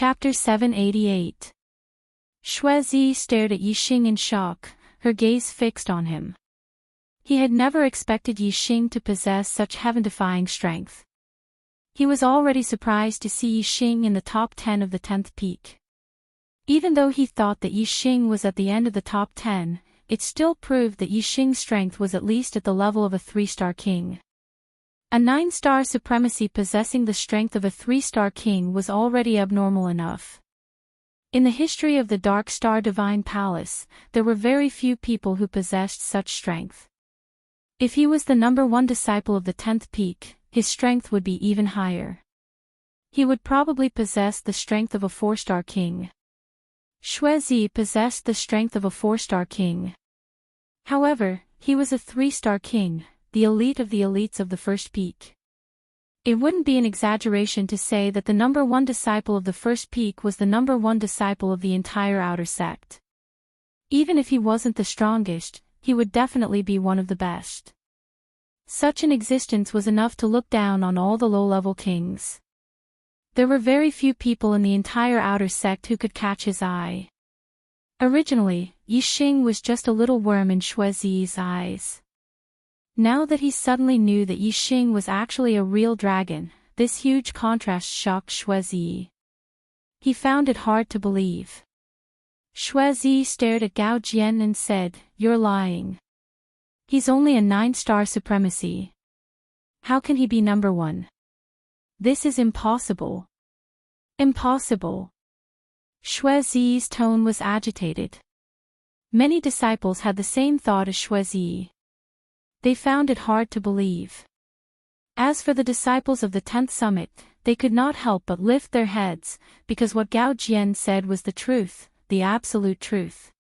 Chapter 788. Shuizi stared at Yixing in shock, her gaze fixed on him. He had never expected Yixing to possess such heaven-defying strength. He was already surprised to see Yixing in the top 10 of the 10th peak. Even though he thought that Yixing was at the end of the top 10, it still proved that Yixing's strength was at least at the level of a 3-star king. A 9-star supremacy possessing the strength of a 3-star king was already abnormal enough. In the history of the Dark Star Divine Palace, there were very few people who possessed such strength. If he was the number 1 disciple of the 10th peak, his strength would be even higher. He would probably possess the strength of a 4-star king. Shuizi possessed the strength of a 4-star king. However, he was a 3-star king, the elite of the elites of the first peak. It wouldn't be an exaggeration to say that the number 1 disciple of the first peak was the number 1 disciple of the entire outer sect. Even if he wasn't the strongest, he would definitely be one of the best. Such an existence was enough to look down on all the low-level kings. There were very few people in the entire outer sect who could catch his eye. Originally, Yixing was just a little worm in Shuizi's eyes. Now that he suddenly knew that Yixing was actually a real dragon, this huge contrast shocked Shuizi. He found it hard to believe. Shuizi stared at Gao Jian and said, "You're lying. He's only a 9-star supremacy. How can he be number 1? This is impossible. Impossible." Shuizi's tone was agitated. Many disciples had the same thought as Shuizi. They found it hard to believe. As for the disciples of the 10th summit, they could not help but lift their heads, because what Gao Jian said was the truth, the absolute truth.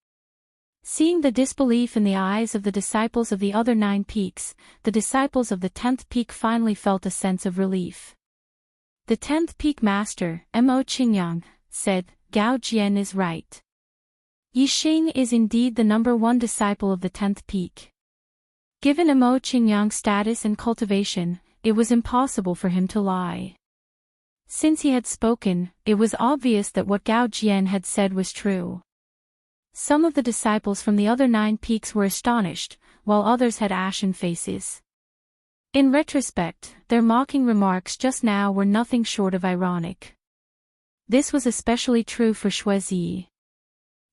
Seeing the disbelief in the eyes of the disciples of the other 9 peaks, the disciples of the 10th peak finally felt a sense of relief. The 10th peak master, Mo Qingyang, said, "Gao Jian is right. Yixing is indeed the number 1 disciple of the 10th peak." Given Mo Qingyang's status and cultivation, it was impossible for him to lie. Since he had spoken, it was obvious that what Gao Jian had said was true. Some of the disciples from the other 9 peaks were astonished, while others had ashen faces. In retrospect, their mocking remarks just now were nothing short of ironic. This was especially true for Shuizi.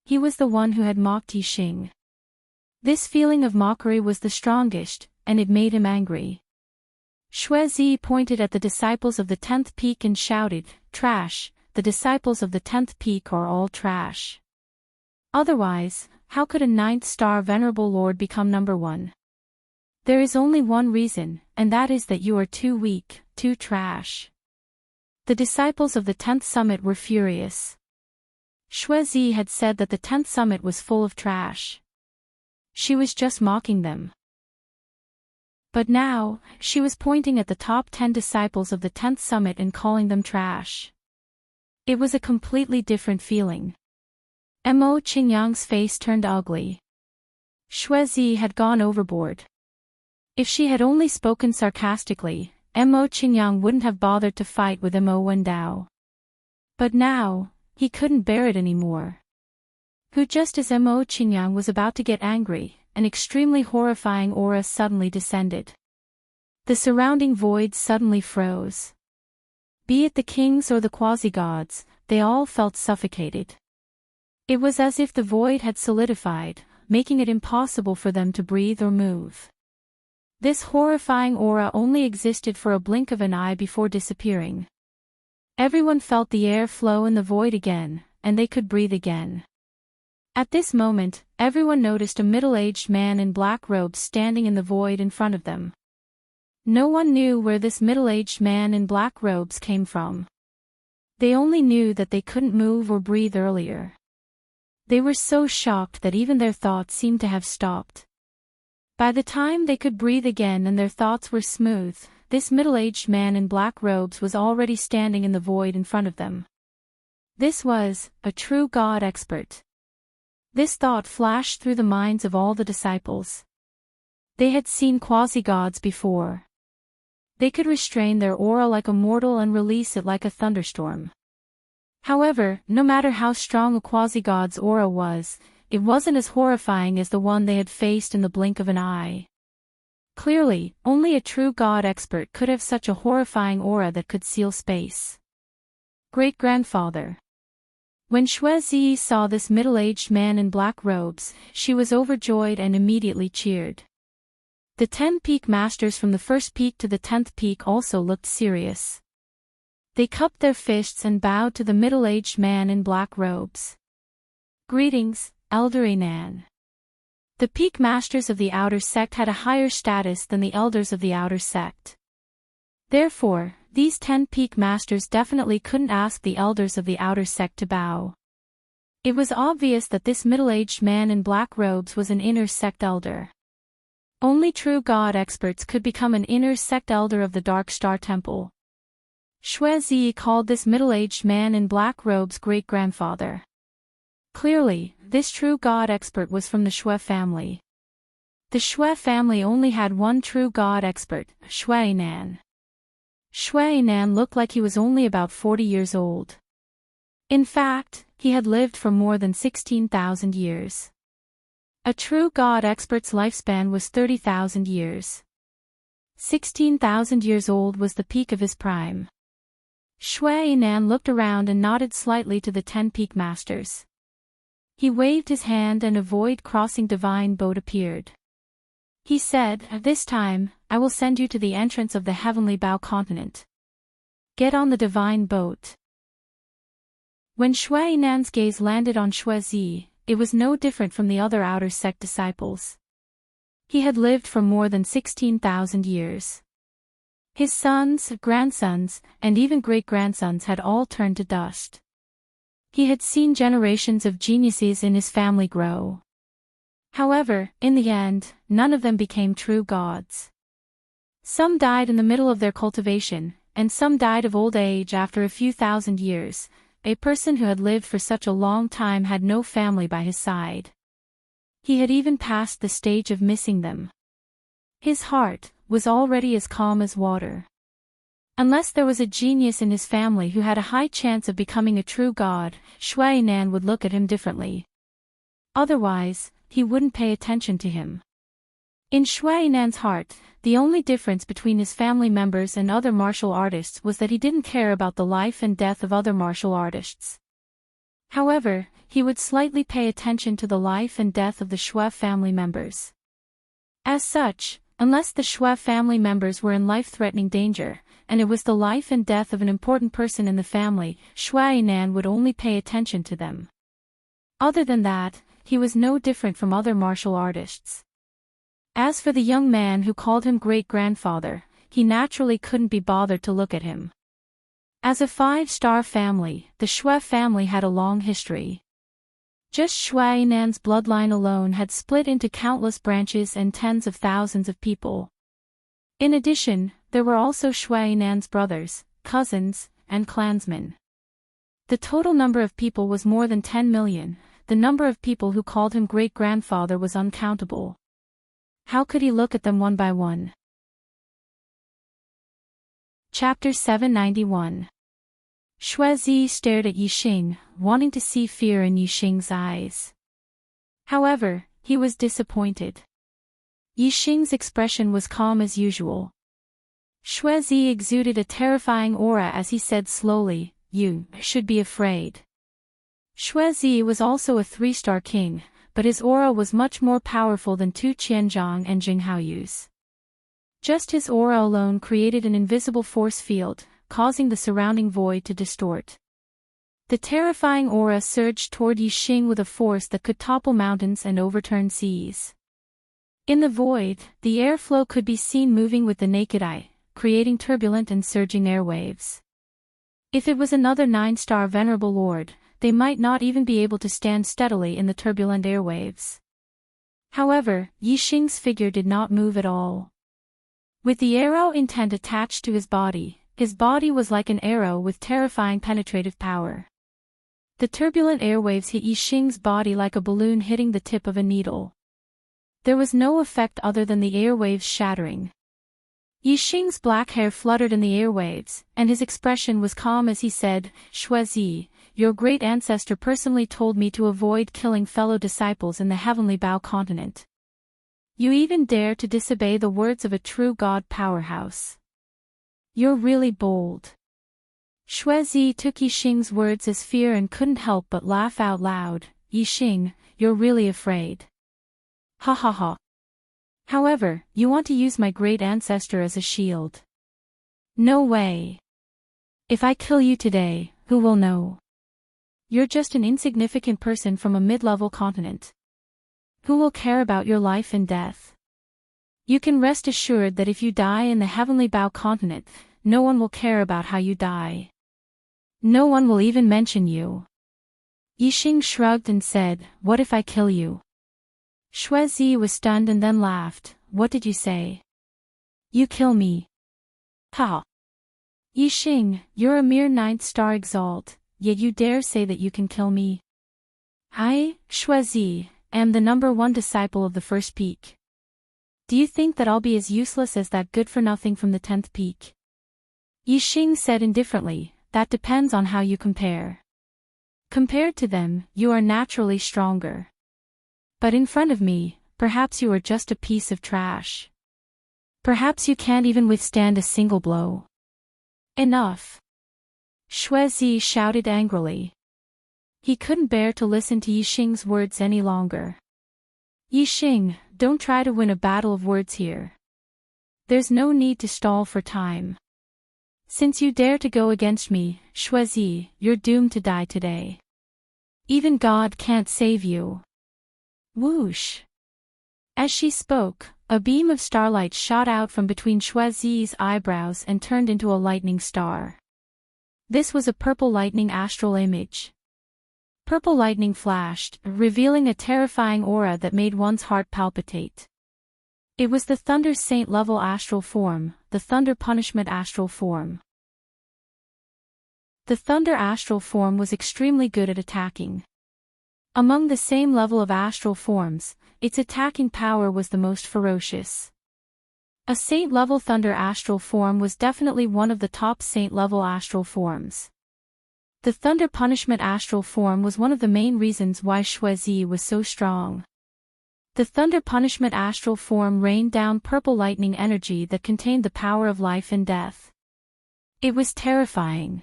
He was the one who had mocked Yixing. This feeling of mockery was the strongest, and it made him angry. Shuizi pointed at the disciples of the 10th peak and shouted, "Trash, the disciples of the 10th peak are all trash. Otherwise, how could a 9th-star venerable lord become number 1? There is only one reason, and that is that you are too weak, too trash." The disciples of the 10th summit were furious. Shuizi had said that the 10th summit was full of trash. She was just mocking them. But now, she was pointing at the top 10 disciples of the 10th summit and calling them trash. It was a completely different feeling. Mo Qingyang's face turned ugly. Shuizi had gone overboard. If she had only spoken sarcastically, Mo Qingyang wouldn't have bothered to fight with Mo Wendao. But now, he couldn't bear it anymore. Just as Mo Qingyang was about to get angry, an extremely horrifying aura suddenly descended. The surrounding void suddenly froze. Be it the kings or the quasi-gods, they all felt suffocated. It was as if the void had solidified, making it impossible for them to breathe or move. This horrifying aura only existed for a blink of an eye before disappearing. Everyone felt the air flow in the void again, and they could breathe again. At this moment, everyone noticed a middle-aged man in black robes standing in the void in front of them. No one knew where this middle-aged man in black robes came from. They only knew that they couldn't move or breathe earlier. They were so shocked that even their thoughts seemed to have stopped. By the time they could breathe again and their thoughts were smooth, this middle-aged man in black robes was already standing in the void in front of them. This was a true god expert. This thought flashed through the minds of all the disciples. They had seen quasi-gods before. They could restrain their aura like a mortal and release it like a thunderstorm. However, no matter how strong a quasi-god's aura was, it wasn't as horrifying as the one they had faced in the blink of an eye. Clearly, only a true god expert could have such a horrifying aura that could seal space. Great-grandfather. When Shuezi saw this middle-aged man in black robes, she was overjoyed and immediately cheered. The 10 peak masters from the first peak to the 10th peak also looked serious. They cupped their fists and bowed to the middle-aged man in black robes. Greetings, Elder Enan. The peak masters of the outer sect had a higher status than the elders of the outer sect. Therefore, these 10 peak masters definitely couldn't ask the elders of the outer sect to bow. It was obvious that this middle-aged man in black robes was an inner sect elder. Only true god experts could become an inner sect elder of the Dark Star Temple. Shuezi called this middle-aged man in black robes great-grandfather. Clearly, this true god expert was from the Shui family. The Shui family only had one true god expert, Shui Nan. Shui Nan looked like he was only about 40 years old. In fact, he had lived for more than 16,000 years. A true god expert's lifespan was 30,000 years. 16,000 years old was the peak of his prime. Shui Nan looked around and nodded slightly to the 10 peak masters. He waved his hand and a void-crossing divine boat appeared. He said, "This time, I will send you to the entrance of the Heavenly Bow continent. Get on the divine boat." When Shui Nan's gaze landed on Shuezi, it was no different from the other outer sect disciples. He had lived for more than 16,000 years. His sons, grandsons, and even great-grandsons had all turned to dust. He had seen generations of geniuses in his family grow. However, in the end, none of them became true gods. Some died in the middle of their cultivation, and some died of old age after a few thousand years. A person who had lived for such a long time had no family by his side. He had even passed the stage of missing them. His heart was already as calm as water. Unless there was a genius in his family who had a high chance of becoming a true god, Shui Nan would look at him differently. Otherwise, he wouldn't pay attention to him. In Shui Nan's heart, the only difference between his family members and other martial artists was that he didn't care about the life and death of other martial artists. However, he would slightly pay attention to the life and death of the Shui family members. As such, unless the Shui family members were in life-threatening danger, and it was the life and death of an important person in the family, Shui Nan would only pay attention to them. Other than that, he was no different from other martial artists. As for the young man who called him great-grandfather, he naturally couldn't be bothered to look at him. As a 5-star family, the Shui family had a long history. Just Shui Nan's bloodline alone had split into countless branches and tens of thousands of people. In addition, there were also Shui Nan's brothers, cousins, and clansmen. The total number of people was more than 10 million. The number of people who called him great-grandfather was uncountable. How could he look at them one by one? Chapter 791. Shuezi stared at Yixing, wanting to see fear in Yixing's eyes. However, he was disappointed. Yixing's expression was calm as usual. Shuezi exuded a terrifying aura as he said slowly, "You should be afraid." Shuezi was also a 3-star king, but his aura was much more powerful than Tu Qianzhang and Jing Haoyu's. Just his aura alone created an invisible force field, causing the surrounding void to distort. The terrifying aura surged toward Yixing with a force that could topple mountains and overturn seas. In the void, the airflow could be seen moving with the naked eye, creating turbulent and surging airwaves. If it was another 9-star venerable lord, they might not even be able to stand steadily in the turbulent airwaves. However, Yixing's figure did not move at all. With the arrow intent attached to his body was like an arrow with terrifying penetrative power. The turbulent airwaves hit Yixing's body like a balloon hitting the tip of a needle. There was no effect other than the airwaves shattering. Yixing's black hair fluttered in the airwaves, and his expression was calm as he said, "Shuezi, your great ancestor personally told me to avoid killing fellow disciples in the Heavenly Bow continent. You even dare to disobey the words of a true god powerhouse. You're really bold. Shuizi took Yixing's words as fear and couldn't help but laugh out loud. Yixing, you're really afraid. Ha ha ha. However, you want to use my great ancestor as a shield. No way. If I kill you today, who will know? You're just an insignificant person from a mid-level continent. Who will care about your life and death? You can rest assured that if you die in the Heavenly Bow continent, no one will care about how you die. No one will even mention you. Yixing shrugged and said, what if I kill you? Shuizi was stunned and then laughed. What did you say? You kill me. Ha! Yixing, you're a mere 9th star exalt, yet you dare say that you can kill me. I, Shuizi, am the #1 disciple of the first peak. Do you think that I'll be as useless as that good-for-nothing from the 10th peak? Yixing said indifferently, that depends on how you compare. Compared to them, you are naturally stronger. But in front of me, perhaps you are just a piece of trash. Perhaps you can't even withstand a single blow. Enough! Shuizi shouted angrily. He couldn't bear to listen to Yixing's words any longer. Yixing, don't try to win a battle of words here. There's no need to stall for time. Since you dare to go against me, Shuizi, you're doomed to die today. Even God can't save you. Whoosh! As she spoke, a beam of starlight shot out from between Shuizi's eyebrows and turned into a lightning star. This was a purple lightning astral image. Purple lightning flashed, revealing a terrifying aura that made one's heart palpitate. It was the Thunder Saint level astral form, the Thunder Punishment astral form. The Thunder astral form was extremely good at attacking. Among the same level of astral forms, its attacking power was the most ferocious. A Saint-level Thunder astral form was definitely one of the top Saint-level astral forms. The Thunder Punishment astral form was one of the main reasons why Shuizi was so strong. The Thunder Punishment astral form rained down purple lightning energy that contained the power of life and death. It was terrifying.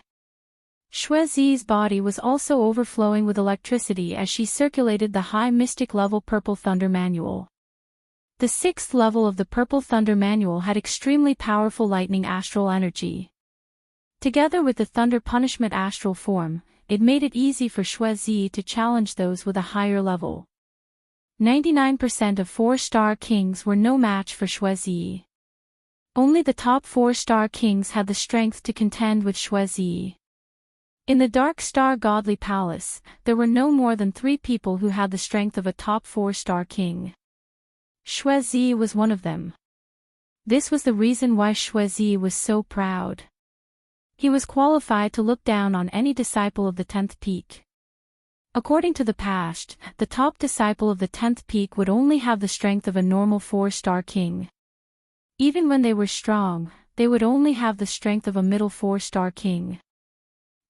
Shuizi's body was also overflowing with electricity as she circulated the high mystic level Purple Thunder Manual. The 6th level of the Purple Thunder Manual had extremely powerful lightning astral energy. Together with the Thunder Punishment astral form, it made it easy for Shuizi to challenge those with a higher level. 99% of 4-star kings were no match for Shuizi. Only the top 4-star kings had the strength to contend with Shuizi. In the Dark Star Godly Palace, there were no more than 3 people who had the strength of a top 4-star king. Shuizi was one of them. This was the reason why Shuizi was so proud. He was qualified to look down on any disciple of the 10th peak. According to the past, the top disciple of the 10th peak would only have the strength of a normal 4-star king. Even when they were strong, they would only have the strength of a middle 4-star king.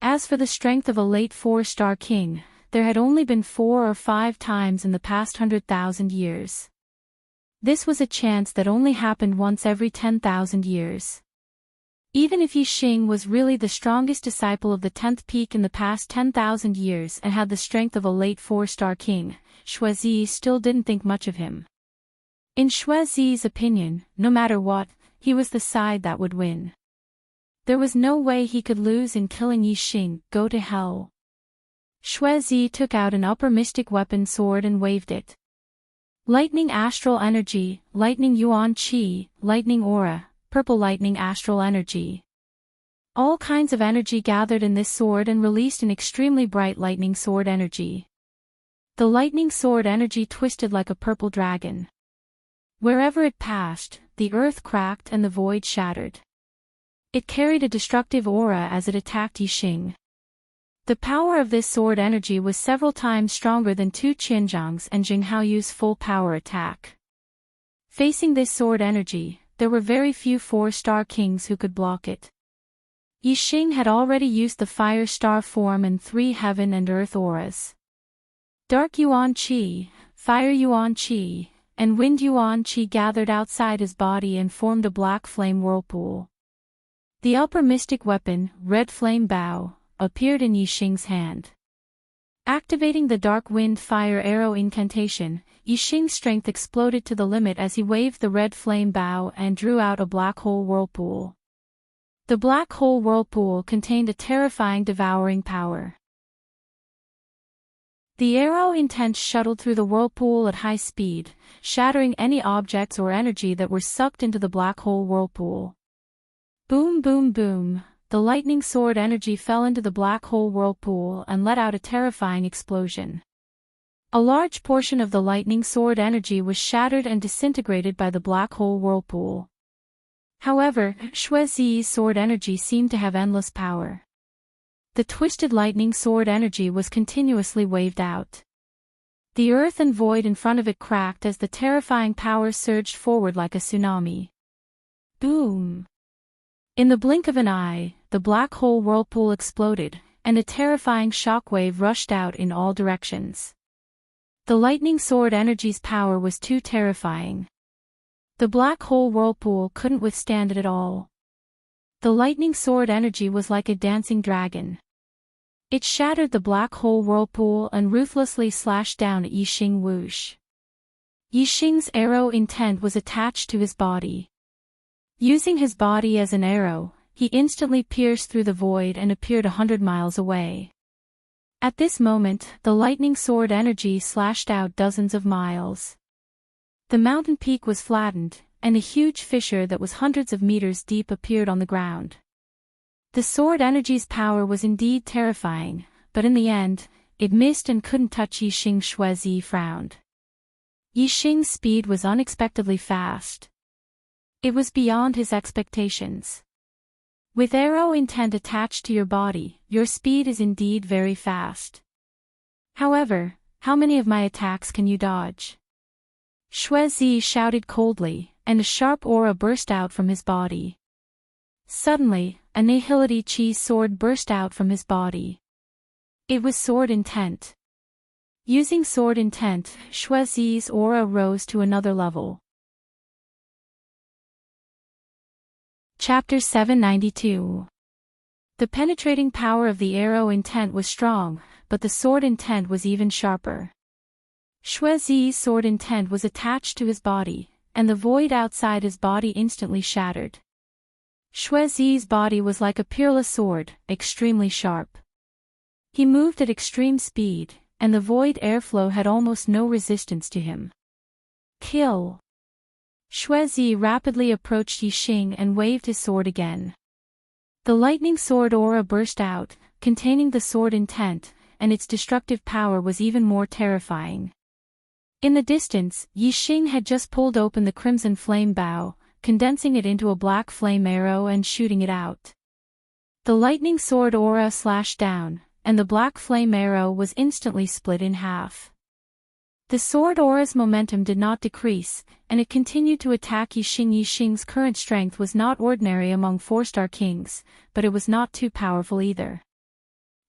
As for the strength of a late 4-star king, there had only been 4 or 5 times in the past 100,000 years. This was a chance that only happened once every 10,000 years. Even if Yixing was really the strongest disciple of the 10th peak in the past 10,000 years and had the strength of a late 4-star king, Shuizi still didn't think much of him. In Shuizi's opinion, no matter what, he was the side that would win. There was no way he could lose in killing Yixing. Go to hell. Shuizi took out an upper mystic weapon sword and waved it. Lightning astral energy, lightning yuan qi, lightning aura, purple lightning astral energy. All kinds of energy gathered in this sword and released an extremely bright lightning sword energy. The lightning sword energy twisted like a purple dragon. Wherever it passed, the earth cracked and the void shattered. It carried a destructive aura as it attacked Yixing. The power of this sword energy was several times stronger than Tu Qianzhang's and Jinghaoyu's full power attack. Facing this sword energy, there were very few 4-star kings who could block it. Yixing had already used the fire star form and 3 heaven and earth auras. Dark Yuan Qi, Fire Yuan Qi, and Wind Yuan Qi gathered outside his body and formed a black flame whirlpool. The upper mystic weapon, Red Flame Bow, appeared in Yixing's hand. Activating the Dark Wind Fire Arrow incantation, Yixing's strength exploded to the limit as he waved the Red Flame Bow and drew out a black hole whirlpool. The black hole whirlpool contained a terrifying devouring power. The arrow intense shuttled through the whirlpool at high speed, shattering any objects or energy that were sucked into the black hole whirlpool. Boom boom boom, the lightning sword energy fell into the black hole whirlpool and let out a terrifying explosion. A large portion of the lightning sword energy was shattered and disintegrated by the black hole whirlpool. However, Shuezi's sword energy seemed to have endless power. The twisted lightning sword energy was continuously waved out. The earth and void in front of it cracked as the terrifying power surged forward like a tsunami. Boom! In the blink of an eye, the black hole whirlpool exploded, and a terrifying shockwave rushed out in all directions. The lightning sword energy's power was too terrifying. The black hole whirlpool couldn't withstand it at all. The lightning sword energy was like a dancing dragon. It shattered the black hole whirlpool and ruthlessly slashed down at Yixing whoosh. Yixing's arrow intent was attached to his body. Using his body as an arrow, he instantly pierced through the void and appeared 100 miles away. At this moment, the lightning sword energy slashed out dozens of miles. The mountain peak was flattened, and a huge fissure that was hundreds of meters deep appeared on the ground. The sword energy's power was indeed terrifying, but in the end, it missed and couldn't touch Yixing. Shuezi frowned. Yixing's speed was unexpectedly fast. It was beyond his expectations. With arrow intent attached to your body, your speed is indeed very fast. However, how many of my attacks can you dodge? Shuezi shouted coldly, and a sharp aura burst out from his body. Suddenly, a Nihility Chi sword burst out from his body. It was sword intent. Using sword intent, Shuezi's aura rose to another level. Chapter 792. The penetrating power of the arrow intent was strong, but the sword intent was even sharper. Shuezi's sword intent was attached to his body, and the void outside his body instantly shattered. Shuezi's body was like a peerless sword, extremely sharp. He moved at extreme speed, and the void airflow had almost no resistance to him. Kill! Shuezi rapidly approached Yixing and waved his sword again. The lightning sword aura burst out, containing the sword intent, and its destructive power was even more terrifying. In the distance, Yixing had just pulled open the crimson flame bow, condensing it into a black flame arrow and shooting it out. The lightning sword aura slashed down, and the black flame arrow was instantly split in half. The sword aura's momentum did not decrease, and it continued to attack Yixing. Yixing's current strength was not ordinary among 4-star kings, but it was not too powerful either.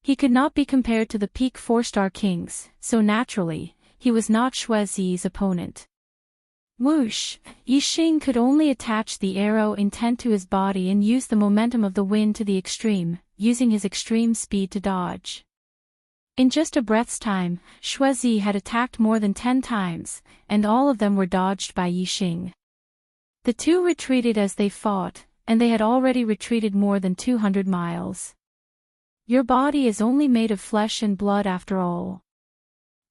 He could not be compared to the peak 4-star kings, so naturally, he was not Shuezi's opponent. Whoosh! Yixing could only attach the arrow intent to his body and use the momentum of the wind to the extreme, using his extreme speed to dodge. In just a breath's time, Shuezi had attacked more than 10 times, and all of them were dodged by Yixing. The two retreated as they fought, and they had already retreated more than 200 miles. Your body is only made of flesh and blood after all.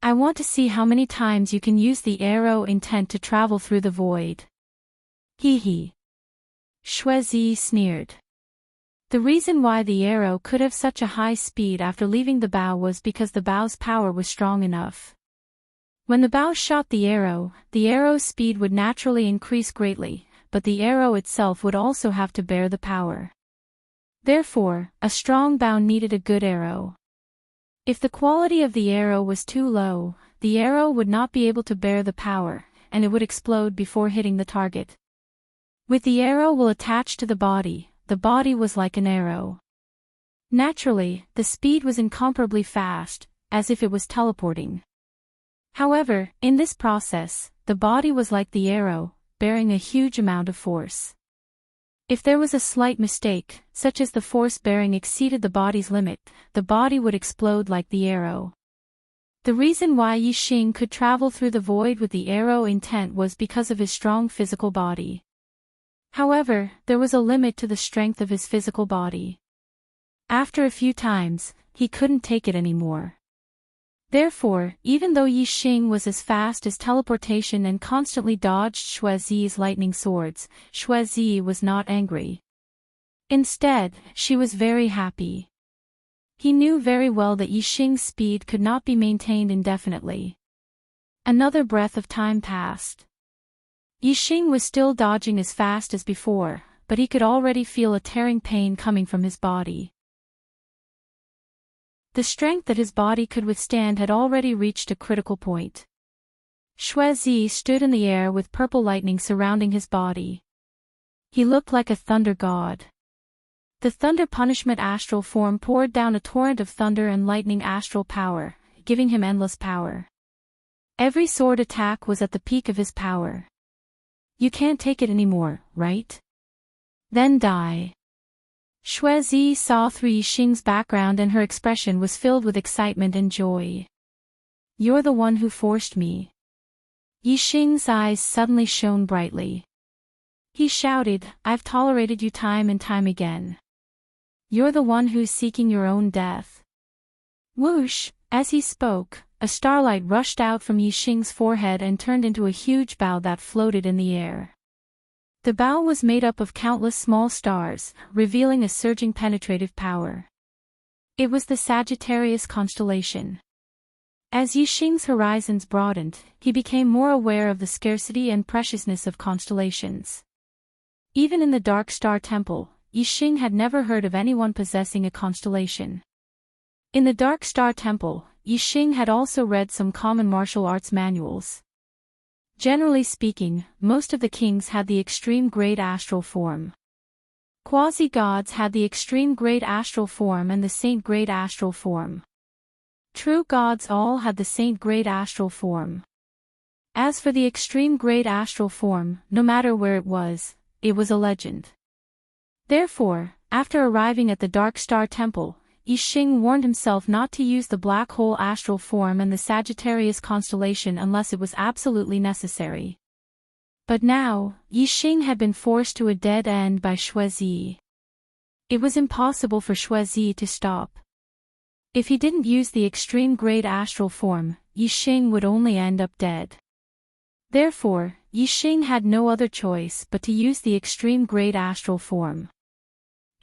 I want to see how many times you can use the arrow intent to travel through the void. Hee hee. Shuezi sneered. The reason why the arrow could have such a high speed after leaving the bow was because the bow's power was strong enough. When the bow shot the arrow's speed would naturally increase greatly, but the arrow itself would also have to bear the power. Therefore, a strong bow needed a good arrow. If the quality of the arrow was too low, the arrow would not be able to bear the power, and it would explode before hitting the target. With the arrow well attached to the body was like an arrow. Naturally, the speed was incomparably fast, as if it was teleporting. However, in this process, the body was like the arrow, bearing a huge amount of force. If there was a slight mistake, such as the force bearing exceeded the body's limit, the body would explode like the arrow. The reason why Yixing could travel through the void with the arrow intent was because of his strong physical body. However, there was a limit to the strength of his physical body. After a few times, he couldn't take it anymore. Therefore, even though Yixing was as fast as teleportation and constantly dodged Xuezi's lightning swords, Xuezi was not angry. Instead, she was very happy. He knew very well that Yixing's speed could not be maintained indefinitely. Another breath of time passed. Yixing was still dodging as fast as before, but he could already feel a tearing pain coming from his body. The strength that his body could withstand had already reached a critical point. Xuezi stood in the air with purple lightning surrounding his body. He looked like a thunder god. The thunder punishment astral form poured down a torrent of thunder and lightning astral power, giving him endless power. Every sword attack was at the peak of his power. You can't take it anymore, right? Then die. Xuezi saw through Yixing's background and her expression was filled with excitement and joy. You're the one who forced me. Yixing's eyes suddenly shone brightly. He shouted, I've tolerated you time and time again. You're the one who's seeking your own death. Whoosh! As he spoke, a starlight rushed out from Yixing's forehead and turned into a huge bow that floated in the air. The bow was made up of countless small stars, revealing a surging penetrative power. It was the Sagittarius constellation. As Yixing's horizons broadened, he became more aware of the scarcity and preciousness of constellations. Even in the Dark Star Temple, Yixing had never heard of anyone possessing a constellation. In the Dark Star Temple, Yixing had also read some common martial arts manuals. Generally speaking, most of the kings had the extreme grade astral form. Quasi-gods had the extreme grade astral form and the saint grade astral form. True gods all had the saint grade astral form. As for the extreme grade astral form, no matter where it was a legend. Therefore, after arriving at the Dark Star Temple, Yixing warned himself not to use the black hole astral form and the Sagittarius constellation unless it was absolutely necessary. But now, Yixing had been forced to a dead end by Xuezi. It was impossible for Xuezi to stop. If he didn't use the extreme grade astral form, Yixing would only end up dead. Therefore, Yixing had no other choice but to use the extreme grade astral form.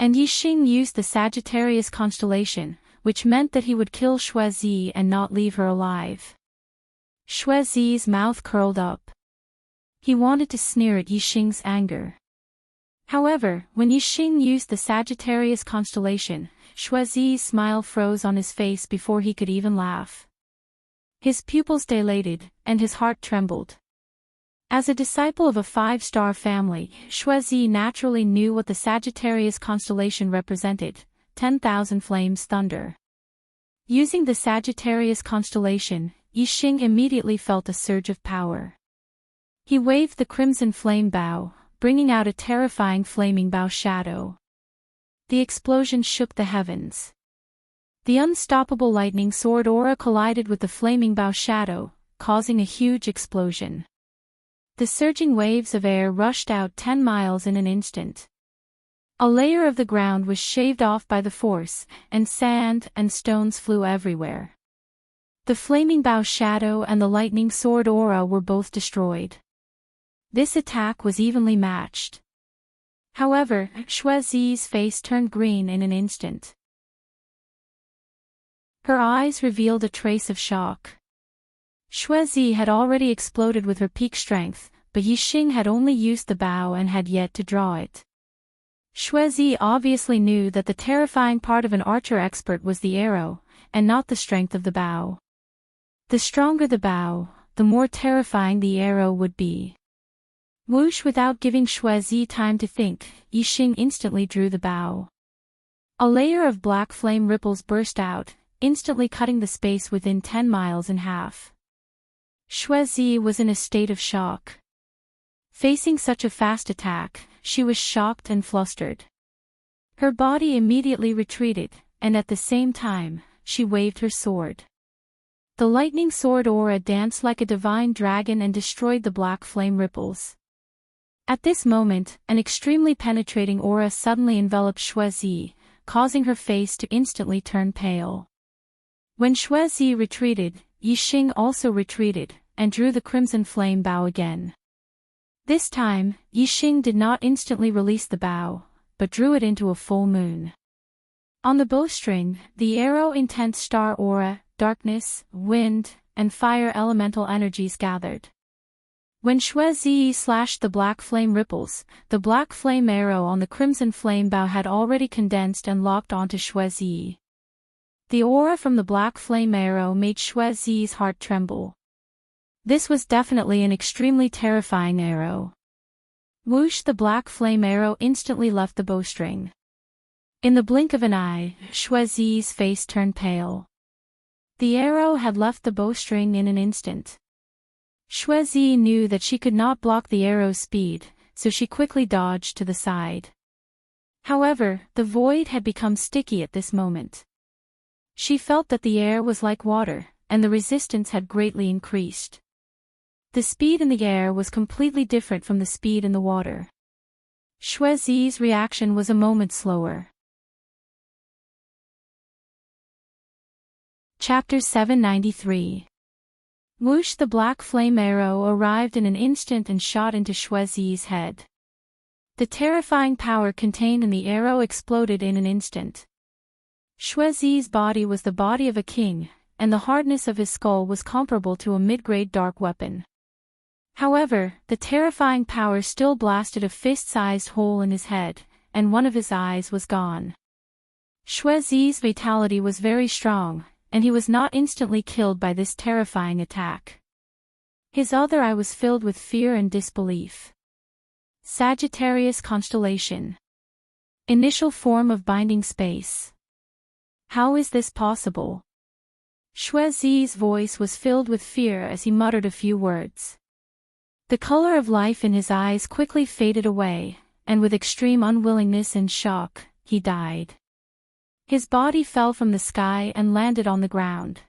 And Yixing used the Sagittarius constellation, which meant that he would kill Xuezi and not leave her alive. Xuezi's mouth curled up. He wanted to sneer at Yixing's anger. However, when Yixing used the Sagittarius constellation, Xuezi's smile froze on his face before he could even laugh. His pupils dilated, and his heart trembled. As a disciple of a five-star family, Xuezi naturally knew what the Sagittarius constellation represented, 10,000 flames thunder. Using the Sagittarius constellation, Yixing immediately felt a surge of power. He waved the crimson flame bow, bringing out a terrifying flaming bow shadow. The explosion shook the heavens. The unstoppable lightning sword aura collided with the flaming bow shadow, causing a huge explosion. The surging waves of air rushed out 10 miles in an instant. A layer of the ground was shaved off by the force, and sand and stones flew everywhere. The flaming bow shadow and the lightning sword aura were both destroyed. This attack was evenly matched. However, Xuezi's face turned green in an instant. Her eyes revealed a trace of shock. Xuezi had already exploded with her peak strength, but Yixing had only used the bow and had yet to draw it. Xuezi obviously knew that the terrifying part of an archer expert was the arrow, and not the strength of the bow. The stronger the bow, the more terrifying the arrow would be. Whoosh! Without giving Xuezi time to think, Yixing instantly drew the bow. A layer of black flame ripples burst out, instantly cutting the space within 10 miles in half. Xuezi was in a state of shock. Facing such a fast attack, she was shocked and flustered. Her body immediately retreated, and at the same time, she waved her sword. The lightning sword aura danced like a divine dragon and destroyed the black flame ripples. At this moment, an extremely penetrating aura suddenly enveloped Xuezi, causing her face to instantly turn pale. When Xuezi retreated, Yixing also retreated, and drew the crimson flame bow again. This time, Yixing did not instantly release the bow, but drew it into a full moon. On the bowstring, the arrow intense star aura, darkness, wind, and fire elemental energies gathered. When Xuezi slashed the black flame ripples, the black flame arrow on the crimson flame bow had already condensed and locked onto Xuezi. The aura from the black flame arrow made Xuezi's heart tremble. This was definitely an extremely terrifying arrow. Whoosh! The black flame arrow instantly left the bowstring. In the blink of an eye, Xuezi's face turned pale. The arrow had left the bowstring in an instant. Xuezi knew that she could not block the arrow's speed, so she quickly dodged to the side. However, the void had become sticky at this moment. She felt that the air was like water, and the resistance had greatly increased. The speed in the air was completely different from the speed in the water. Xuezi's reaction was a moment slower. Chapter 793. Whoosh! The black flame arrow arrived in an instant and shot into Xuezi's head. The terrifying power contained in the arrow exploded in an instant. Xuezi's body was the body of a king, and the hardness of his skull was comparable to a mid-grade dark weapon. However, the terrifying power still blasted a fist-sized hole in his head, and one of his eyes was gone. Xuezi's vitality was very strong, and he was not instantly killed by this terrifying attack. His other eye was filled with fear and disbelief. Sagittarius constellation. Initial form of binding space. How is this possible? Xuezi's voice was filled with fear as he muttered a few words. The color of life in his eyes quickly faded away, and with extreme unwillingness and shock, he died. His body fell from the sky and landed on the ground.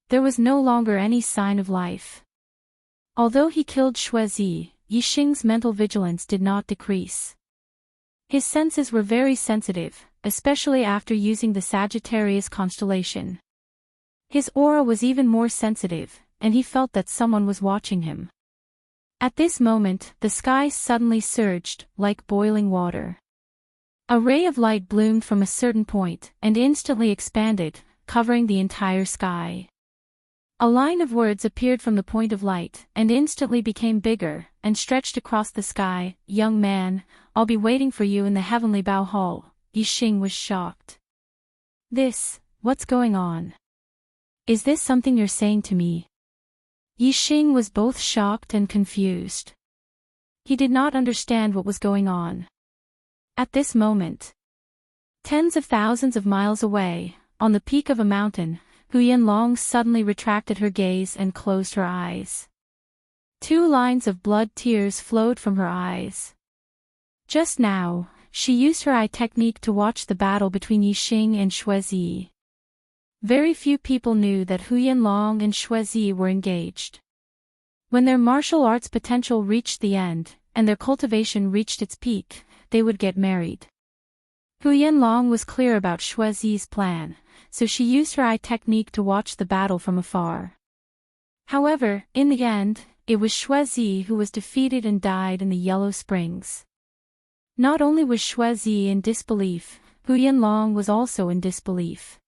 There was no longer any sign of life. Although he killed Xuezi, Yixing's mental vigilance did not decrease. His senses were very sensitive, especially after using the Sagittarius constellation. His aura was even more sensitive, and he felt that someone was watching him. At this moment, the sky suddenly surged, like boiling water. A ray of light bloomed from a certain point, and instantly expanded, covering the entire sky. A line of words appeared from the point of light, and instantly became bigger, and stretched across the sky. "Young man, I'll be waiting for you in the heavenly bow hall." Yixing was shocked. What's going on? Is this something you're saying to me? Yixing was both shocked and confused. He did not understand what was going on. At this moment, tens of thousands of miles away, on the peak of a mountain, Huyanlong suddenly retracted her gaze and closed her eyes. 2 lines of blood tears flowed from her eyes. Just now, she used her eye technique to watch the battle between Yixing and Xuezi. Very few people knew that Huyanlong and Xuezi were engaged. When their martial arts potential reached the end, and their cultivation reached its peak, they would get married. Huyanlong was clear about Xuezi's plan, so she used her eye technique to watch the battle from afar. However, in the end, it was Xuezi who was defeated and died in the Yellow Springs. Not only was Xuezi in disbelief, Huyanlong was also in disbelief.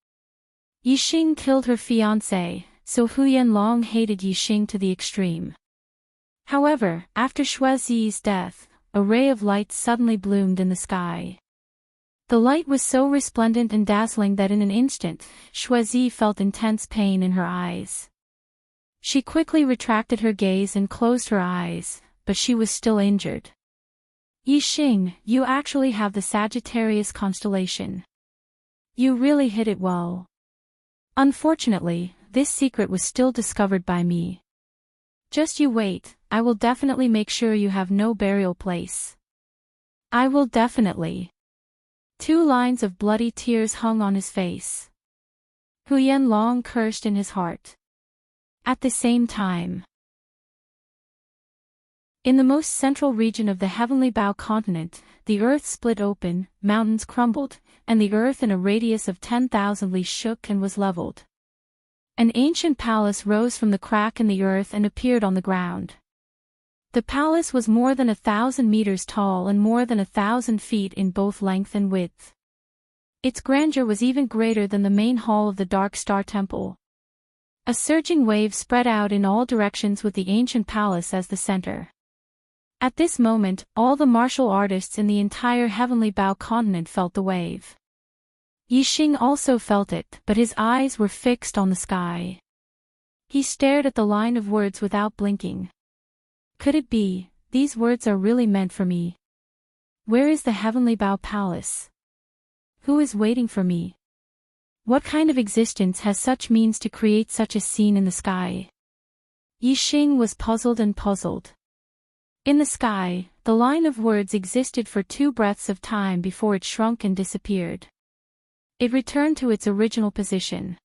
Yixing killed her fiancé, so Huyanlong hated Yixing to the extreme. However, after Xuezi's death, a ray of light suddenly bloomed in the sky. The light was so resplendent and dazzling that in an instant, Xuezi felt intense pain in her eyes. She quickly retracted her gaze and closed her eyes, but she was still injured. Yixing, you actually have the Sagittarius constellation. You really hid it well. Unfortunately, this secret was still discovered by me. Just you wait, I will definitely make sure you have no burial place. I will definitely. 2 lines of bloody tears hung on his face. Hu Yanlong cursed in his heart. At the same time, in the most central region of the Heavenly Bow continent, the earth split open, mountains crumbled, and the earth in a radius of 10,000 li shook and was leveled. An ancient palace rose from the crack in the earth and appeared on the ground. The palace was more than 1,000 meters tall and more than 1,000 feet in both length and width. Its grandeur was even greater than the main hall of the Dark Star Temple. A surging wave spread out in all directions with the ancient palace as the center. At this moment, all the martial artists in the entire Heavenly Bow continent felt the wave. Yixing also felt it, but his eyes were fixed on the sky. He stared at the line of words without blinking. Could it be, these words are really meant for me? Where is the Heavenly Bow Palace? Who is waiting for me? What kind of existence has such means to create such a scene in the sky? Yixing was puzzled and puzzled. In the sky, the line of words existed for 2 breaths of time before it shrunk and disappeared. It returned to its original position.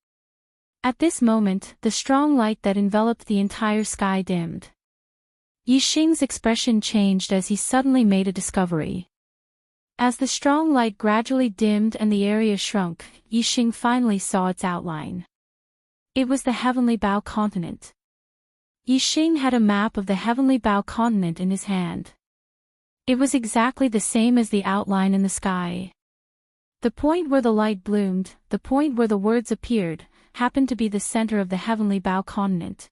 At this moment, the strong light that enveloped the entire sky dimmed. Yixing's expression changed as he suddenly made a discovery. As the strong light gradually dimmed and the area shrunk, Yixing finally saw its outline. It was the Heavenly Bow continent. Yixing had a map of the Heavenly Bow continent in his hand. It was exactly the same as the outline in the sky. The point where the light bloomed, the point where the words appeared, happened to be the center of the Heavenly Bow continent.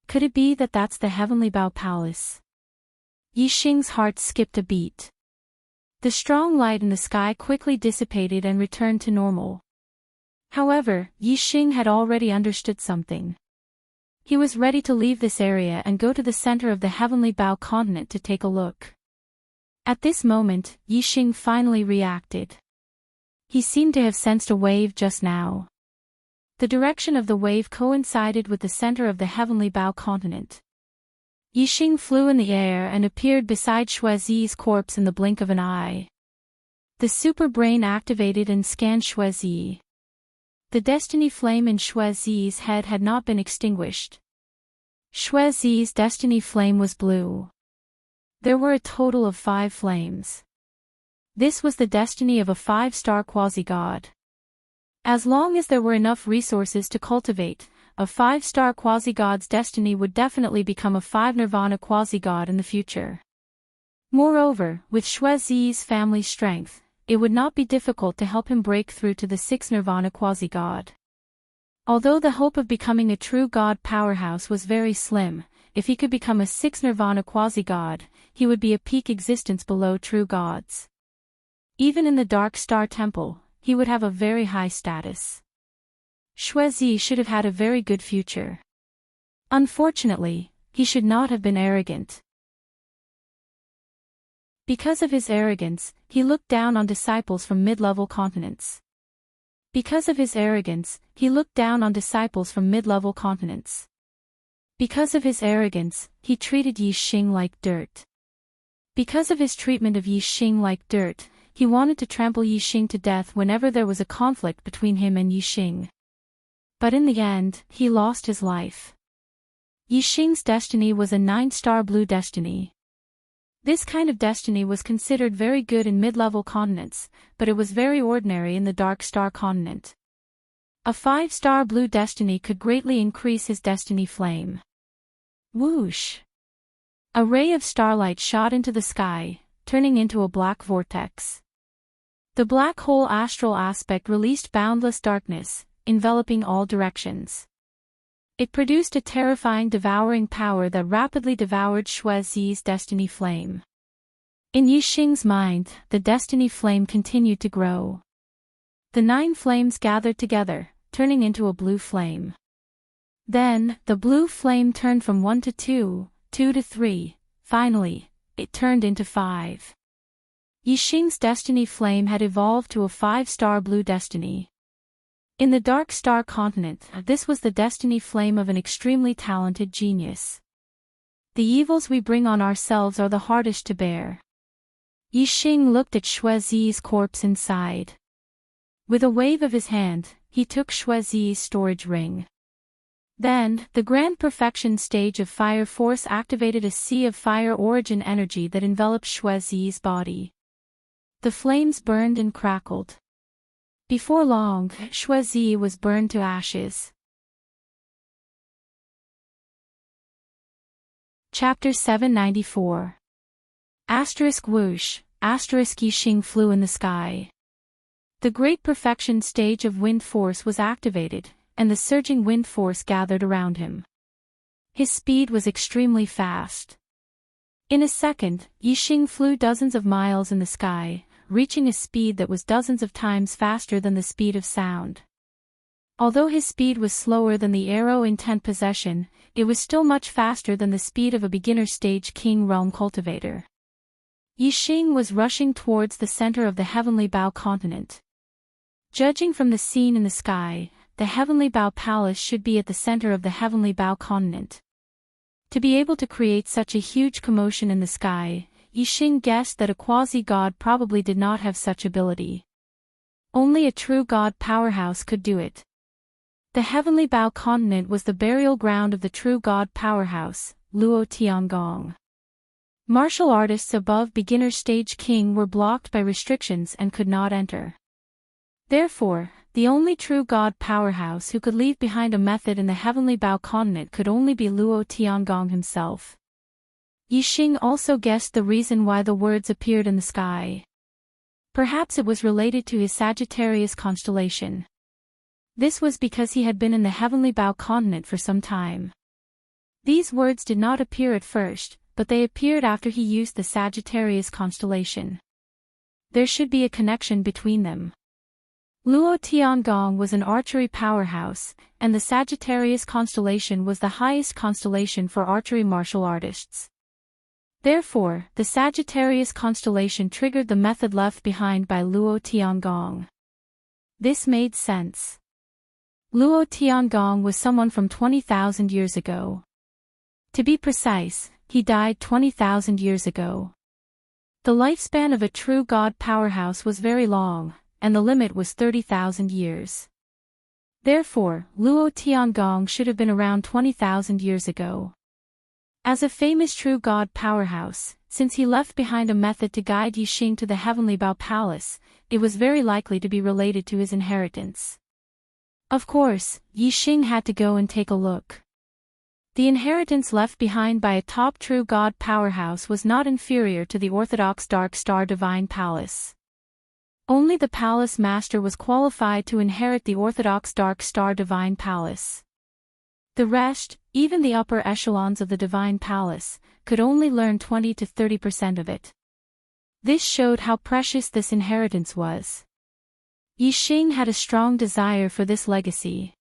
Could it be that that's the Heavenly Bow Palace? Yixing's heart skipped a beat. The strong light in the sky quickly dissipated and returned to normal. However, Yixing had already understood something. He was ready to leave this area and go to the center of the Heavenly Bow continent to take a look. At this moment, Yixing finally reacted. He seemed to have sensed a wave just now. The direction of the wave coincided with the center of the Heavenly Bow continent. Yixing flew in the air and appeared beside Xuezi's corpse in the blink of an eye. The super brain activated and scanned Xuezi. The destiny flame in Xuezi's head had not been extinguished. Xuezi's destiny flame was blue. There were a total of 5 flames. This was the destiny of a 5-star quasi-god. As long as there were enough resources to cultivate, a 5-star quasi-god's destiny would definitely become a 5-nirvana quasi-god in the future. Moreover, with Xuezi's family strength, it would not be difficult to help him break through to the 6-nirvana quasi-god. Although the hope of becoming a true god powerhouse was very slim, if he could become a 6-nirvana quasi-god, he would be a peak existence below true gods. Even in the Dark Star Temple, he would have a very high status. Xuezi should have had a very good future. Unfortunately, he should not have been arrogant. Because of his arrogance, he looked down on disciples from mid-level continents. Because of his arrogance, he looked down on disciples from mid-level continents. Because of his arrogance, he treated Yixing like dirt. Because of his treatment of Yixing like dirt, he wanted to trample Yixing to death whenever there was a conflict between him and Yixing. But in the end, he lost his life. Yixing's destiny was a 9-star blue destiny. This kind of destiny was considered very good in mid-level continents, but it was very ordinary in the Dark Star continent. A 5-star blue destiny could greatly increase his destiny flame. Whoosh! A ray of starlight shot into the sky, turning into a black vortex. The black hole astral aspect released boundless darkness, enveloping all directions. It produced a terrifying devouring power that rapidly devoured Xuezi's destiny flame. In Yixing's mind, the destiny flame continued to grow. The 9 flames gathered together, turning into a blue flame. Then, the blue flame turned from 1 to 2, 2 to 3, finally, it turned into 5. Yixing's destiny flame had evolved to a 5-star blue destiny. In the Dark Star continent, this was the destiny flame of an extremely talented genius. The evils we bring on ourselves are the hardest to bear. Yixing looked at Shuezi's corpse inside. With a wave of his hand, he took Shuezi's storage ring. Then, the Grand Perfection stage of Fire Force activated a sea of fire origin energy that enveloped Shuezi's body. The flames burned and crackled. Before long, Shuezi was burned to ashes. Chapter 794. Asterisk whoosh, asterisk Yixing flew in the sky. The Great Perfection stage of wind force was activated, and the surging wind force gathered around him. His speed was extremely fast. In a second, Yixing flew dozens of miles in the sky, reaching a speed that was dozens of times faster than the speed of sound. Although his speed was slower than the arrow in 10th possession, it was still much faster than the speed of a beginner stage King Realm cultivator. Yixing was rushing towards the center of the Heavenly Bow continent. Judging from the scene in the sky, the Heavenly Bow Palace should be at the center of the Heavenly Bow continent. To be able to create such a huge commotion in the sky, Yixing guessed that a quasi-god probably did not have such ability. Only a true god powerhouse could do it. The Heavenly Bow continent was the burial ground of the true god powerhouse, Luo Tiangong. Martial artists above beginner stage king were blocked by restrictions and could not enter. Therefore, the only true god powerhouse who could leave behind a method in the Heavenly Bow continent could only be Luo Tiangong himself. Yixing also guessed the reason why the words appeared in the sky. Perhaps it was related to his Sagittarius constellation. This was because he had been in the Heavenly Bow continent for some time. These words did not appear at first, but they appeared after he used the Sagittarius constellation. There should be a connection between them. Luo Tiangong was an archery powerhouse, and the Sagittarius constellation was the highest constellation for archery martial artists. Therefore, the Sagittarius constellation triggered the method left behind by Luo Tiangong. This made sense. Luo Tiangong was someone from 20,000 years ago. To be precise, he died 20,000 years ago. The lifespan of a true god powerhouse was very long, and the limit was 30,000 years. Therefore, Luo Tiangong should have been around 20,000 years ago. As a famous true god powerhouse, since he left behind a method to guide Yixing to the Heavenly Bow Palace, it was very likely to be related to his inheritance. Of course, Yixing had to go and take a look. The inheritance left behind by a top true god powerhouse was not inferior to the orthodox Dark Star Divine Palace. Only the Palace Master was qualified to inherit the orthodox Dark Star Divine Palace. The rest, even the upper echelons of the Divine Palace, could only learn 20 to 30% of it. This showed how precious this inheritance was. Yixing had a strong desire for this legacy.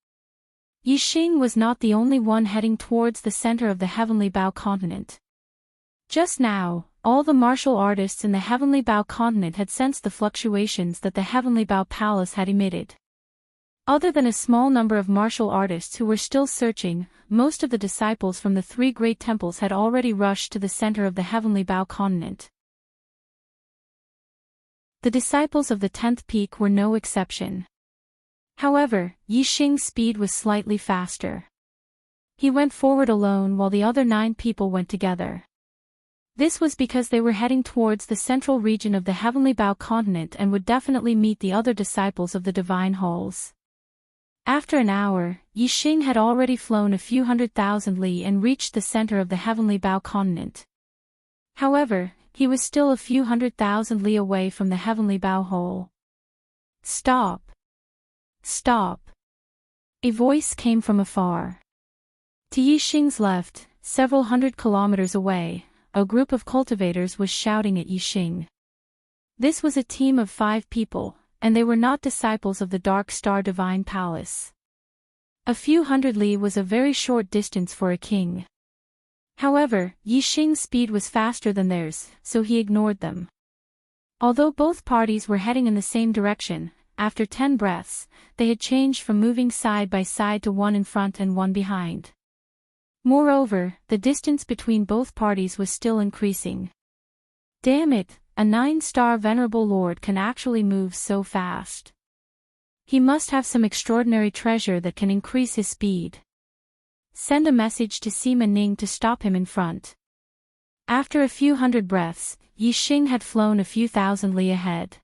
Yixing was not the only one heading towards the center of the Heavenly Bow continent. Just now, all the martial artists in the Heavenly Bow continent had sensed the fluctuations that the Heavenly Bow Palace had emitted. Other than a small number of martial artists who were still searching, most of the disciples from the 3 great temples had already rushed to the center of the Heavenly Bow continent. The disciples of the 10th peak were no exception. However, Yixing's speed was slightly faster. He went forward alone while the other 9 people went together. This was because they were heading towards the central region of the Heavenly Bow continent and would definitely meet the other disciples of the Divine Halls. After an hour, Yixing had already flown a few 100,000 li and reached the center of the Heavenly Bow continent. However, he was still a few 100,000 li away from the Heavenly Bow hole. Stop! Stop! A voice came from afar. To Yixing's left, several 100 kilometers away, a group of cultivators was shouting at Yixing. This was a team of 5 people, and they were not disciples of the Dark Star Divine Palace. A few 100 li was a very short distance for a king. However, Yixing's speed was faster than theirs, so he ignored them. Although both parties were heading in the same direction, after 10 breaths, they had changed from moving side by side to one in front and one behind. Moreover, the distance between both parties was still increasing. Damn it, a 9-star venerable lord can actually move so fast. He must have some extraordinary treasure that can increase his speed. Send a message to Sima Ning to stop him in front. After a few hundred breaths, Yi Xing had flown a few thousand li ahead.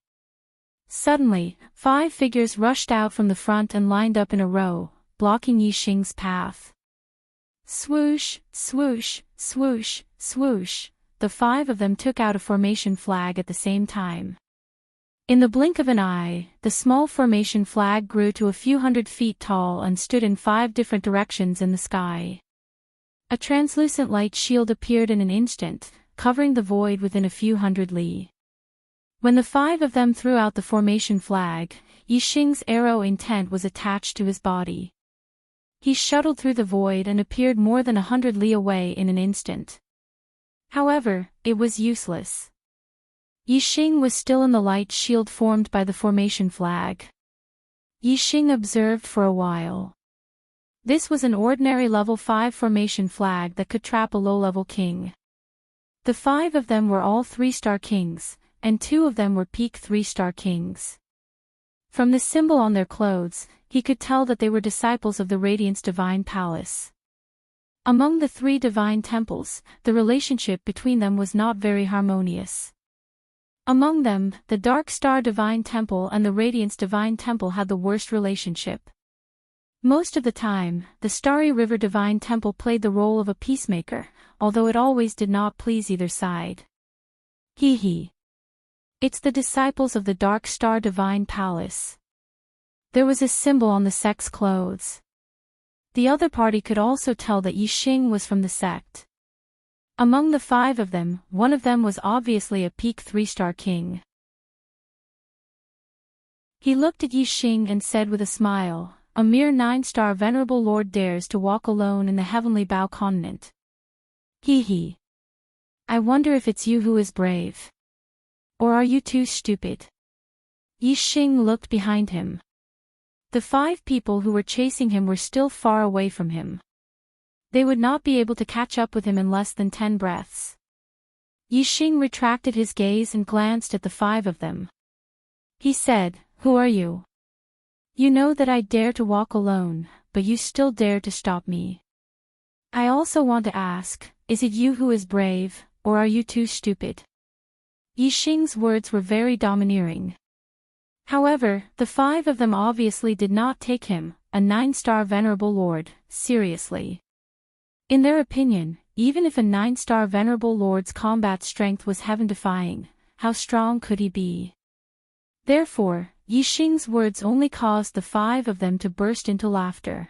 Suddenly, 5 figures rushed out from the front and lined up in a row, blocking Yi Xing's path. Swoosh, swoosh, swoosh, swoosh, the 5 of them took out a formation flag at the same time. In the blink of an eye, the small formation flag grew to a few hundred feet tall and stood in 5 different directions in the sky. A translucent light shield appeared in an instant, covering the void within a few hundred li. When the 5 of them threw out the formation flag, Yi Xing's arrow intent was attached to his body. He shuttled through the void and appeared more than 100 li away in an instant. However, it was useless. Yi Xing was still in the light shield formed by the formation flag. Yi Xing observed for a while. This was an ordinary level 5 formation flag that could trap a low-level king. The 5 of them were all 3-star kings, and 2 of them were peak 3-star kings. From the symbol on their clothes, he could tell that they were disciples of the Radiance Divine Palace. Among the 3 divine temples, the relationship between them was not very harmonious. Among them, the Dark Star Divine Temple and the Radiance Divine Temple had the worst relationship. Most of the time, the Starry River Divine Temple played the role of a peacemaker, although it always did not please either side. Hee hee. It's the disciples of the Dark Star Divine Palace. There was a symbol on the sect's clothes. The other party could also tell that Yi Xing was from the sect. Among the 5 of them, one of them was obviously a peak 3-star king. He looked at Yi Xing and said with a smile, "A mere 9-star venerable lord dares to walk alone in the heavenly Bao continent. Hee hee. I wonder if it's you who is brave. Or are you too stupid?" Yi Xing looked behind him. The 5 people who were chasing him were still far away from him. They would not be able to catch up with him in less than 10 breaths. Yi Xing retracted his gaze and glanced at the 5 of them. He said, "Who are you? You know that I dare to walk alone, but you still dare to stop me. I also want to ask, is it you who is brave, or are you too stupid?" Yi Xing's words were very domineering. However, the 5 of them obviously did not take him, a 9-star venerable lord, seriously. In their opinion, even if a 9-star venerable lord's combat strength was heaven-defying, how strong could he be? Therefore, Yi Xing's words only caused the 5 of them to burst into laughter.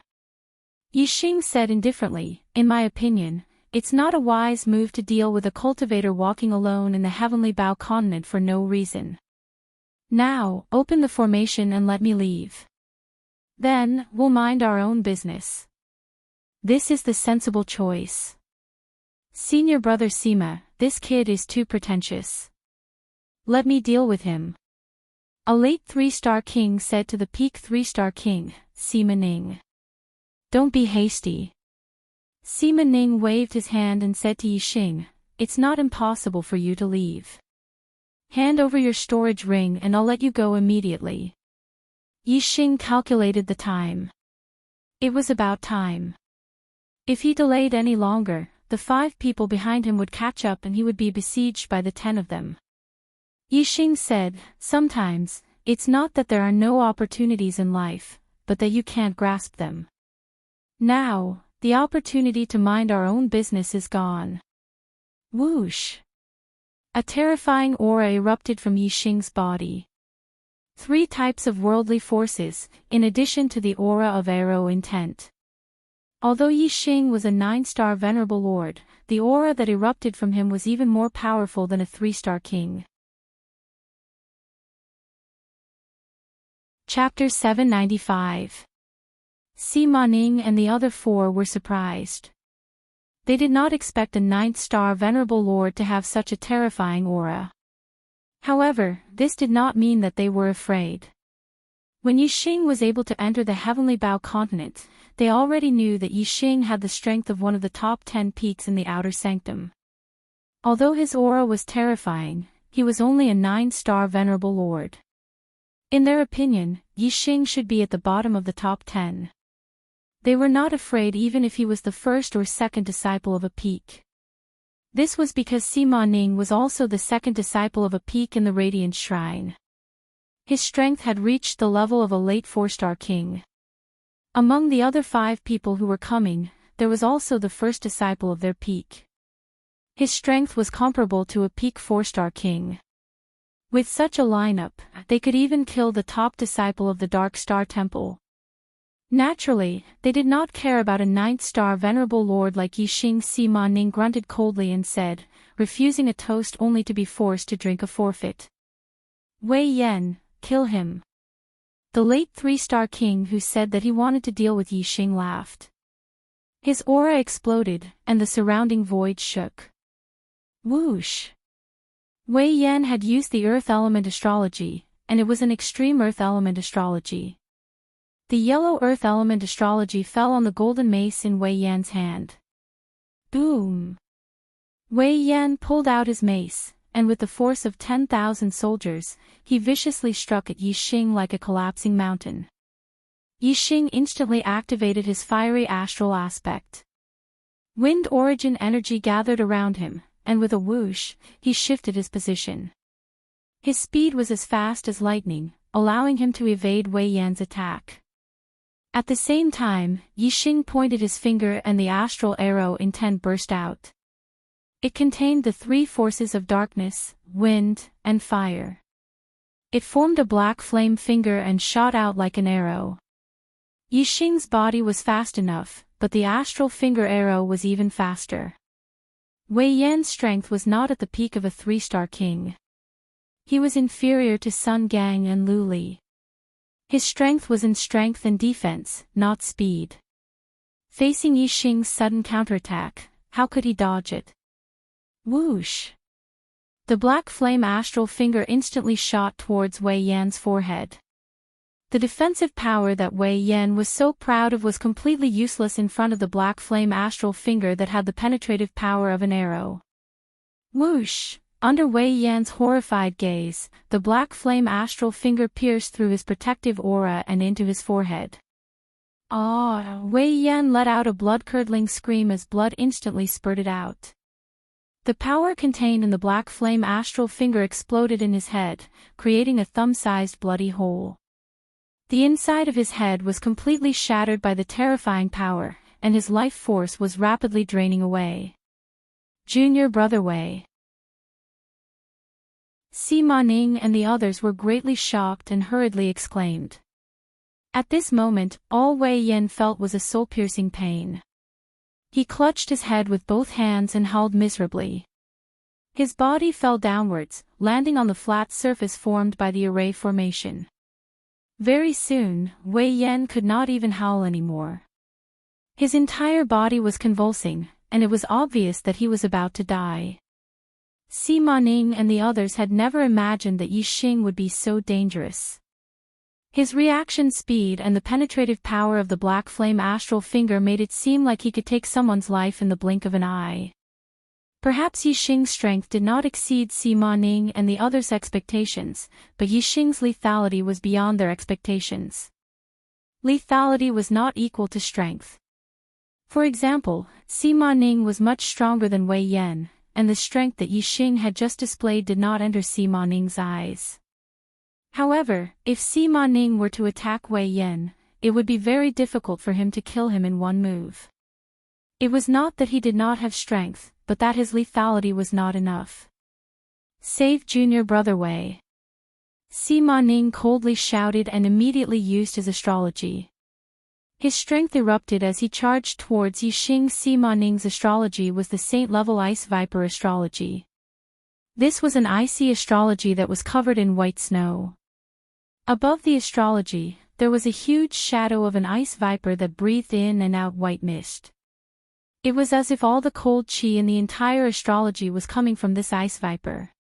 Yi Xing said indifferently, "In my opinion, it's not a wise move to deal with a cultivator walking alone in the heavenly Bao continent for no reason. Now, open the formation and let me leave. Then, we'll mind our own business. This is the sensible choice. Senior brother Sima, this kid is too pretentious. Let me deal with him." A late 3-star king said to the peak 3-star king, Sima Ning. "Don't be hasty." Sima Ning waved his hand and said to Yi Xing, "It's not impossible for you to leave. Hand over your storage ring and I'll let you go immediately." Yi Xing calculated the time. It was about time. If he delayed any longer, the 5 people behind him would catch up and he would be besieged by the 10 of them. Yi Xing said, "Sometimes, it's not that there are no opportunities in life, but that you can't grasp them. Now, the opportunity to mind our own business is gone." Whoosh! A terrifying aura erupted from Yi Xing's body. 3 types of worldly forces, in addition to the aura of arrow intent. Although Yi Xing was a 9-star venerable lord, the aura that erupted from him was even more powerful than a 3-star king. Chapter 795. Sima Ning and the other 4 were surprised. They did not expect a 9th-star venerable lord to have such a terrifying aura. However, this did not mean that they were afraid. When Yixing was able to enter the Heavenly Bow continent, they already knew that Yixing had the strength of one of the top 10 peaks in the Outer Sanctum. Although his aura was terrifying, he was only a 9-star venerable lord. In their opinion, Yixing should be at the bottom of the top 10. They were not afraid even if he was the first or second disciple of a peak. This was because Sima Ning was also the second disciple of a peak in the Radiant Shrine. His strength had reached the level of a late 4-star king. Among the other 5 people who were coming, there was also the first disciple of their peak. His strength was comparable to a peak 4-star king. With such a lineup, they could even kill the top disciple of the Dark Star Temple. Naturally, they did not care about a 9th-star venerable lord like Yixing. Sima Ning grunted coldly and said, refusing a toast only to be forced to drink a forfeit. Wei Yan, kill him. The late 3-star king who said that he wanted to deal with Yixing laughed. His aura exploded, and the surrounding void shook. Whoosh! Wei Yan had used the earth element astrology, and it was an extreme earth element astrology. The yellow earth element astrology fell on the golden mace in Wei Yan's hand. Boom! Wei Yan pulled out his mace, and with the force of 10,000 soldiers, he viciously struck at Yixing like a collapsing mountain. Yixing instantly activated his fiery astral aspect. Wind origin energy gathered around him, and with a whoosh, he shifted his position. His speed was as fast as lightning, allowing him to evade Wei Yan's attack. At the same time, Yixing pointed his finger and the astral arrow intent burst out. It contained the 3 forces of darkness, wind, and fire. It formed a black flame finger and shot out like an arrow. Yixing's body was fast enough, but the astral finger arrow was even faster. Wei Yan's strength was not at the peak of a 3-star king. He was inferior to Sun Gang and Lu Li. His strength was in strength and defense, not speed. Facing Yixing's sudden counterattack, how could he dodge it? Whoosh! The black flame astral finger instantly shot towards Wei Yan's forehead. The defensive power that Wei Yan was so proud of was completely useless in front of the black flame astral finger that had the penetrative power of an arrow. Whoosh! Under Wei Yan's horrified gaze, the black flame astral finger pierced through his protective aura and into his forehead. Ah! Wei Yan let out a blood-curdling scream as blood instantly spurted out. The power contained in the black flame astral finger exploded in his head, creating a thumb-sized bloody hole. The inside of his head was completely shattered by the terrifying power, and his life force was rapidly draining away. Junior brother Wei. Sima Ning and the others were greatly shocked and hurriedly exclaimed. At this moment, all Wei Yan felt was a soul-piercing pain. He clutched his head with both hands and howled miserably. His body fell downwards, landing on the flat surface formed by the array formation. Very soon, Wei Yan could not even howl anymore. His entire body was convulsing, and it was obvious that he was about to die. Sima Ning and the others had never imagined that Yixing would be so dangerous. His reaction speed and the penetrative power of the black flame astral finger made it seem like he could take someone's life in the blink of an eye. Perhaps Yixing's strength did not exceed Sima Ning and the others' expectations, but Yixing's lethality was beyond their expectations. Lethality was not equal to strength. For example, Sima Ning was much stronger than Wei Yan, and the strength that Yixing had just displayed did not enter Sima Ning's eyes. However, if Sima Ning were to attack Wei Yan, it would be very difficult for him to kill him in one move. It was not that he did not have strength, but that his lethality was not enough. Save junior brother Wei. Sima Ning coldly shouted and immediately used his astrology. His strength erupted as he charged towards Yixing. Sima Ning's astrology was the saint-level Ice Viper astrology. This was an icy astrology that was covered in white snow. Above the astrology, there was a huge shadow of an ice viper that breathed in and out white mist. It was as if all the cold chi in the entire astrology was coming from this ice viper.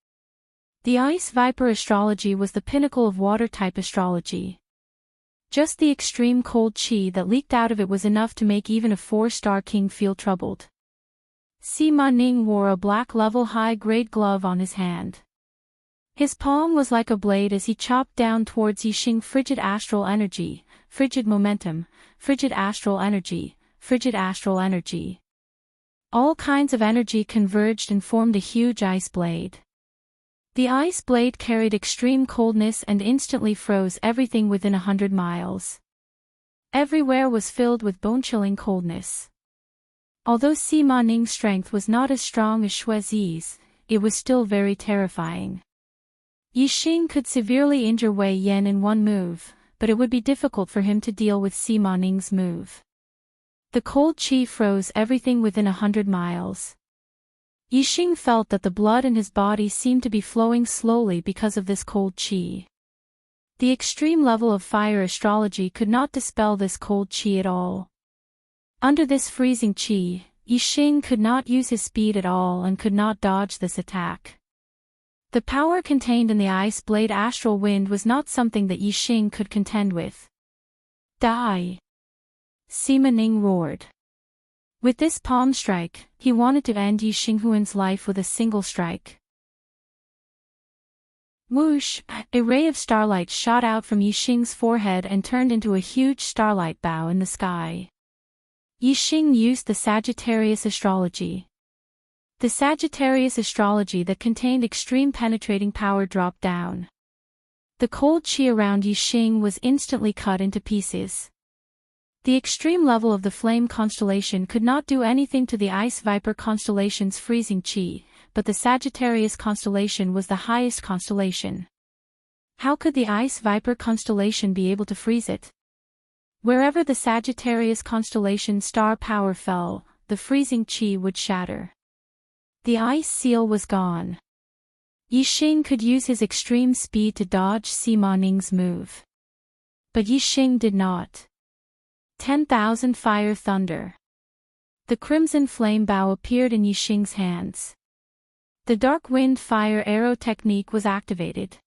The Ice Viper astrology was the pinnacle of water-type astrology. Just the extreme cold chi that leaked out of it was enough to make even a 4-star king feel troubled. Sima Ning wore a black level high-grade glove on his hand. His palm was like a blade as he chopped down towards Yixing. Frigid astral energy, frigid momentum, frigid astral energy, frigid astral energy. All kinds of energy converged and formed a huge ice blade. The ice blade carried extreme coldness and instantly froze everything within 100 miles. Everywhere was filled with bone-chilling coldness. Although Sima Ning's strength was not as strong as Shuizi's, it was still very terrifying. Yixing could severely injure Wei Yan in one move, but it would be difficult for him to deal with Sima Ning's move. The cold chi froze everything within 100 miles. Yixing felt that the blood in his body seemed to be flowing slowly because of this cold chi. The extreme level of fire astrology could not dispel this cold chi at all. Under this freezing chi, Yixing could not use his speed at all and could not dodge this attack. The power contained in the ice blade astral wind was not something that Yixing could contend with. Die! Sima Ning roared. With this palm strike, he wanted to end Yixing Huan's life with a single strike. Whoosh! A ray of starlight shot out from Yixing's forehead and turned into a huge starlight bow in the sky. Yixing used the Sagittarius astrology. The Sagittarius astrology that contained extreme penetrating power dropped down. The cold chi around Yixing was instantly cut into pieces. The extreme level of the Flame constellation could not do anything to the Ice Viper constellation's freezing chi, but the Sagittarius constellation was the highest constellation. How could the Ice Viper constellation be able to freeze it? Wherever the Sagittarius constellation's star power fell, the freezing chi would shatter. The ice seal was gone. Yixing could use his extreme speed to dodge Sima Ning's move. But Yixing did not. 10,000 Fire Thunder. The crimson flame bow appeared in Yixing's hands. The dark wind fire arrow technique was activated.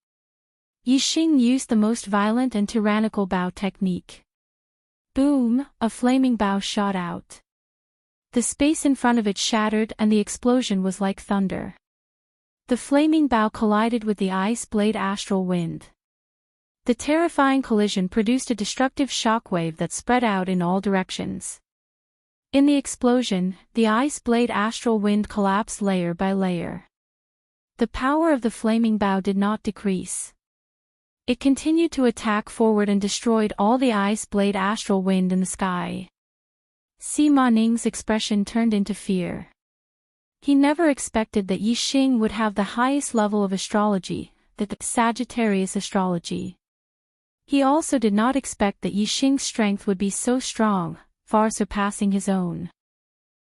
Yixing used the most violent and tyrannical bow technique. Boom! A flaming bow shot out. The space in front of it shattered and the explosion was like thunder. The flaming bow collided with the ice blade astral wind. The terrifying collision produced a destructive shockwave that spread out in all directions. In the explosion, the ice blade astral wind collapsed layer by layer. The power of the flaming bow did not decrease. It continued to attack forward and destroyed all the ice blade astral wind in the sky. Sima Ning's expression turned into fear. He never expected that Yixing would have the highest level of astrology, the Sagittarius astrology. He also did not expect that Yixing's strength would be so strong, far surpassing his own.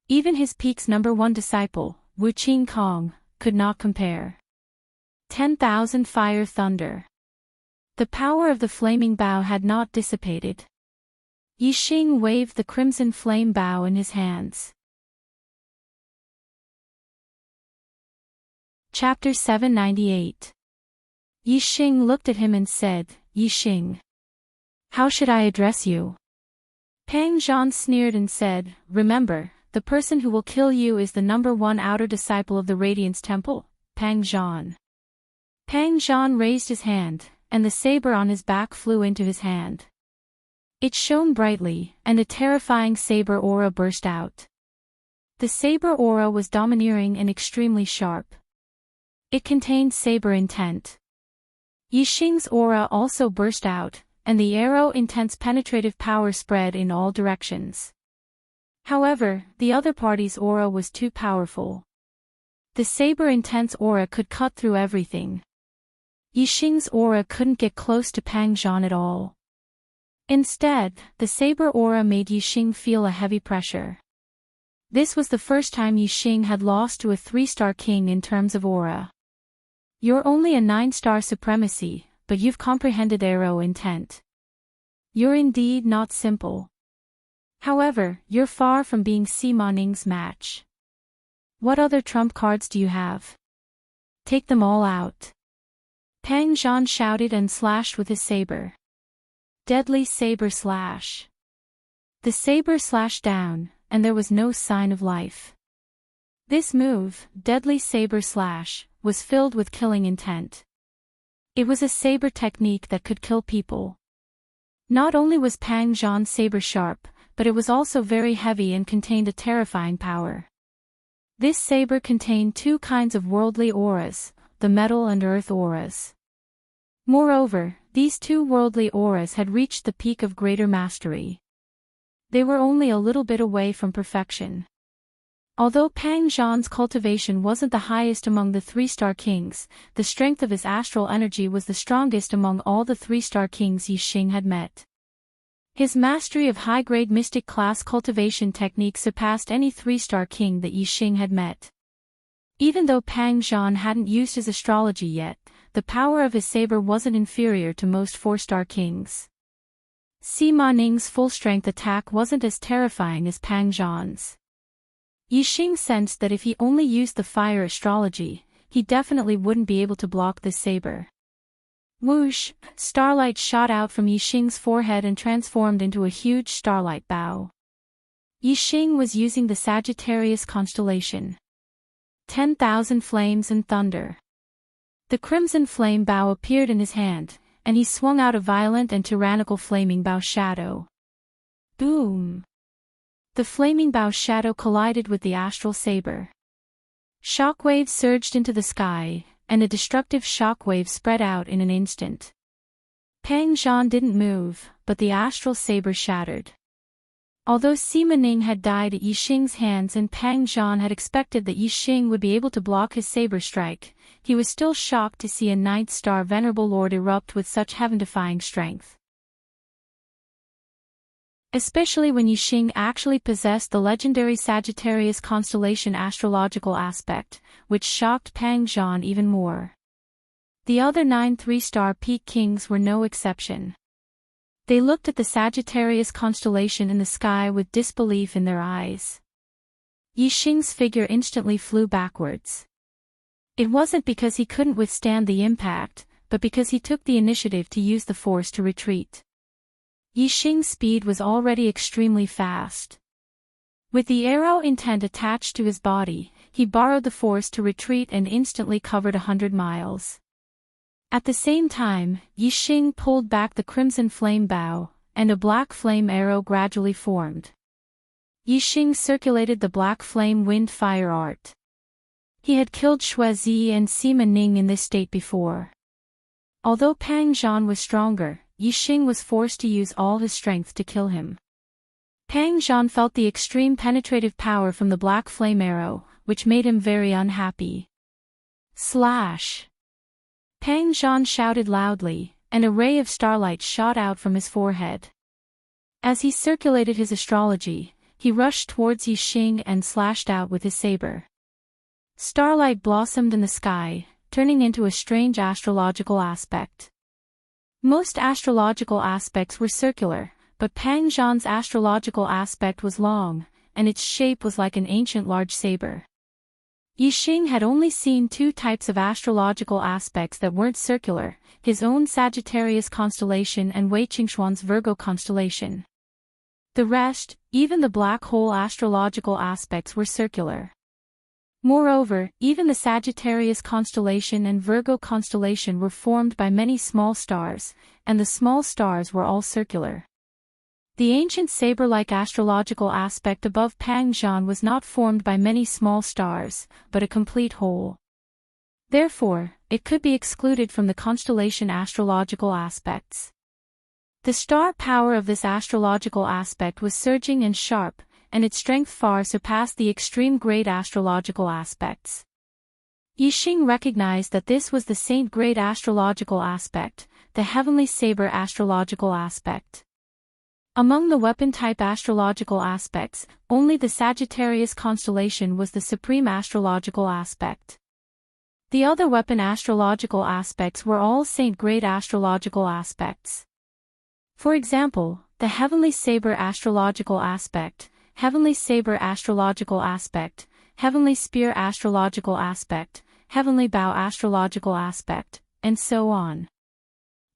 Even his peak's #1 disciple, Wu Qingkong, could not compare. 10,000 Fire Thunder. The power of the flaming bow had not dissipated. Yixing waved the crimson flame bow in his hands. Chapter 798. Yixing looked at him and said, Yixing, how should I address you? Pang Zhan sneered and said, remember, the person who will kill you is the #1 outer disciple of the Radiance Temple, Pang Zhan. Pang Zhan raised his hand, and the saber on his back flew into his hand. It shone brightly, and a terrifying saber aura burst out. The saber aura was domineering and extremely sharp. It contained saber intent. Yixing's aura also burst out, and the arrow intense penetrative power spread in all directions. However, the other party's aura was too powerful. The saber intense aura could cut through everything. Yixing's aura couldn't get close to Pang Zhan at all. Instead, the saber aura made Yixing feel a heavy pressure. This was the first time Yixing had lost to a 3-star king in terms of aura. You're only a 9-star supremacy, but you've comprehended arrow intent. You're indeed not simple. However, you're far from being Sima Ning's match. What other trump cards do you have? Take them all out. Pang Zhan shouted and slashed with his saber. Deadly saber slash. The saber slashed down, and there was no sign of life. This move, Deadly Saber Slash, was filled with killing intent. It was a saber technique that could kill people. Not only was Pang Zhan's saber sharp, but it was also very heavy and contained a terrifying power. This saber contained two kinds of worldly auras, the metal and earth auras. Moreover, these two worldly auras had reached the peak of greater mastery. They were only a little bit away from perfection. Although Pang Zhan's cultivation wasn't the highest among the three-star kings, the strength of his astral energy was the strongest among all the three-star kings Yixing had met. His mastery of high-grade mystic class cultivation technique surpassed any three-star king that Yixing had met. Even though Pang Zhan hadn't used his astrology yet, the power of his saber wasn't inferior to most four-star kings. Sima Ning's full-strength attack wasn't as terrifying as Pang Zhan's. Yixing sensed that if he only used the fire astrology, he definitely wouldn't be able to block this saber. Whoosh! Starlight shot out from Yixing's forehead and transformed into a huge starlight bow. Yixing was using the Sagittarius constellation. 10,000 flames and thunder. The crimson flame bow appeared in his hand, and he swung out a violent and tyrannical flaming bow shadow. Boom! The flaming bow shadow collided with the astral saber. Shockwaves surged into the sky, and a destructive shockwave spread out in an instant. Pang Zhan didn't move, but the astral saber shattered. Although Sima Ning had died at Yixing's hands and Pang Zhan had expected that Yixing would be able to block his saber strike, he was still shocked to see a ninth-star venerable lord erupt with such heaven-defying strength. Especially when Yixing actually possessed the legendary Sagittarius constellation astrological aspect, which shocked Pang Zhan even more. The other 9 three-star peak kings were no exception. They looked at the Sagittarius constellation in the sky with disbelief in their eyes. Yixing's figure instantly flew backwards. It wasn't because he couldn't withstand the impact, but because he took the initiative to use the force to retreat. Yixing's speed was already extremely fast. With the arrow intent attached to his body, he borrowed the force to retreat and instantly covered 100 miles. At the same time, Yixing pulled back the crimson flame bow, and a black flame arrow gradually formed. Yixing circulated the black flame wind fire art. He had killed Xuezi and Sima Ning in this state before. Although Pang Zhan was stronger, Yixing was forced to use all his strength to kill him. Pang Zhan felt the extreme penetrative power from the black flame arrow, which made him very unhappy. Slash! Pang Zhan shouted loudly, and a ray of starlight shot out from his forehead. As he circulated his astrology, he rushed towards Yixing and slashed out with his saber. Starlight blossomed in the sky, turning into a strange astrological aspect. Most astrological aspects were circular, but Pang Zhan's astrological aspect was long, and its shape was like an ancient large saber. Yixing had only seen 2 types of astrological aspects that weren't circular, his own Sagittarius constellation and Wei Qingxuan's Virgo constellation. The rest, even the black hole astrological aspects were circular. Moreover, even the Sagittarius constellation and Virgo constellation were formed by many small stars, and the small stars were all circular. The ancient saber-like astrological aspect above Pang Zhan was not formed by many small stars, but a complete whole. Therefore, it could be excluded from the constellation astrological aspects. The star power of this astrological aspect was surging and sharp, and its strength far surpassed the extreme grade astrological aspects. Yixing recognized that this was the saint grade astrological aspect, the heavenly saber astrological aspect. Among the weapon-type astrological aspects, only the Sagittarius constellation was the supreme astrological aspect. The other weapon astrological aspects were all saint-grade astrological aspects. For example, the heavenly saber astrological aspect, heavenly saber astrological aspect, heavenly spear astrological aspect, heavenly bow astrological aspect, and so on.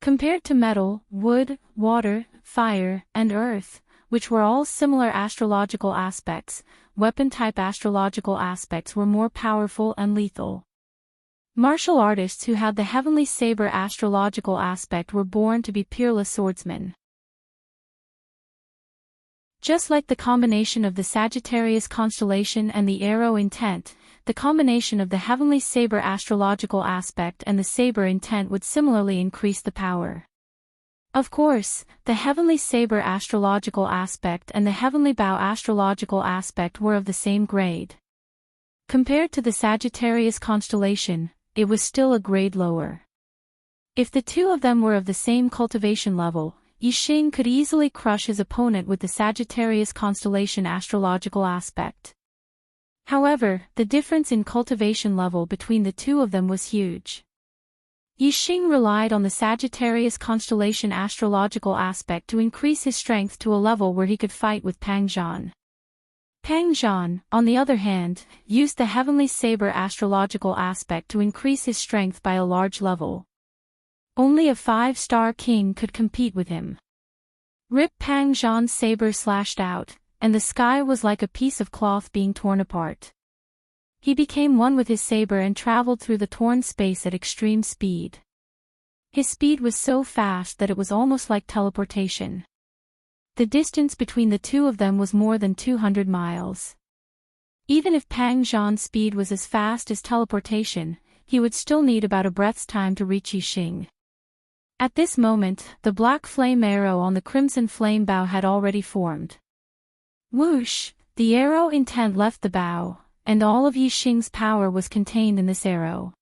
Compared to metal, wood, water, fire, and earth, which were all similar astrological aspects, weapon-type astrological aspects were more powerful and lethal. Martial artists who had the heavenly saber astrological aspect were born to be peerless swordsmen. Just like the combination of the Sagittarius constellation and the arrow intent, the combination of the heavenly saber astrological aspect and the saber intent would similarly increase the power. Of course, the heavenly saber astrological aspect and the heavenly bow astrological aspect were of the same grade. Compared to the Sagittarius constellation, it was still a grade lower. If the two of them were of the same cultivation level, Yixing could easily crush his opponent with the Sagittarius constellation astrological aspect. However, the difference in cultivation level between the two of them was huge. Yixing relied on the Sagittarius constellation astrological aspect to increase his strength to a level where he could fight with Pang Zhan. Pang Zhan, on the other hand, used the heavenly saber astrological aspect to increase his strength by a large level. Only a 5-star king could compete with him. Rip Pang Zhan's saber slashed out, and the sky was like a piece of cloth being torn apart. He became one with his saber and traveled through the torn space at extreme speed. His speed was so fast that it was almost like teleportation. The distance between the two of them was more than 200 miles. Even if Pang Zhan's speed was as fast as teleportation, he would still need about a breath's time to reach Yixing. At this moment, the black flame arrow on the crimson flame bow had already formed. Whoosh! The arrow intent left the bow, and all of Yixing's power was contained in this arrow.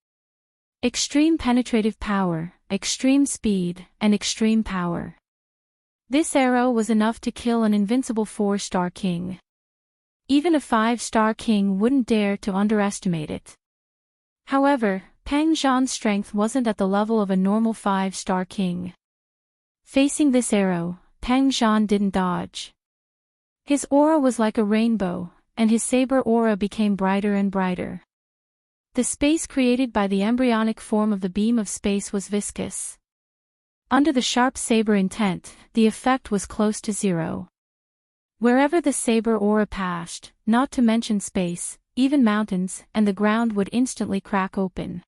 Extreme penetrative power, extreme speed, and extreme power. This arrow was enough to kill an invincible 4-star king. Even a 5-star king wouldn't dare to underestimate it. However, Pang Zhan's strength wasn't at the level of a normal 5-star king. Facing this arrow, Pang Zhan didn't dodge. His aura was like a rainbow, and his saber aura became brighter and brighter. The space created by the embryonic form of the beam of space was viscous. Under the sharp saber intent, the effect was close to zero. Wherever the saber aura passed, not to mention space, even mountains and the ground would instantly crack open.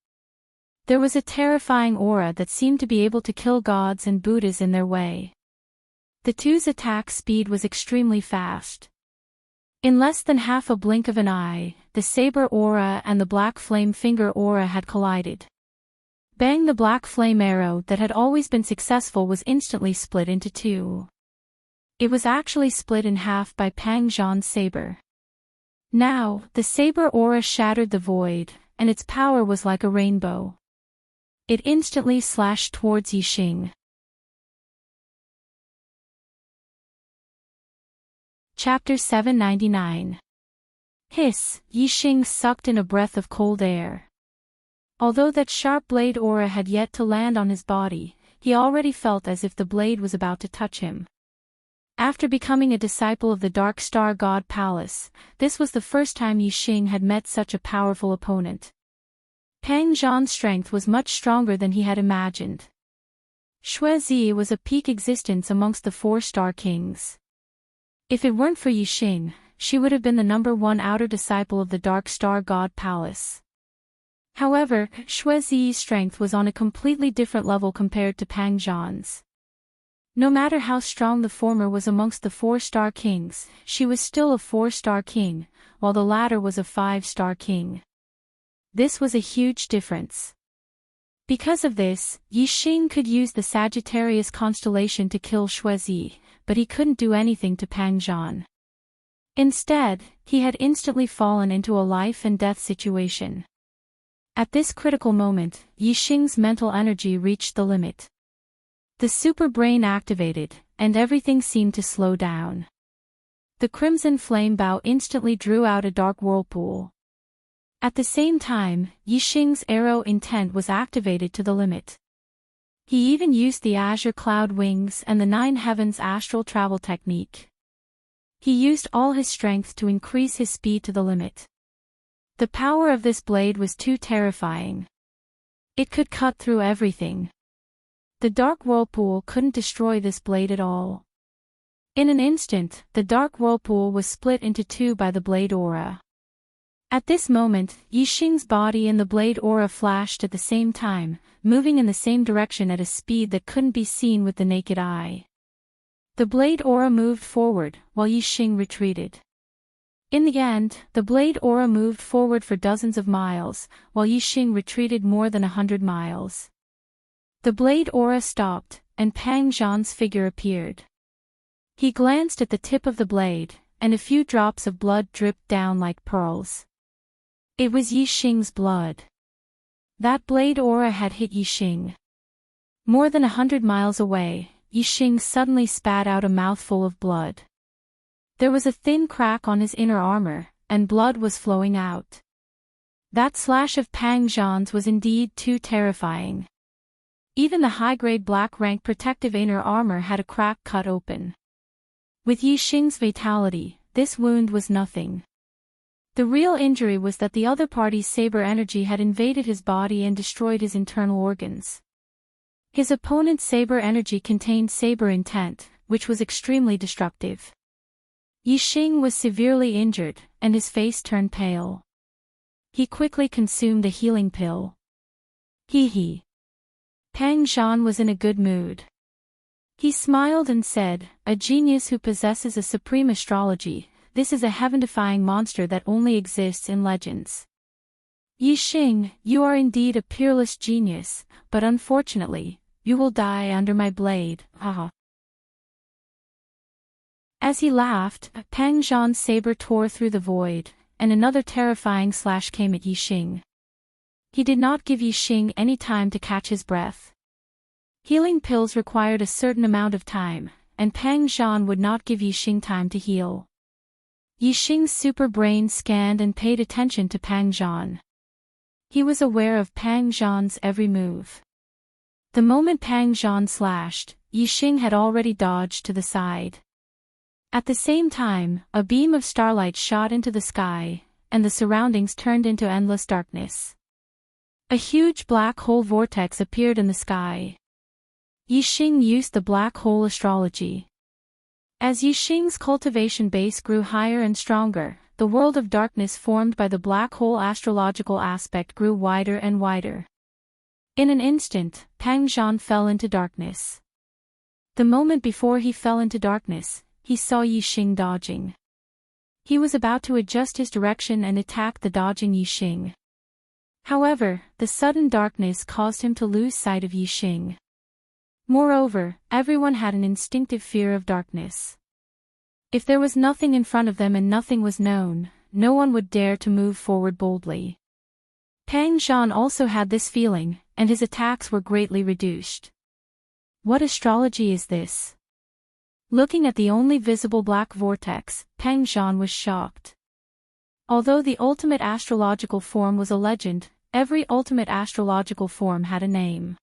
There was a terrifying aura that seemed to be able to kill gods and Buddhas in their way. The two's attack speed was extremely fast. In less than half a blink of an eye, the saber aura and the black flame finger aura had collided. Bang! The black flame arrow that had always been successful was instantly split into two. It was actually split in half by Pang Zhan's saber. Now, the saber aura shattered the void, and its power was like a rainbow. It instantly slashed towards Yixing. Chapter 799. Hiss! Yixing sucked in a breath of cold air. Although that sharp blade aura had yet to land on his body, he already felt as if the blade was about to touch him. After becoming a disciple of the Dark Star God Palace, this was the first time Yixing had met such a powerful opponent. Pang Zhan's strength was much stronger than he had imagined. Xuezi was a peak existence amongst the 4-star kings. If it weren't for Yixing, she would have been the #1 outer disciple of the Dark Star God Palace. However, Xuezi's strength was on a completely different level compared to Pang Zhan's. No matter how strong the former was amongst the 4-star kings, she was still a 4-star king, while the latter was a 5-star king. This was a huge difference. Because of this, Yixing could use the Sagittarius constellation to kill Xuezi, but he couldn't do anything to Pang Zhan. Instead, he had instantly fallen into a life-and-death situation. At this critical moment, Yixing's mental energy reached the limit. The super brain activated, and everything seemed to slow down. The crimson flame bow instantly drew out a dark whirlpool. At the same time, Yixing's arrow intent was activated to the limit. He even used the azure cloud wings and the 9 heavens astral travel technique. He used all his strength to increase his speed to the limit. The power of this blade was too terrifying. It could cut through everything. The dark whirlpool couldn't destroy this blade at all. In an instant, the dark whirlpool was split into two by the blade aura. At this moment, Yixing's body and the blade aura flashed at the same time, moving in the same direction at a speed that couldn't be seen with the naked eye. The blade aura moved forward, while Yixing retreated. In the end, the blade aura moved forward for dozens of miles, while Yixing retreated more than 100 miles. The blade aura stopped, and Pang Zhan's figure appeared. He glanced at the tip of the blade, and a few drops of blood dripped down like pearls. It was Yixing's blood. That blade aura had hit Yixing. More than 100 miles away, Yixing suddenly spat out a mouthful of blood. There was a thin crack on his inner armor, and blood was flowing out. That slash of Pang Zhan's was indeed too terrifying. Even the high-grade black-rank protective inner armor had a crack cut open. With Yixing's fatality, this wound was nothing. The real injury was that the other party's saber energy had invaded his body and destroyed his internal organs. His opponent's saber energy contained saber intent, which was extremely destructive. Yixing was severely injured, and his face turned pale. He quickly consumed a healing pill. Hee. Pang Zhan was in a good mood. He smiled and said, "A genius who possesses a supreme astrology, this is a heaven-defying monster that only exists in legends. Yixing, you are indeed a peerless genius, but unfortunately, you will die under my blade, haha." As he laughed, Pang Zhan's saber tore through the void, and another terrifying slash came at Yixing. He did not give Yixing any time to catch his breath. Healing pills required a certain amount of time, and Pang Zhan would not give Yixing time to heal. Yixing's super brain scanned and paid attention to Pang Zhan. He was aware of Pang Zhan's every move. The moment Pang Zhan slashed, Yixing had already dodged to the side. At the same time, a beam of starlight shot into the sky, and the surroundings turned into endless darkness. A huge black hole vortex appeared in the sky. Yixing used the black hole astrology. As Yixing's cultivation base grew higher and stronger, the world of darkness formed by the black hole astrological aspect grew wider and wider. In an instant, Pang Zhan fell into darkness. The moment before he fell into darkness, he saw Yixing dodging. He was about to adjust his direction and attack the dodging Yixing. However, the sudden darkness caused him to lose sight of Yixing. Moreover, everyone had an instinctive fear of darkness. If there was nothing in front of them and nothing was known, no one would dare to move forward boldly. Pang Zhan also had this feeling, and his attacks were greatly reduced. What astrology is this? Looking at the only visible black vortex, Pang Zhan was shocked. Although the ultimate astrological form was a legend, every ultimate astrological form had a name.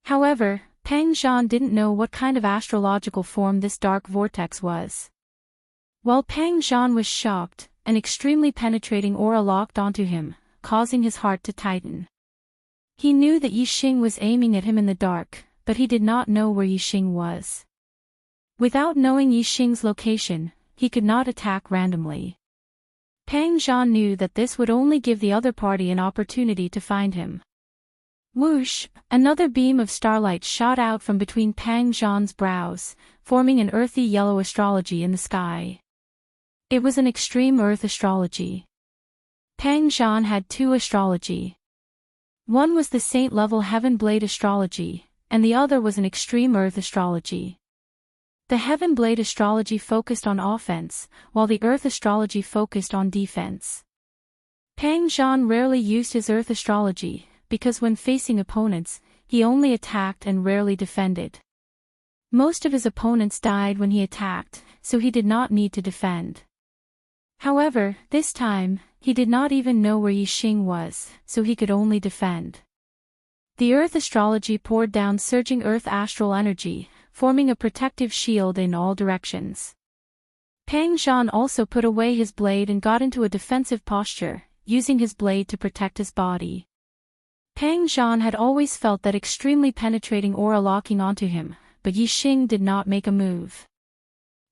However, Pang Zhan didn't know what kind of astrological form this dark vortex was. While Pang Zhan was shocked, an extremely penetrating aura locked onto him, causing his heart to tighten. He knew that Yixing was aiming at him in the dark, but he did not know where Yixing was. Without knowing Yixing's location, he could not attack randomly. Pang Zhan knew that this would only give the other party an opportunity to find him. Whoosh! Another beam of starlight shot out from between Pang Zhan's brows, forming an earthy yellow astrology in the sky. It was an extreme earth astrology. Pang Zhan had two astrology. One was the saint-level heaven blade astrology, and the other was an extreme earth astrology. The heaven blade astrology focused on offense, while the earth astrology focused on defense. Pang Zhan rarely used his earth astrology, because when facing opponents, he only attacked and rarely defended. Most of his opponents died when he attacked, so he did not need to defend. However, this time, he did not even know where Yixing was, so he could only defend. The earth astrology poured down surging earth astral energy, forming a protective shield in all directions. Pang Zhan also put away his blade and got into a defensive posture, using his blade to protect his body. Pang Zhan had always felt that extremely penetrating aura locking onto him, but Yixing did not make a move.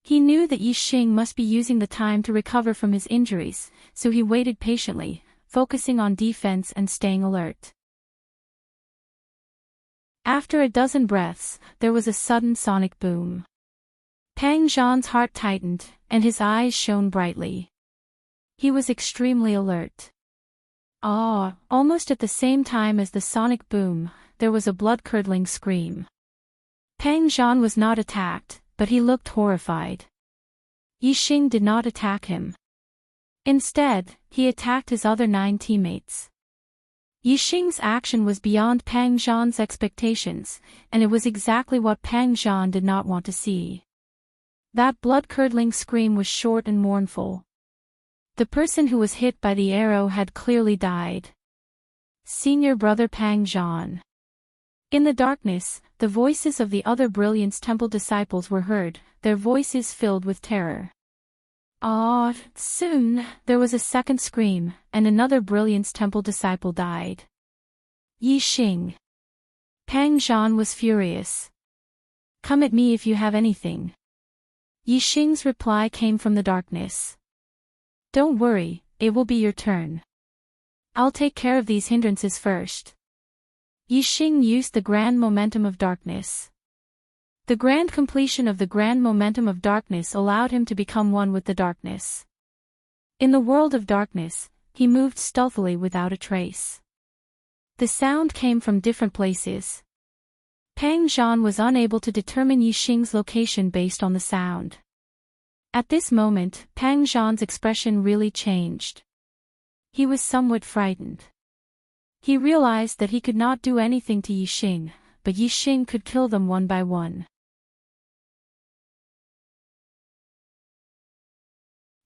He knew that Yixing must be using the time to recover from his injuries, so he waited patiently, focusing on defense and staying alert. After a dozen breaths, there was a sudden sonic boom. Pang Zhan's heart tightened, and his eyes shone brightly. He was extremely alert. Almost at the same time as the sonic boom, there was a blood-curdling scream. Pang Zhan was not attacked, but he looked horrified. Yixing did not attack him. Instead, he attacked his other 9 teammates. Yixing's action was beyond Pang Zhan's expectations, and it was exactly what Pang Zhan did not want to see. That blood-curdling scream was short and mournful. The person who was hit by the arrow had clearly died. Senior brother Pang Zhan. In the darkness, the voices of the other Brilliance Temple disciples were heard, their voices filled with terror. Soon, there was a second scream, and another Brilliance Temple disciple died. Yixing. Pang Zhan was furious. Come at me if you have anything. Yixing's reply came from the darkness. Don't worry, it will be your turn. I'll take care of these hindrances first. Yixing used the grand momentum of darkness. The grand completion of the grand momentum of darkness allowed him to become one with the darkness. In the world of darkness, he moved stealthily without a trace. The sound came from different places. Pang Zhan was unable to determine Yixing's location based on the sound. At this moment, Pang Zhan's expression really changed. He was somewhat frightened. He realized that he could not do anything to Yixing, but Yixing could kill them one by one.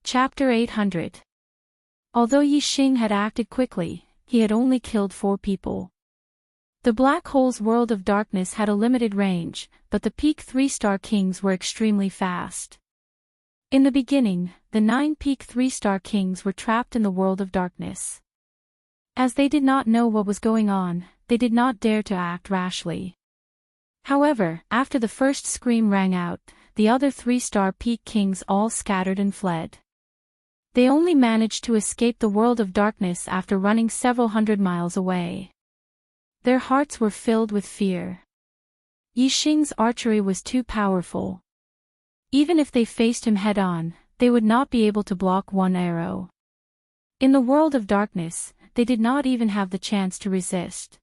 Chapter 800. Although Yixing had acted quickly, he had only killed 4 people. The black hole's world of darkness had a limited range, but the peak 3-star kings were extremely fast. In the beginning, the 9 peak 3-star kings were trapped in the world of darkness. As they did not know what was going on, they did not dare to act rashly. However, after the first scream rang out, the other 3-star peak kings all scattered and fled. They only managed to escape the world of darkness after running several hundred miles away. Their hearts were filled with fear. Yixing's archery was too powerful. Even if they faced him head-on, they would not be able to block one arrow. In the world of darkness, they did not even have the chance to resist.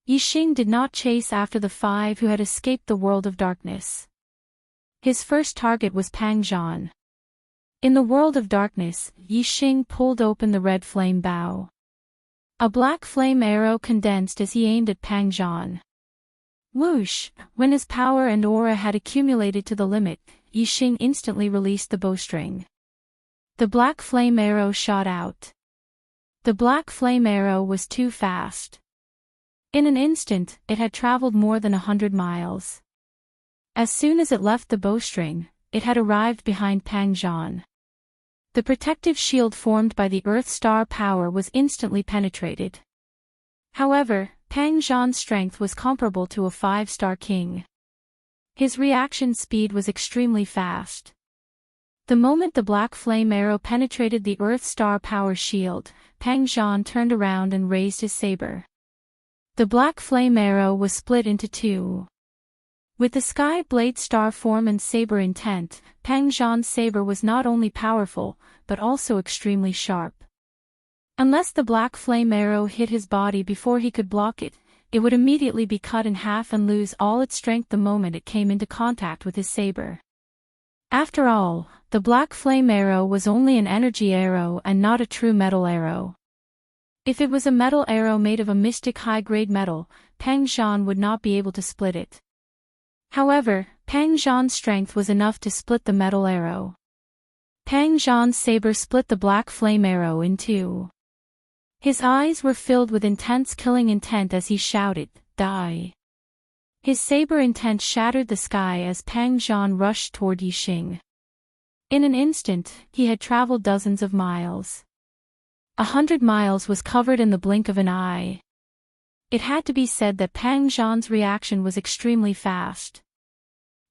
Yixing did not chase after the 5 who had escaped the world of darkness. His first target was Pang Zhan. In the world of darkness, Yixing pulled open the red flame bow. A black flame arrow condensed as he aimed at Pang Zhan. Whoosh! When his power and aura had accumulated to the limit, Yixing instantly released the bowstring. The black flame arrow shot out. The black flame arrow was too fast. In an instant, it had traveled more than 100 miles. As soon as it left the bowstring, it had arrived behind Pang Zhan. The protective shield formed by the Earth Star power was instantly penetrated. However, Pang Zhan's strength was comparable to a 5-star king. His reaction speed was extremely fast. The moment the black flame arrow penetrated the Earth Star power shield, Pang Zhan turned around and raised his saber. The black flame arrow was split into 2. With the Sky Blade Star form and saber intent, Pang Zhan's saber was not only powerful, but also extremely sharp. Unless the black flame arrow hit his body before he could block it, it would immediately be cut in half and lose all its strength the moment it came into contact with his saber. After all, the black flame arrow was only an energy arrow and not a true metal arrow. If it was a metal arrow made of a mystic high-grade metal, Pang Zhan would not be able to split it. However, Pang Zhan's strength was enough to split the metal arrow. Pang Zhan's saber split the black flame arrow in 2. His eyes were filled with intense killing intent as he shouted, "Die!" His saber intent shattered the sky as Pang Zhan rushed toward Yixing. In an instant, he had traveled dozens of miles. 100 miles was covered in the blink of an eye. It had to be said that Pang Zhan's reaction was extremely fast.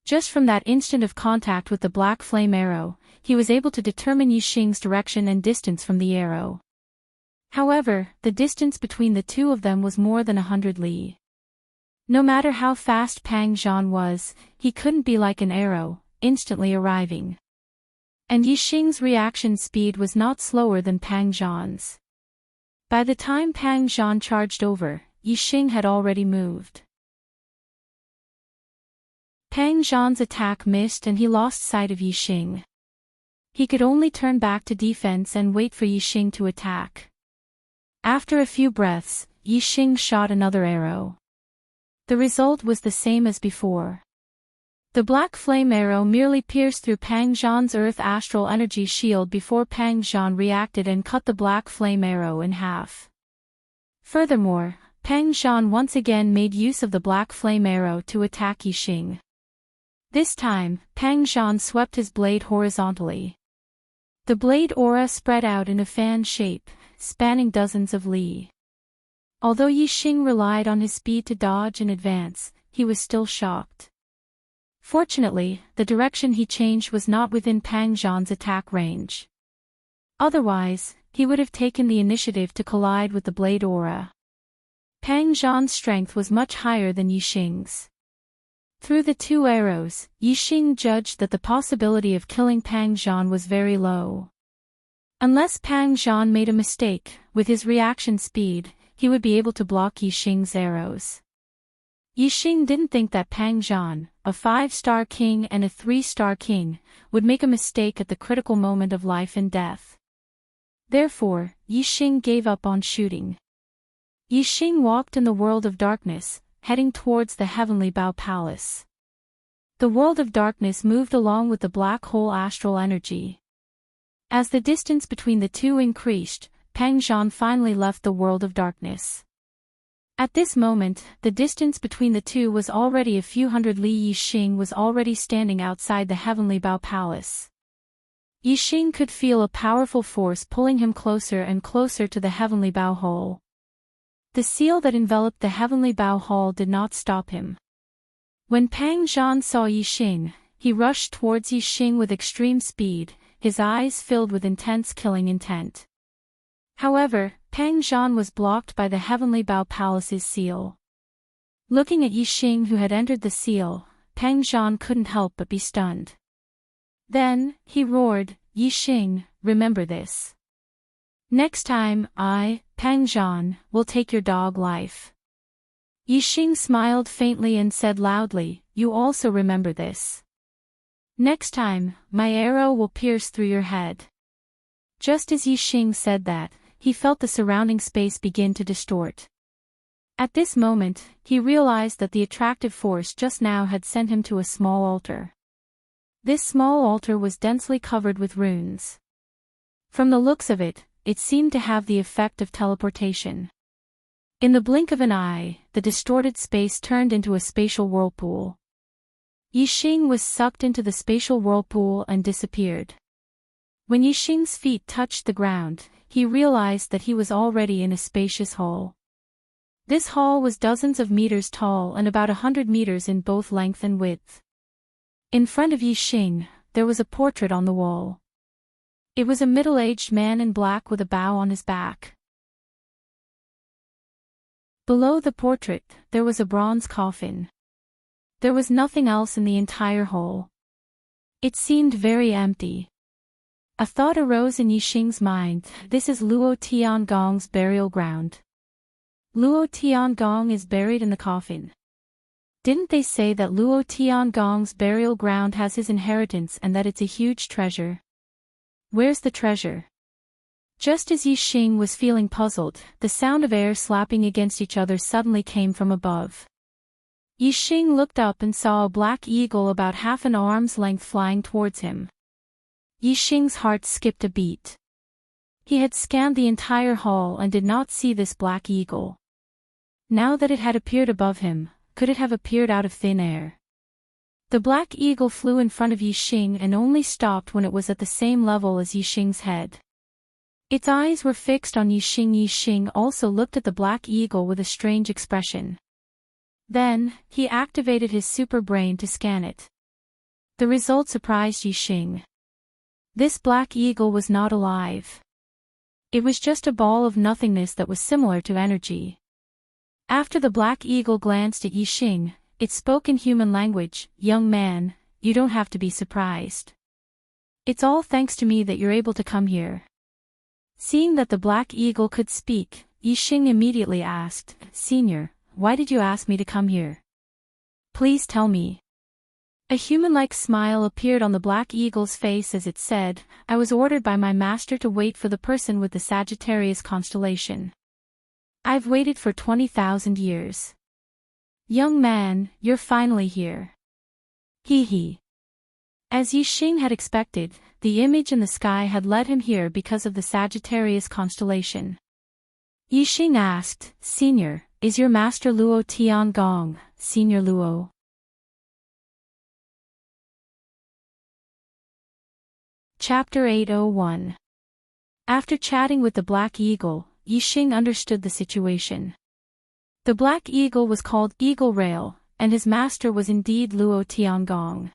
Just from that instant of contact with the black flame arrow, he was able to determine Yixing's direction and distance from the arrow. However, the distance between the two of them was more than 100 li. No matter how fast Pang Zhan was, he couldn't be like an arrow, instantly arriving. And Yixing's reaction speed was not slower than Pang Zhan's. By the time Pang Zhan charged over, Yixing had already moved. Pang Zhan's attack missed and he lost sight of Yixing. He could only turn back to defense and wait for Yixing to attack. After a few breaths, Yixing shot another arrow. The result was the same as before. The black flame arrow merely pierced through Pang Zhan's earth astral energy shield before Pang Zhan reacted and cut the black flame arrow in half. Furthermore, Pang Zhan once again made use of the black flame arrow to attack Yixing. This time, Pang Zhan swept his blade horizontally. The blade aura spread out in a fan shape, spanning dozens of li. Although Yixing relied on his speed to dodge and advance, he was still shocked. Fortunately, the direction he changed was not within Pang Zhan's attack range. Otherwise, he would have taken the initiative to collide with the blade aura. Pang Zhan's strength was much higher than Yixing's. Through the two arrows, Yixing judged that the possibility of killing Pang Zhan was very low. Unless Pang Zhan made a mistake, with his reaction speed, he would be able to block Yixing's arrows. Yixing didn't think that Pang Zhan, a 5-star king and a 3-star king, would make a mistake at the critical moment of life and death. Therefore, Yixing gave up on shooting. Yixing walked in the world of darkness, heading towards the Heavenly Bow Palace. The world of darkness moved along with the black hole astral energy. As the distance between the two increased, Pang Zhan finally left the world of darkness. At this moment, the distance between the two was already a few hundred li. Yixing was already standing outside the Heavenly Bow Palace. Yixing could feel a powerful force pulling him closer and closer to the Heavenly Bow Hall. The seal that enveloped the Heavenly Bow Hall did not stop him. When Pang Zhan saw Yixing, he rushed towards Yixing with extreme speed, his eyes filled with intense killing intent. However, Pang Zhan was blocked by the Heavenly Bow Palace's seal. Looking at Yixing who had entered the seal, Pang Zhan couldn't help but be stunned. Then, he roared, "Yixing, remember this. Next time, I, Pang Zhan, will take your dog life." Yixing smiled faintly and said loudly, "You also remember this. Next time, my arrow will pierce through your head." Just as Yixing said that, he felt the surrounding space begin to distort. At this moment, he realized that the attractive force just now had sent him to a small altar. This small altar was densely covered with runes. From the looks of it, it seemed to have the effect of teleportation. In the blink of an eye, the distorted space turned into a spatial whirlpool. Yixing was sucked into the spatial whirlpool and disappeared. When Yixing's feet touched the ground, he realized that he was already in a spacious hall. This hall was dozens of meters tall and about 100 meters in both length and width. In front of Yixing, there was a portrait on the wall. It was a middle-aged man in black with a bow on his back. Below the portrait, there was a bronze coffin. There was nothing else in the entire hall. It seemed very empty. A thought arose in Yixing's mind: this is Luo Tiangong's burial ground. Luo Tiangong is buried in the coffin. Didn't they say that Luo Tiangong's burial ground has his inheritance and that it's a huge treasure? Where's the treasure? Just as Yixing was feeling puzzled, the sound of air slapping against each other suddenly came from above. Yixing looked up and saw a black eagle about half an arm's length flying towards him. Yixing's heart skipped a beat. He had scanned the entire hall and did not see this black eagle. Now that it had appeared above him, could it have appeared out of thin air? The black eagle flew in front of Yixing and only stopped when it was at the same level as Yixing's head. Its eyes were fixed on Yixing. Yixing also looked at the black eagle with a strange expression. Then, he activated his super brain to scan it. The result surprised Yixing. This black eagle was not alive. It was just a ball of nothingness that was similar to energy. After the black eagle glanced at Yixing, it spoke in human language. "Young man, you don't have to be surprised. It's all thanks to me that you're able to come here." Seeing that the black eagle could speak, Yixing immediately asked, "Senior, why did you ask me to come here? Please tell me." A human-like smile appeared on the black eagle's face as it said, "I was ordered by my master to wait for the person with the Sagittarius constellation. I've waited for 20,000 years. Young man, you're finally here. Hee hee." As Yixing had expected, the image in the sky had led him here because of the Sagittarius constellation. Yixing asked, "Senior, is your master Luo Tiangong, Senior Luo?" Chapter 801. After chatting with the Black Eagle, Yixing understood the situation. The Black Eagle was called Eagle Rail, and his master was indeed Luo Tiangong.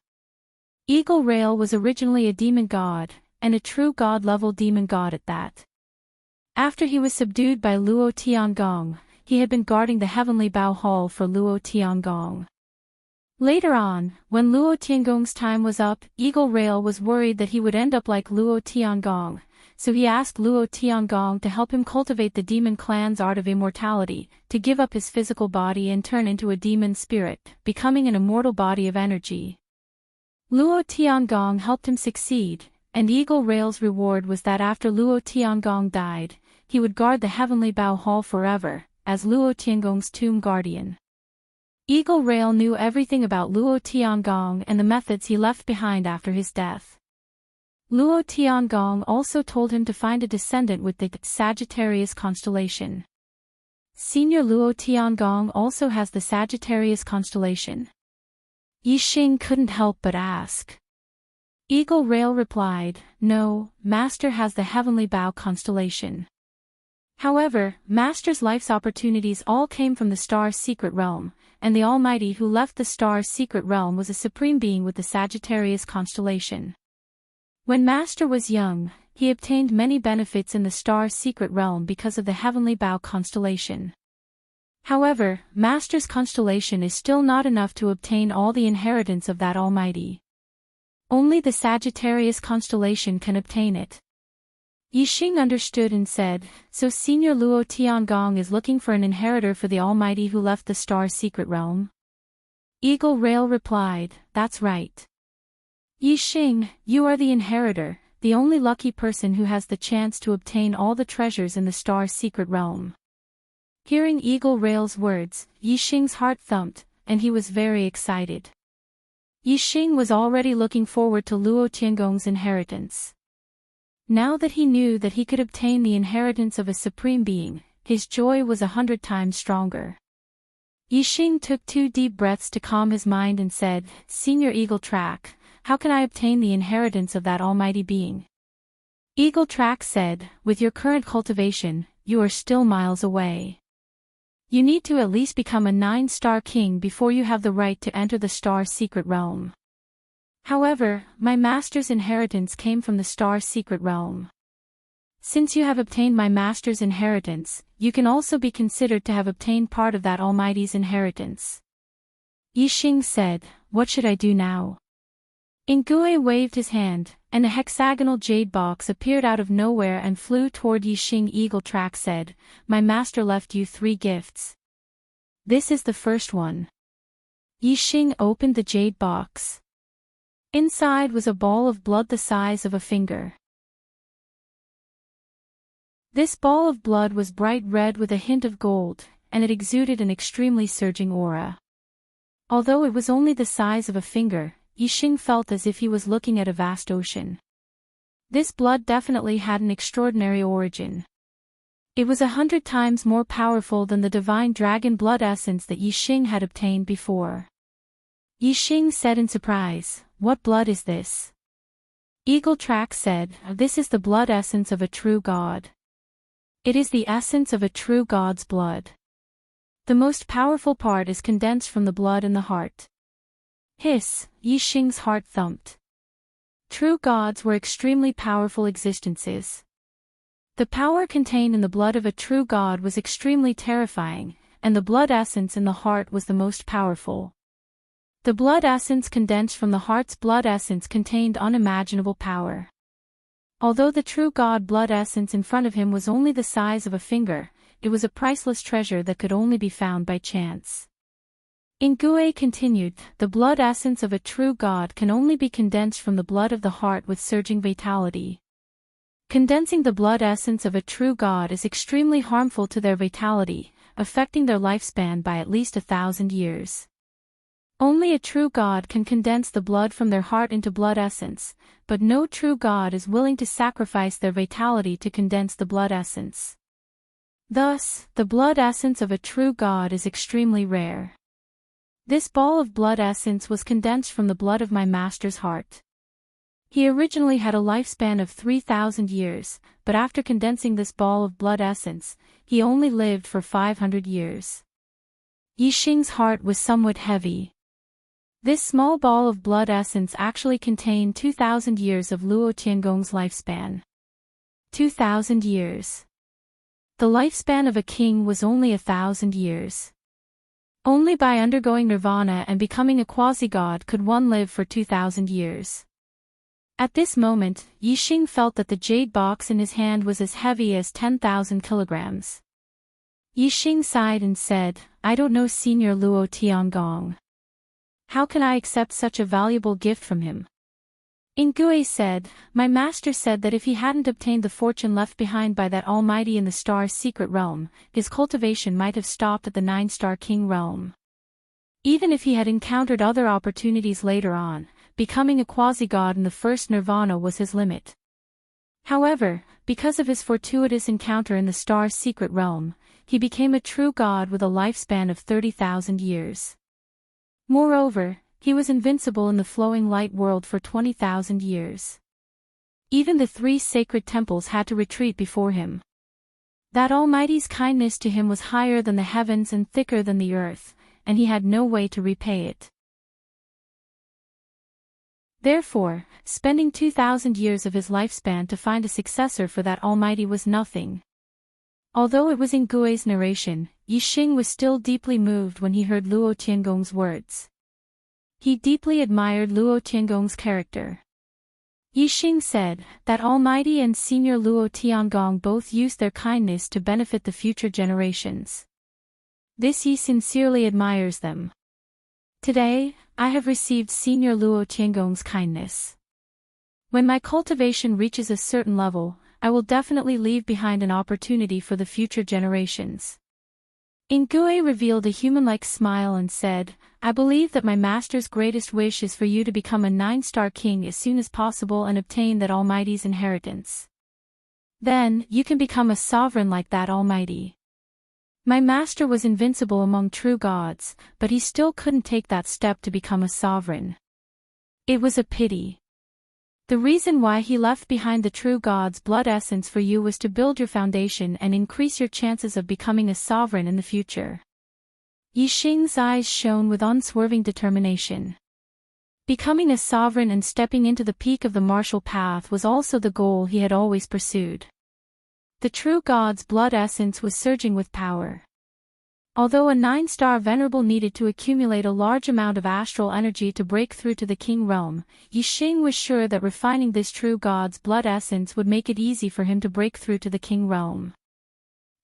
Eagle Rail was originally a demon god, and a true god-level demon god at that. After he was subdued by Luo Tiangong, he had been guarding the Heavenly Bao Hall for Luo Tiangong. Later on, when Luo Tiangong's time was up, Eagle Rail was worried that he would end up like Luo Tiangong, so he asked Luo Tiangong to help him cultivate the demon clan's art of immortality, to give up his physical body and turn into a demon spirit, becoming an immortal body of energy. Luo Tiangong helped him succeed, and Eagle Rail's reward was that after Luo Tiangong died, he would guard the Heavenly Bao Hall forever, as Luo Tiangong's tomb guardian. Eagle Rail knew everything about Luo Tiangong and the methods he left behind after his death. Luo Tiangong also told him to find a descendant with the Sagittarius constellation. Senior Luo Tiangong also has the Sagittarius constellation. Yixing couldn't help but ask. Eagle Rail replied, "No, Master has the Heavenly Bao constellation." However, Master's life's opportunities all came from the star's secret realm, and the Almighty who left the star's secret realm was a supreme being with the Sagittarius constellation. When Master was young, he obtained many benefits in the star's secret realm because of the Heavenly Bao constellation. However, Master's constellation is still not enough to obtain all the inheritance of that Almighty. Only the Sagittarius constellation can obtain it. Yixing understood and said, "So Senior Luo Tiangong is looking for an inheritor for the Almighty who left the star's secret realm?" Eagle Rail replied, "That's right. Yixing, you are the inheritor, the only lucky person who has the chance to obtain all the treasures in the star's secret realm." Hearing Eagle Rail's words, Yixing's heart thumped, and he was very excited. Yixing was already looking forward to Luo Tiangong's inheritance. Now that he knew that he could obtain the inheritance of a supreme being, his joy was 100 times stronger. Yixing took 2 deep breaths to calm his mind and said, "Senior Eagle Track, how can I obtain the inheritance of that almighty being?" Eagle Track said, "With your current cultivation, you are still miles away. You need to at least become a 9-star king before you have the right to enter the star's secret realm. However, my master's inheritance came from the star's secret realm. Since you have obtained my master's inheritance, you can also be considered to have obtained part of that Almighty's inheritance." Yixing said, "What should I do now?" Ingui waved his hand, and a hexagonal jade box appeared out of nowhere and flew toward Yixing. Eagle Track said, "My master left you 3 gifts. This is the first one." Yixing opened the jade box. Inside was a ball of blood the size of a finger. This ball of blood was bright red with a hint of gold, and it exuded an extremely surging aura. Although it was only the size of a finger, Yixing felt as if he was looking at a vast ocean. This blood definitely had an extraordinary origin. It was 100 times more powerful than the divine dragon blood essence that Yixing had obtained before. Yixing said in surprise, "What blood is this?" Eagle Track said, "This is the blood essence of a true god. It is the essence of a true god's blood. The most powerful part is condensed from the blood in the heart." Hiss, Yixing's heart thumped. True gods were extremely powerful existences. The power contained in the blood of a true god was extremely terrifying, and the blood essence in the heart was the most powerful. The blood essence condensed from the heart's blood essence contained unimaginable power. Although the true god blood essence in front of him was only the size of a finger, it was a priceless treasure that could only be found by chance. Ingui continued, "The blood essence of a true god can only be condensed from the blood of the heart with surging vitality. Condensing the blood essence of a true god is extremely harmful to their vitality, affecting their lifespan by at least 1,000 years. Only a true god can condense the blood from their heart into blood essence, but no true god is willing to sacrifice their vitality to condense the blood essence. Thus, the blood essence of a true god is extremely rare. This ball of blood essence was condensed from the blood of my master's heart. He originally had a lifespan of 3,000 years, but after condensing this ball of blood essence, he only lived for 500 years. Yixing's heart was somewhat heavy. This small ball of blood essence actually contained 2,000 years of Luo Tiangong's lifespan. 2,000 years. The lifespan of a king was only 1,000 years. Only by undergoing nirvana and becoming a quasi-god could one live for 2,000 years. At this moment, Yixing felt that the jade box in his hand was as heavy as 10,000 kilograms. Yixing sighed and said, "I don't know Senior Luo Tiangong. How can I accept such a valuable gift from him?" Ingui said, "My master said that if he hadn't obtained the fortune left behind by that Almighty in the star's secret realm, his cultivation might have stopped at the 9-star king realm. Even if he had encountered other opportunities later on, becoming a quasi-god in the first nirvana was his limit. However, because of his fortuitous encounter in the star's secret realm, he became a true god with a lifespan of 30,000 years. Moreover, he was invincible in the flowing light world for 20,000 years. Even the 3 sacred temples had to retreat before him. That Almighty's kindness to him was higher than the heavens and thicker than the earth, and he had no way to repay it. Therefore, spending 2,000 years of his lifespan to find a successor for that Almighty was nothing." Although it was Ngui's narration, Yixing was still deeply moved when he heard Luo Tiangong's words. He deeply admired Luo Tiangong's character. Yixing said, "That Almighty and Senior Luo Tiangong both used their kindness to benefit the future generations. This he sincerely admires them. Today, I have received Senior Luo Tiangong's kindness. When my cultivation reaches a certain level, I will definitely leave behind an opportunity for the future generations." Ingui revealed a human-like smile and said, "I believe that my master's greatest wish is for you to become a 9-star king as soon as possible and obtain that Almighty's inheritance. Then, you can become a sovereign like that Almighty. My master was invincible among true gods, but he still couldn't take that step to become a sovereign. It was a pity. The reason why he left behind the true god's blood essence for you was to build your foundation and increase your chances of becoming a sovereign in the future." Yixing's eyes shone with unswerving determination. Becoming a sovereign and stepping into the peak of the martial path was also the goal he had always pursued. The true god's blood essence was surging with power. Although a 9-star venerable needed to accumulate a large amount of astral energy to break through to the king realm, Yixing was sure that refining this true god's blood essence would make it easy for him to break through to the king realm.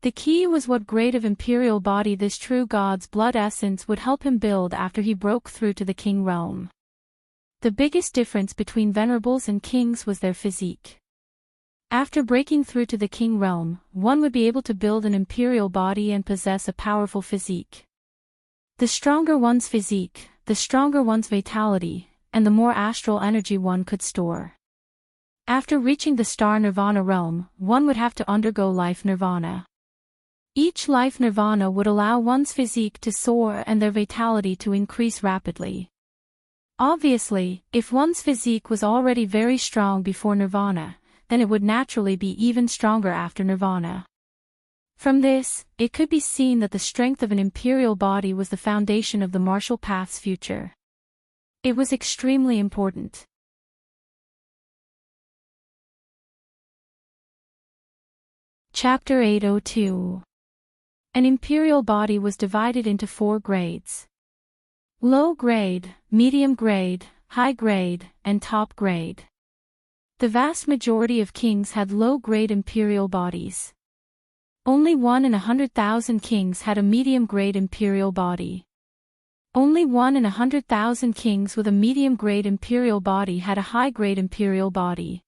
The key was what grade of imperial body this true god's blood essence would help him build after he broke through to the king realm. The biggest difference between venerables and kings was their physique. After breaking through to the king realm, one would be able to build an imperial body and possess a powerful physique. The stronger one's physique, the stronger one's vitality, and the more astral energy one could store. After reaching the star nirvana realm, one would have to undergo life nirvana. Each life nirvana would allow one's physique to soar and their vitality to increase rapidly. Obviously, if one's physique was already very strong before nirvana, then it would naturally be even stronger after nirvana. From this, it could be seen that the strength of an imperial body was the foundation of the martial path's future. It was extremely important. Chapter 802. An imperial body was divided into 4 grades. Low grade, medium grade, high grade, and top grade. The vast majority of kings had low-grade imperial bodies. Only 1 in 100,000 kings had a medium-grade imperial body. Only 1 in 100,000 kings with a medium-grade imperial body had a high-grade imperial body.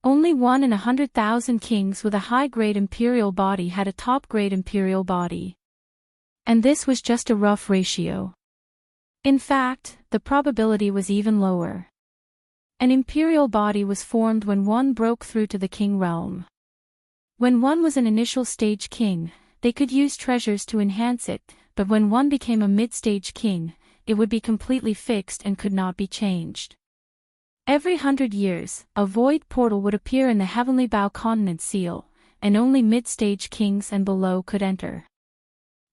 Only 1 in 100,000 kings with a high-grade imperial body had a top-grade imperial body. And this was just a rough ratio. In fact, the probability was even lower. An imperial body was formed when one broke through to the king realm. When one was an initial stage king, they could use treasures to enhance it, but when one became a mid-stage king, it would be completely fixed and could not be changed. Every 100 years, a void portal would appear in the Heavenly Bow Continent seal, and only mid-stage kings and below could enter.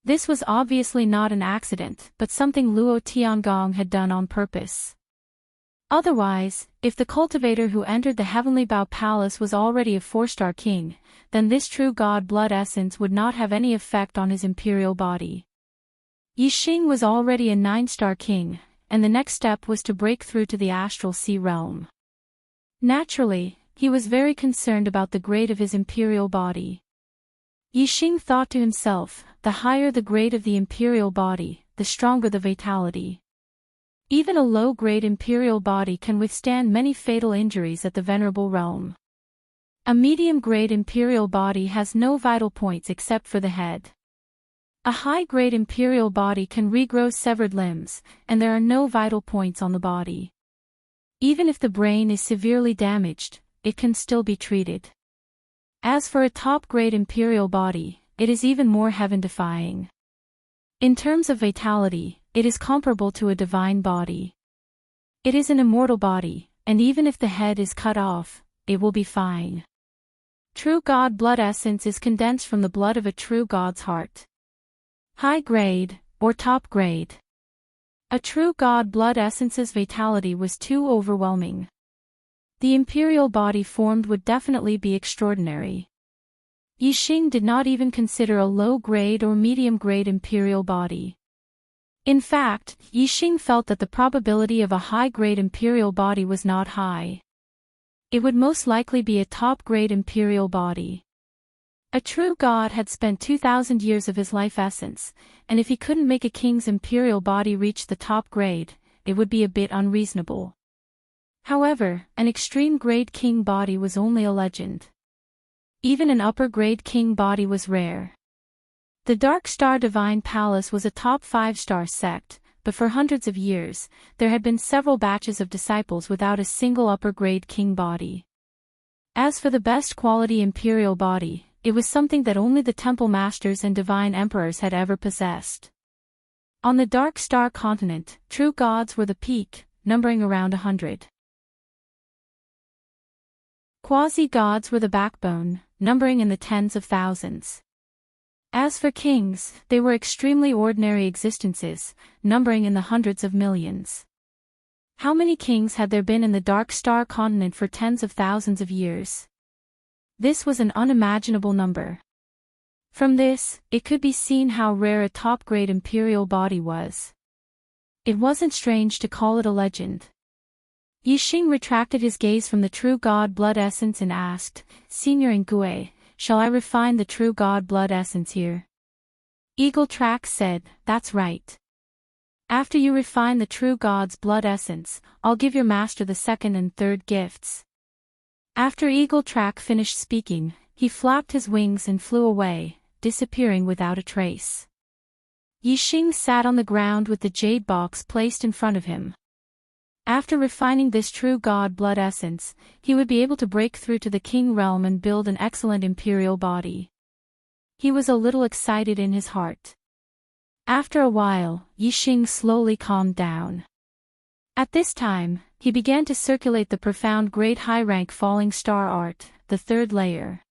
This was obviously not an accident, but something Luo Tiangong had done on purpose. Otherwise, if the cultivator who entered the Heavenly Bow Palace was already a 4-star king, then this true god blood essence would not have any effect on his imperial body. Yixing was already a 9-star king, and the next step was to break through to the astral sea realm. Naturally, he was very concerned about the grade of his imperial body. Yixing thought to himself, the higher the grade of the imperial body, the stronger the vitality. Even a low-grade imperial body can withstand many fatal injuries at the venerable realm. A medium-grade imperial body has no vital points except for the head. A high-grade imperial body can regrow severed limbs, and there are no vital points on the body. Even if the brain is severely damaged, it can still be treated. As for a top-grade imperial body, it is even more heaven-defying. In terms of vitality, it is comparable to a divine body. It is an immortal body, and even if the head is cut off, it will be fine. True God blood essence is condensed from the blood of a true God's heart. High grade, or top grade. A true God blood essence's vitality was too overwhelming. The imperial body formed would definitely be extraordinary. Yixing did not even consider a low-grade or medium-grade imperial body. In fact, Yixing felt that the probability of a high-grade imperial body was not high. It would most likely be a top-grade imperial body. A true god had spent 2,000 years of his life essence, and if he couldn't make a king's imperial body reach the top grade, it would be a bit unreasonable. However, an extreme-grade king body was only a legend. Even an upper-grade king body was rare. The Dark Star Divine Palace was a top 5-star sect, but for hundreds of years, there had been several batches of disciples without a single upper-grade king body. As for the best quality imperial body, it was something that only the temple masters and divine emperors had ever possessed. On the Dark Star continent, true gods were the peak, numbering around 100. Quasi-gods were the backbone, numbering in the tens of thousands. As for kings, they were extremely ordinary existences, numbering in the hundreds of millions. How many kings had there been in the Dark Star continent for tens of thousands of years? This was an unimaginable number. From this, it could be seen how rare a top-grade imperial body was. It wasn't strange to call it a legend. Yixing retracted his gaze from the true god blood essence and asked, "Senior Ngui, shall I refine the true god blood essence here?" Eagle Track said, "That's right. After you refine the true god's blood essence, I'll give your master the second and third gifts." After Eagle Track finished speaking, he flapped his wings and flew away, disappearing without a trace. Yixing sat on the ground with the jade box placed in front of him. After refining this true god blood essence, he would be able to break through to the king realm and build an excellent imperial body. He was a little excited in his heart. After a while, Yixing slowly calmed down. At this time, he began to circulate the profound great high-rank falling star art, the third layer.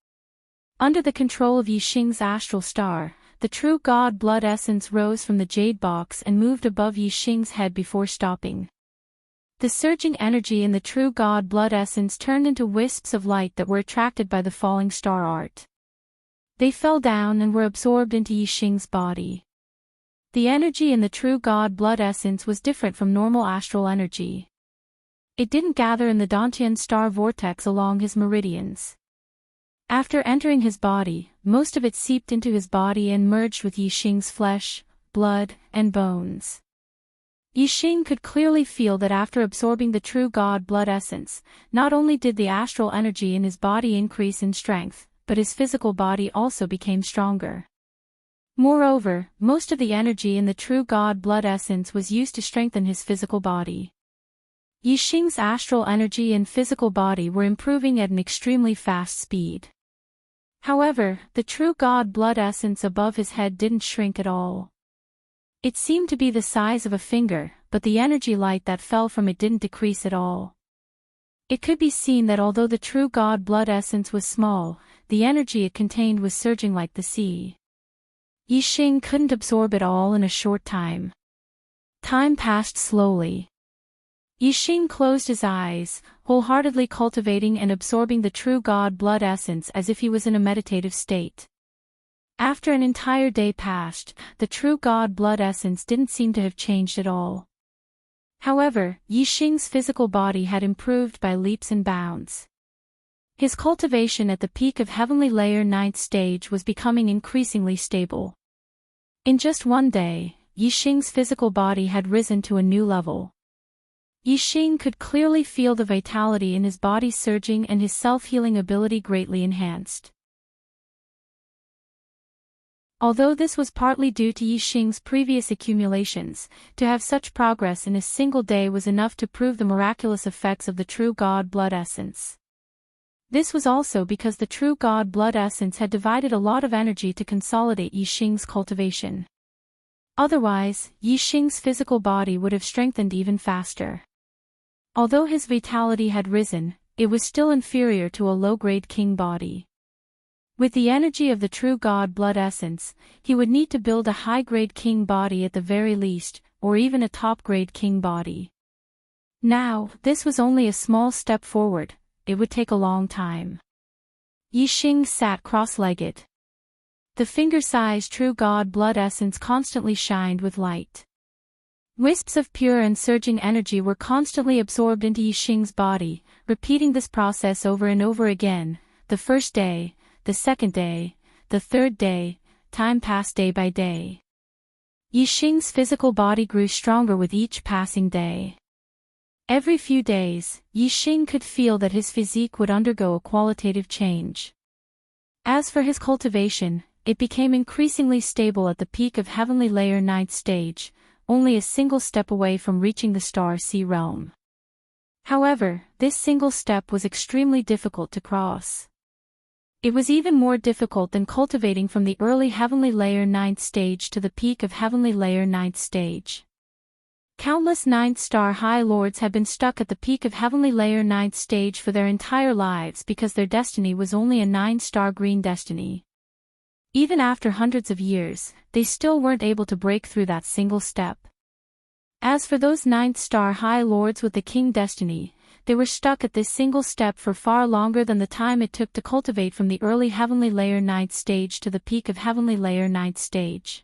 Under the control of Yixing's astral star, the true god blood essence rose from the jade box and moved above Yixing's head before stopping. The surging energy in the true god blood essence turned into wisps of light that were attracted by the falling star art. They fell down and were absorbed into Yixing's body. The energy in the true god blood essence was different from normal astral energy. It didn't gather in the Dantian star vortex along his meridians. After entering his body, most of it seeped into his body and merged with Yixing's flesh, blood, and bones. Yixing could clearly feel that after absorbing the true god blood essence, not only did the astral energy in his body increase in strength, but his physical body also became stronger. Moreover, most of the energy in the true god blood essence was used to strengthen his physical body. Yixing's astral energy and physical body were improving at an extremely fast speed. However, the true god blood essence above his head didn't shrink at all. It seemed to be the size of a finger, but the energy light that fell from it didn't decrease at all. It could be seen that although the true god blood essence was small, the energy it contained was surging like the sea. Yixing couldn't absorb it all in a short time. Time passed slowly. Yixing closed his eyes, wholeheartedly cultivating and absorbing the true god blood essence as if he was in a meditative state. After an entire day passed, the true god blood essence didn't seem to have changed at all. However, Yixing's physical body had improved by leaps and bounds. His cultivation at the peak of Heavenly Layer 9th stage was becoming increasingly stable. In just one day, Yixing's physical body had risen to a new level. Yixing could clearly feel the vitality in his body surging and his self-healing ability greatly enhanced. Although this was partly due to Yixing's previous accumulations, to have such progress in a single day was enough to prove the miraculous effects of the true god blood essence. This was also because the true god blood essence had divided a lot of energy to consolidate Yixing's cultivation. Otherwise, Yixing's physical body would have strengthened even faster. Although his vitality had risen, it was still inferior to a low-grade king body. With the energy of the true god blood essence, he would need to build a high-grade king body at the very least, or even a top-grade king body. Now, this was only a small step forward. It would take a long time. Yixing sat cross-legged. The finger-sized true god blood essence constantly shined with light. Wisps of pure and surging energy were constantly absorbed into Yixing's body, repeating this process over and over again. The first day, the second day, the third day, time passed day by day. Yixing's physical body grew stronger with each passing day. Every few days, Yixing could feel that his physique would undergo a qualitative change. As for his cultivation, it became increasingly stable at the peak of Heavenly Layer 9th stage, only a single step away from reaching the Star Sea realm. However, this single step was extremely difficult to cross. It was even more difficult than cultivating from the early Heavenly Layer 9th stage to the peak of Heavenly Layer 9th stage. Countless 9th star High Lords had been stuck at the peak of Heavenly Layer 9th stage for their entire lives because their destiny was only a 9-star green destiny. Even after hundreds of years, they still weren't able to break through that single step. As for those 9th star High Lords with the king destiny, they were stuck at this single step for far longer than the time it took to cultivate from the early Heavenly Layer 9th stage to the peak of Heavenly Layer 9th stage.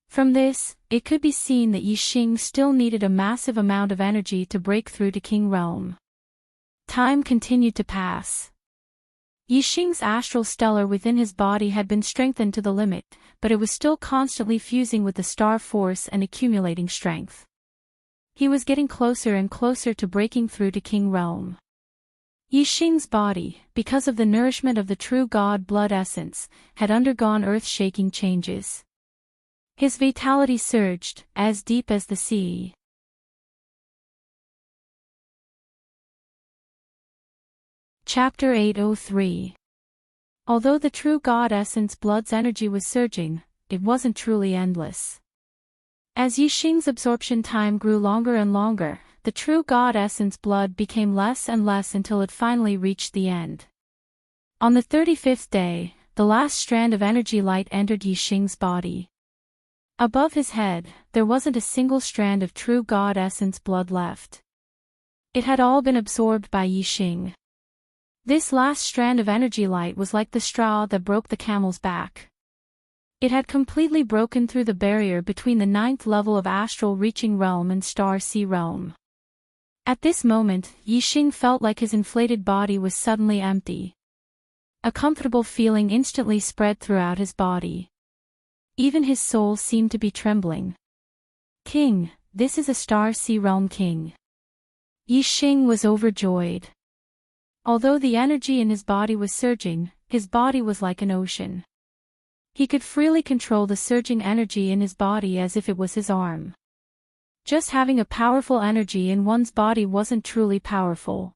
From this, it could be seen that Yixing still needed a massive amount of energy to break through to King Realm. Time continued to pass. Yixing's astral stellar within his body had been strengthened to the limit, but it was still constantly fusing with the star force and accumulating strength. He was getting closer and closer to breaking through to King Realm. Yixing's body, because of the nourishment of the true god blood essence, had undergone earth-shaking changes. His vitality surged, as deep as the sea. Chapter 803. Although the true god essence blood's energy was surging, it wasn't truly endless. As Yixing's absorption time grew longer and longer, the true God essence blood became less and less until it finally reached the end. On the 35th day, the last strand of energy light entered Yixing's body. Above his head, there wasn't a single strand of true God essence blood left. It had all been absorbed by Yixing. This last strand of energy light was like the straw that broke the camel's back. It had completely broken through the barrier between the 9th level of astral reaching realm and star sea realm. At this moment, Yixing felt like his inflated body was suddenly empty. A comfortable feeling instantly spread throughout his body. Even his soul seemed to be trembling. King, this is a star sea realm king. Yixing was overjoyed. Although the energy in his body was surging, his body was like an ocean. He could freely control the surging energy in his body as if it was his arm. Just having a powerful energy in one's body wasn't truly powerful.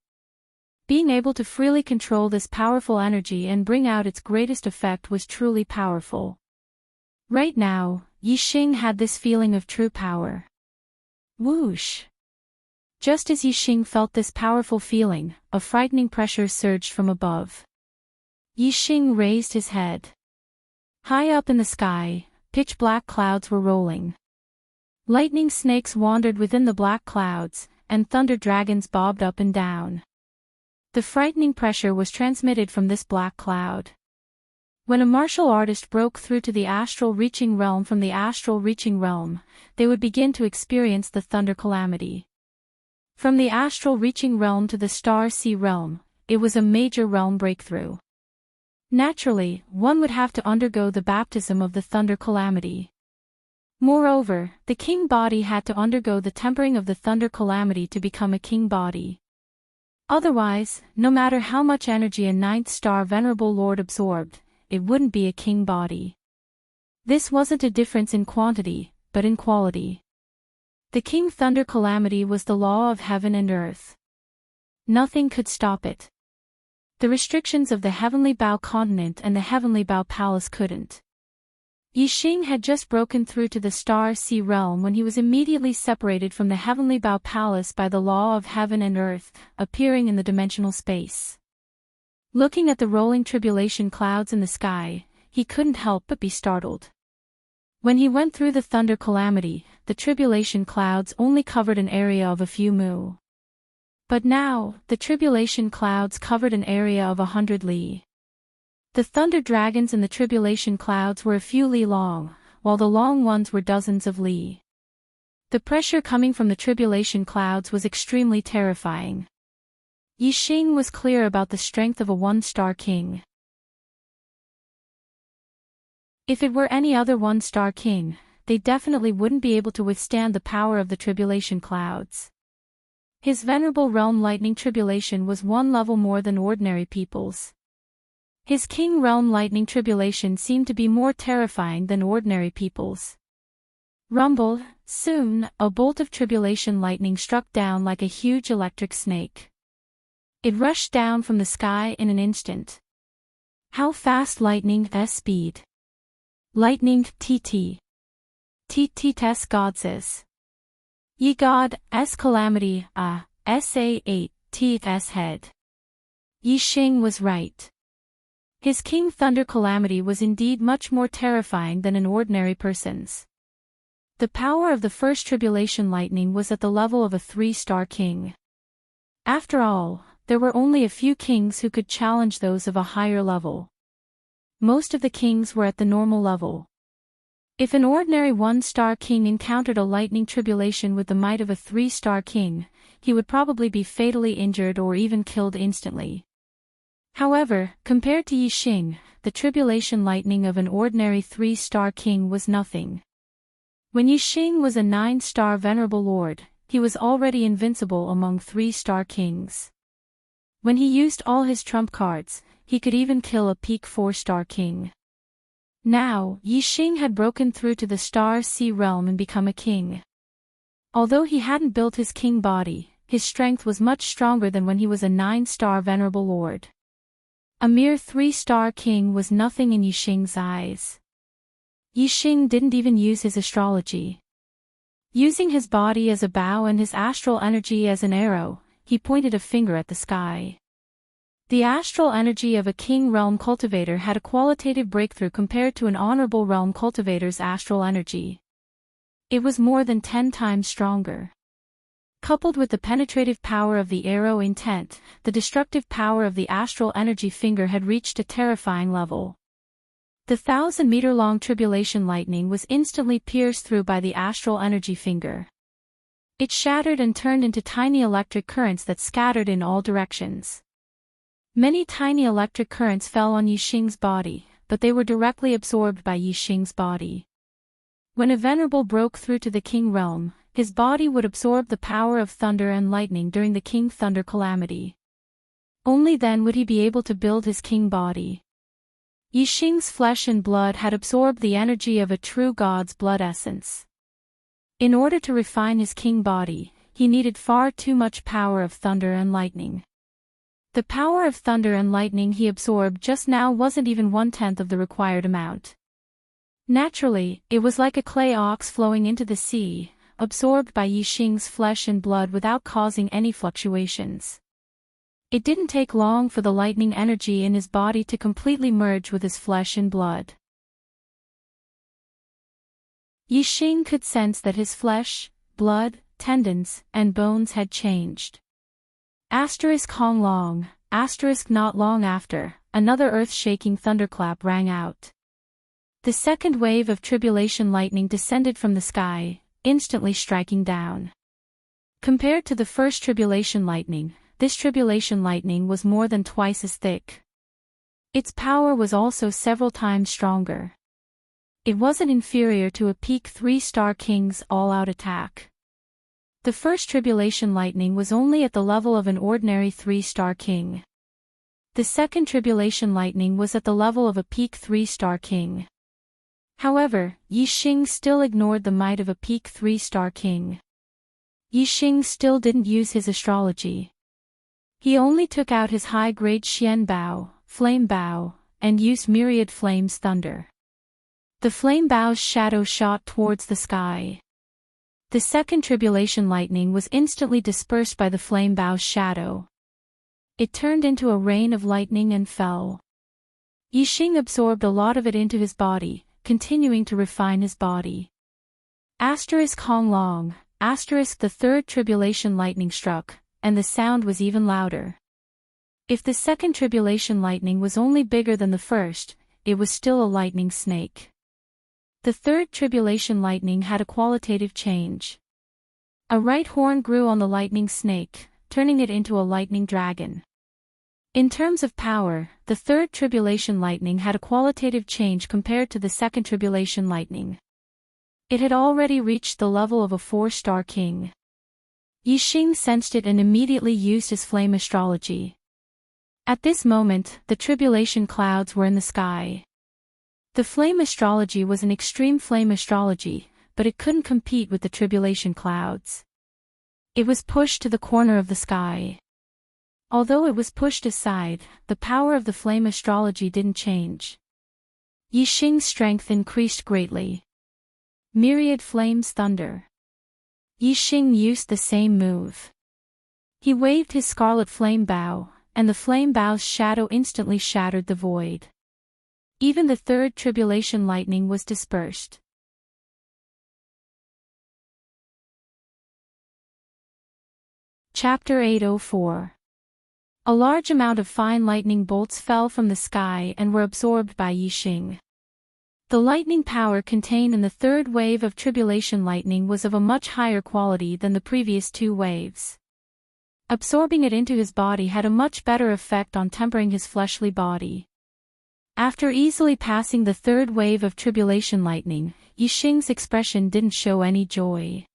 Being able to freely control this powerful energy and bring out its greatest effect was truly powerful. Right now, Yixing had this feeling of true power. Whoosh! Just as Yixing felt this powerful feeling, a frightening pressure surged from above. Yixing raised his head. High up in the sky, pitch-black clouds were rolling. Lightning snakes wandered within the black clouds, and thunder dragons bobbed up and down. The frightening pressure was transmitted from this black cloud. When a martial artist broke through to the astral reaching realm from the astral reaching realm, they would begin to experience the thunder calamity. From the astral reaching realm to the star sea realm, it was a major realm breakthrough. Naturally, one would have to undergo the baptism of the thunder calamity. Moreover, the king body had to undergo the tempering of the thunder calamity to become a king body. Otherwise, no matter how much energy a 9th star venerable lord absorbed, it wouldn't be a king body. This wasn't a difference in quantity, but in quality. The king thunder calamity was the law of heaven and earth. Nothing could stop it. The restrictions of the Heavenly Bow continent and the Heavenly Bow palace couldn't. Yixing had just broken through to the star sea realm when he was immediately separated from the Heavenly Bow palace by the law of heaven and earth, appearing in the dimensional space. Looking at the rolling tribulation clouds in the sky, he couldn't help but be startled. When he went through the thunder calamity, the tribulation clouds only covered an area of a few mu. But now, the tribulation clouds covered an area of 100 li. The thunder dragons in the tribulation clouds were a few li long, while the long ones were dozens of li. The pressure coming from the tribulation clouds was extremely terrifying. Yixing was clear about the strength of a 1-star king. If it were any other 1-star king, they definitely wouldn't be able to withstand the power of the tribulation clouds. His venerable realm lightning tribulation was 1 level more than ordinary people's. His king realm lightning tribulation seemed to be more terrifying than ordinary people's. Rumble, soon, a bolt of tribulation lightning struck down like a huge electric snake. It rushed down from the sky in an instant. How fast lightning speed. Lightning TT. TT test gods. Ye god, S calamity, SA8, TS head. Yixing was right. His king thunder calamity was indeed much more terrifying than an ordinary person's. The power of the first tribulation lightning was at the level of a 3-star king. After all, there were only a few kings who could challenge those of a higher level. Most of the kings were at the normal level. If an ordinary 1-star king encountered a lightning tribulation with the might of a 3-star king, he would probably be fatally injured or even killed instantly. However, compared to Yixing, the tribulation lightning of an ordinary 3-star king was nothing. When Yixing was a 9-star venerable lord, he was already invincible among 3-star kings. When he used all his trump cards, he could even kill a peak 4-star king. Now, Yixing had broken through to the star sea realm and become a king. Although he hadn't built his king body, his strength was much stronger than when he was a 9-star venerable lord. A mere 3-star king was nothing in Yixing's eyes. Yixing didn't even use his astrology. Using his body as a bow and his astral energy as an arrow, he pointed a finger at the sky. The astral energy of a king realm cultivator had a qualitative breakthrough compared to an honorable realm cultivator's astral energy. It was more than 10 times stronger. Coupled with the penetrative power of the arrow intent, the destructive power of the astral energy finger had reached a terrifying level. The 1,000-meter-long tribulation lightning was instantly pierced through by the astral energy finger. It shattered and turned into tiny electric currents that scattered in all directions. Many tiny electric currents fell on Yixing's body, but they were directly absorbed by Yixing's body. When a venerable broke through to the king realm, his body would absorb the power of thunder and lightning during the king thunder calamity. Only then would he be able to build his king body. Yixing's flesh and blood had absorbed the energy of a true god's blood essence. In order to refine his king body, he needed far too much power of thunder and lightning. The power of thunder and lightning he absorbed just now wasn't even 1/10 of the required amount. Naturally, it was like a clay ox flowing into the sea, absorbed by Yixing's flesh and blood without causing any fluctuations. It didn't take long for the lightning energy in his body to completely merge with his flesh and blood. Yixing could sense that his flesh, blood, tendons, and bones had changed. Hong long, not long after, another earth-shaking thunderclap rang out. The second wave of tribulation lightning descended from the sky, instantly striking down. Compared to the first tribulation lightning, this tribulation lightning was more than twice as thick. Its power was also several times stronger. It wasn't inferior to a peak 3-star king's all-out attack. The first tribulation lightning was only at the level of an ordinary 3-star king. The second tribulation lightning was at the level of a peak 3-star king. However, Yixing still ignored the might of a peak 3-star king. Yixing still didn't use his astrology. He only took out his high-grade Xian Bao, Flame Bao, and used Myriad Flames Thunder. The Flame Bao's shadow shot towards the sky. The second tribulation lightning was instantly dispersed by the Flame Bao's shadow. It turned into a rain of lightning and fell. Yixing absorbed a lot of it into his body, continuing to refine his body. Hong long, the third tribulation lightning struck, and the sound was even louder. If the second tribulation lightning was only bigger than the first, it was still a lightning snake. The third tribulation lightning had a qualitative change. A right horn grew on the lightning snake, turning it into a lightning dragon. In terms of power, the third tribulation lightning had a qualitative change compared to the second tribulation lightning. It had already reached the level of a 4-star king. Yixing sensed it and immediately used his flame astrology. At this moment, the tribulation clouds were in the sky. The flame astrology was an extreme flame astrology, but it couldn't compete with the tribulation clouds. It was pushed to the corner of the sky. Although it was pushed aside, the power of the flame astrology didn't change. Yixing's strength increased greatly. Myriad Flames Thunder. Yixing used the same move. He waved his scarlet flame bow, and the flame bow's shadow instantly shattered the void. Even the third tribulation lightning was dispersed. Chapter 804. A large amount of fine lightning bolts fell from the sky and were absorbed by Yixing. The lightning power contained in the third wave of tribulation lightning was of a much higher quality than the previous 2 waves. Absorbing it into his body had a much better effect on tempering his fleshly body. After easily passing the third wave of tribulation lightning, Yixing's expression didn't show any joy.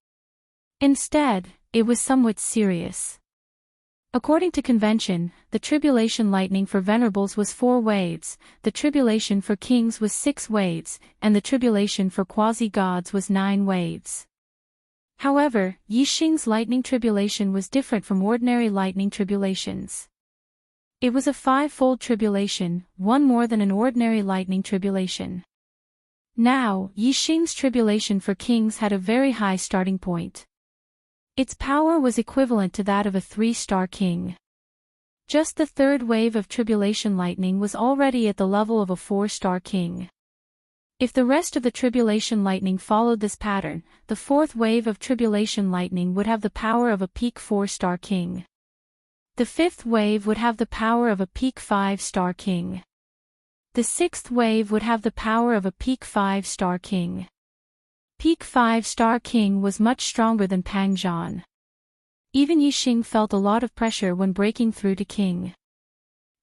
Instead, it was somewhat serious. According to convention, the tribulation lightning for venerables was 4 waves, the tribulation for kings was 6 waves, and the tribulation for quasi-gods was 9 waves. However, Yixing's lightning tribulation was different from ordinary lightning tribulations. It was a 5-fold tribulation, one more than an ordinary lightning tribulation. Now, Yixing's tribulation for kings had a very high starting point. Its power was equivalent to that of a 3-star king. Just the third wave of tribulation lightning was already at the level of a 4-star king. If the rest of the tribulation lightning followed this pattern, the fourth wave of tribulation lightning would have the power of a peak 4-star king. The fifth wave would have the power of a peak 5-star king. The sixth wave would have the power of a peak 5-star king. Peak 5-star king was much stronger than Pang Zhan. Even Yixing felt a lot of pressure when breaking through to king.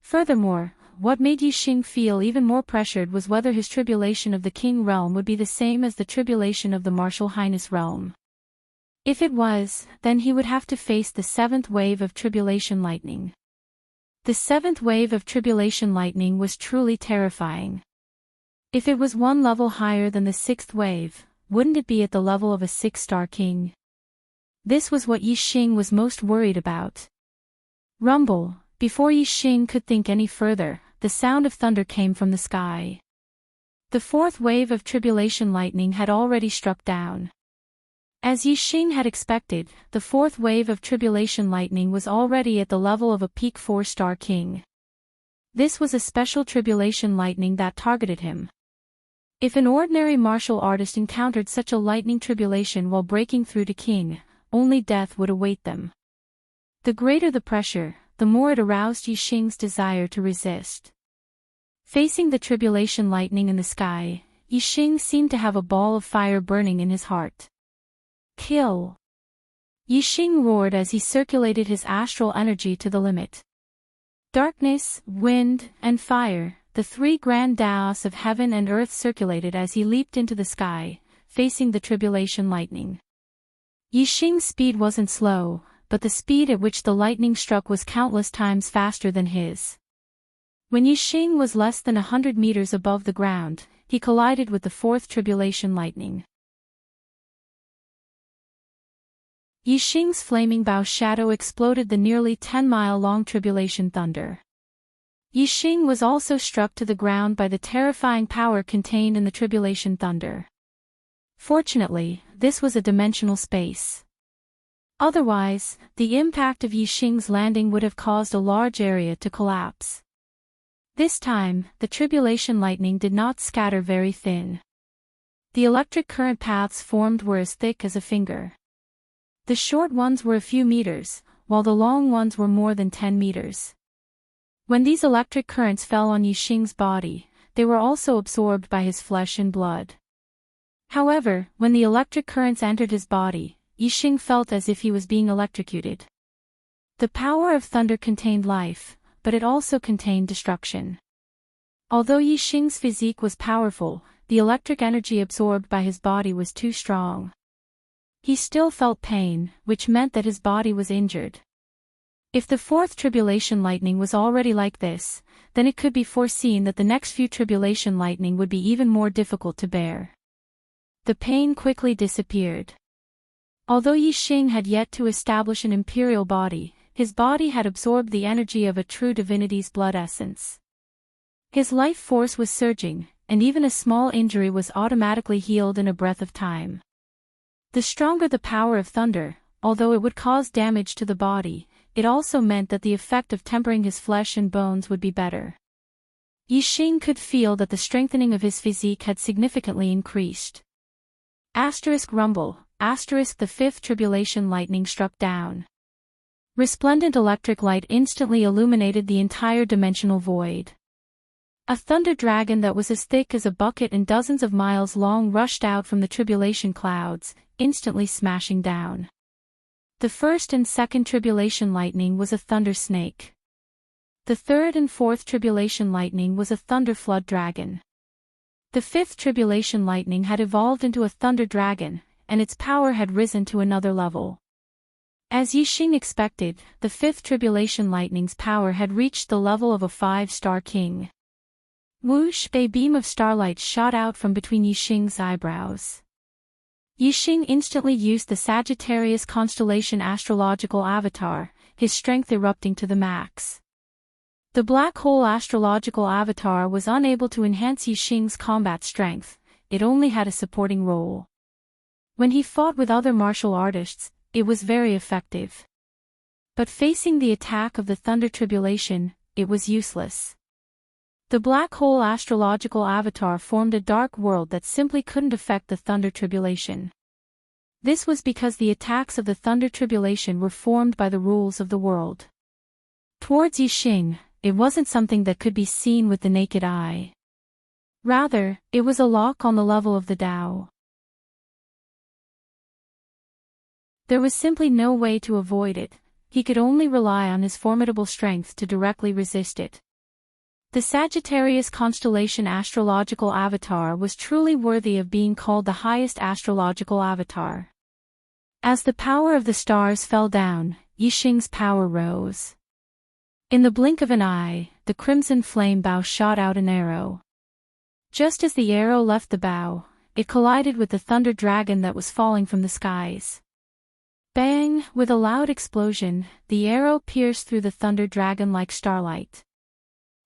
Furthermore, what made Yixing feel even more pressured was whether his tribulation of the king realm would be the same as the tribulation of the martial highness realm. If it was, then he would have to face the seventh wave of tribulation lightning. The seventh wave of tribulation lightning was truly terrifying. If it was one level higher than the sixth wave, wouldn't it be at the level of a 6-star king? This was what Yixing was most worried about. Rumble. Before Yixing could think any further, the sound of thunder came from the sky. The fourth wave of tribulation lightning had already struck down. As Yixing had expected, the fourth wave of tribulation lightning was already at the level of a peak 4-star king. This was a special tribulation lightning that targeted him. If an ordinary martial artist encountered such a lightning tribulation while breaking through to king, only death would await them. The greater the pressure, the more it aroused Yixing's desire to resist. Facing the tribulation lightning in the sky, Yixing seemed to have a ball of fire burning in his heart. Kill! Yixing roared as he circulated his astral energy to the limit. Darkness, wind, and fire, the three grand daos of heaven and earth circulated as he leaped into the sky, facing the tribulation lightning. Yixing's speed wasn't slow, but the speed at which the lightning struck was countless times faster than his. When Yixing was less than 100 meters above the ground, he collided with the fourth tribulation lightning. Yixing's flaming bow shadow exploded the nearly 10-mile-long tribulation thunder. Yixing was also struck to the ground by the terrifying power contained in the tribulation thunder. Fortunately, this was a dimensional space. Otherwise, the impact of Yixing's landing would have caused a large area to collapse. This time, the tribulation lightning did not scatter very thin. The electric current paths formed were as thick as a finger. The short ones were a few meters, while the long ones were more than 10 meters. When these electric currents fell on Yixing's body, they were also absorbed by his flesh and blood. However, when the electric currents entered his body, Yixing felt as if he was being electrocuted. The power of thunder contained life, but it also contained destruction. Although Yixing's physique was powerful, the electric energy absorbed by his body was too strong. He still felt pain, which meant that his body was injured. If the fourth tribulation lightning was already like this, then it could be foreseen that the next few tribulation lightning would be even more difficult to bear. The pain quickly disappeared. Although Yixing had yet to establish an imperial body, his body had absorbed the energy of a true divinity's blood essence. His life force was surging, and even a small injury was automatically healed in a breath of time. The stronger the power of thunder, although it would cause damage to the body, it also meant that the effect of tempering his flesh and bones would be better. Yixing could feel that the strengthening of his physique had significantly increased. Rumble, the fifth tribulation lightning struck down. Resplendent electric light instantly illuminated the entire dimensional void. A thunder dragon that was as thick as a bucket and dozens of miles long rushed out from the tribulation clouds, instantly smashing down. The first and second tribulation lightning was a thunder snake. The third and fourth tribulation lightning was a thunder flood dragon. The fifth tribulation lightning had evolved into a thunder dragon, and its power had risen to another level. As Yixing expected, the fifth tribulation lightning's power had reached the level of a 5-star king. Whoosh! A beam of starlight shot out from between Yixing's eyebrows. Yixing instantly used the Sagittarius constellation astrological avatar, his strength erupting to the max. The black hole astrological avatar was unable to enhance Yixing's combat strength, it only had a supporting role. When he fought with other martial artists, it was very effective. But facing the attack of the Thunder Tribulation, it was useless. The black hole astrological avatar formed a dark world that simply couldn't affect the Thunder Tribulation. This was because the attacks of the Thunder Tribulation were formed by the rules of the world. Towards Yixing, it wasn't something that could be seen with the naked eye. Rather, it was a lock on the level of the Tao. There was simply no way to avoid it. He could only rely on his formidable strength to directly resist it. The Sagittarius constellation astrological avatar was truly worthy of being called the highest astrological avatar. As the power of the stars fell down, Yixing's power rose. In the blink of an eye, the crimson flame bow shot out an arrow. Just as the arrow left the bow, it collided with the thunder dragon that was falling from the skies. Bang! With a loud explosion, the arrow pierced through the thunder dragon like starlight.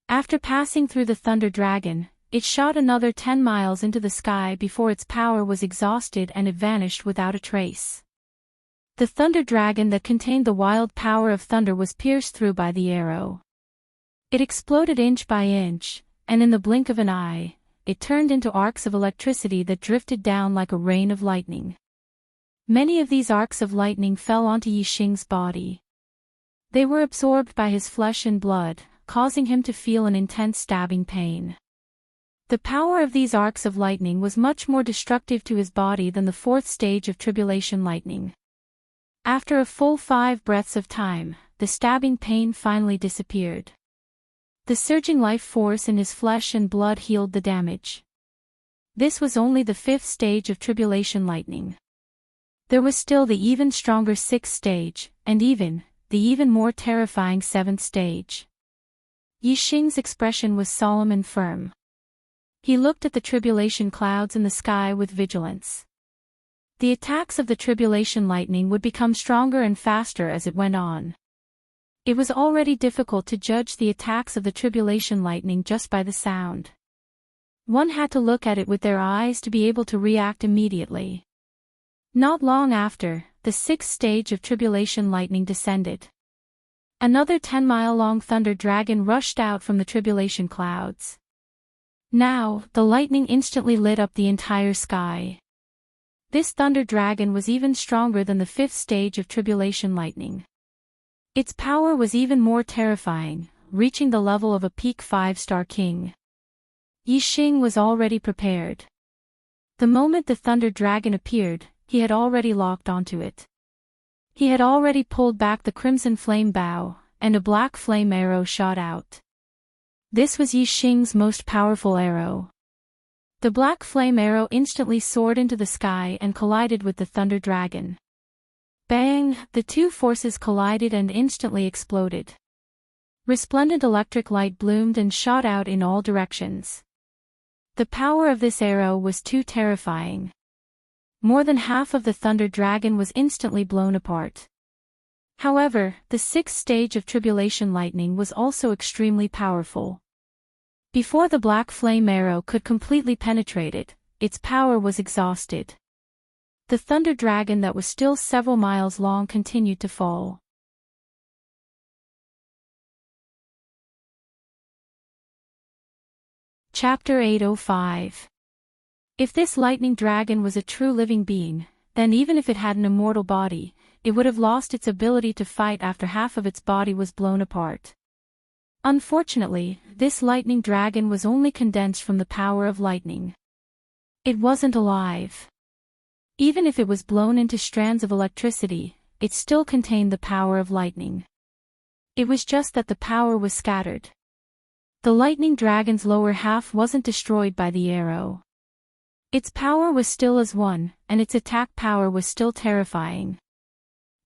After passing through the thunder dragon, it shot another 10 miles into the sky before its power was exhausted and it vanished without a trace. The thunder dragon that contained the wild power of thunder was pierced through by the arrow. It exploded inch by inch, and in the blink of an eye, it turned into arcs of electricity that drifted down like a rain of lightning. Many of these arcs of lightning fell onto Yixing's body. They were absorbed by his flesh and blood, causing him to feel an intense stabbing pain. The power of these arcs of lightning was much more destructive to his body than the fourth stage of tribulation lightning. After a full 5 breaths of time, the stabbing pain finally disappeared. The surging life force in his flesh and blood healed the damage. This was only the 5th stage of tribulation lightning. There was still the even stronger 6th stage, and the even more terrifying 7th stage. Yixing's expression was solemn and firm. He looked at the tribulation clouds in the sky with vigilance. The attacks of the tribulation lightning would become stronger and faster as it went on. It was already difficult to judge the attacks of the tribulation lightning just by the sound. One had to look at it with their eyes to be able to react immediately. Not long after, the 6th stage of tribulation lightning descended. Another 10-mile-long thunder dragon rushed out from the tribulation clouds. Now, the lightning instantly lit up the entire sky. This thunder dragon was even stronger than the 5th stage of tribulation lightning. Its power was even more terrifying, reaching the level of a peak 5-star king. Yixing was already prepared. The moment the thunder dragon appeared, he had already locked onto it. He had already pulled back the crimson flame bow, and a black flame arrow shot out. This was Yixing's most powerful arrow. The black flame arrow instantly soared into the sky and collided with the thunder dragon. Bang! The two forces collided and instantly exploded. Resplendent electric light bloomed and shot out in all directions. The power of this arrow was too terrifying. More than half of the thunder dragon was instantly blown apart. However, the 6th stage of tribulation lightning was also extremely powerful. Before the black flame arrow could completely penetrate it, its power was exhausted. The thunder dragon that was still several miles long continued to fall. Chapter 805. If this lightning dragon was a true living being, then even if it had an immortal body, it would have lost its ability to fight after half of its body was blown apart. Unfortunately, this lightning dragon was only condensed from the power of lightning. It wasn't alive. Even if it was blown into strands of electricity, it still contained the power of lightning. It was just that the power was scattered. The lightning dragon's lower half wasn't destroyed by the arrow. Its power was still as one, and its attack power was still terrifying.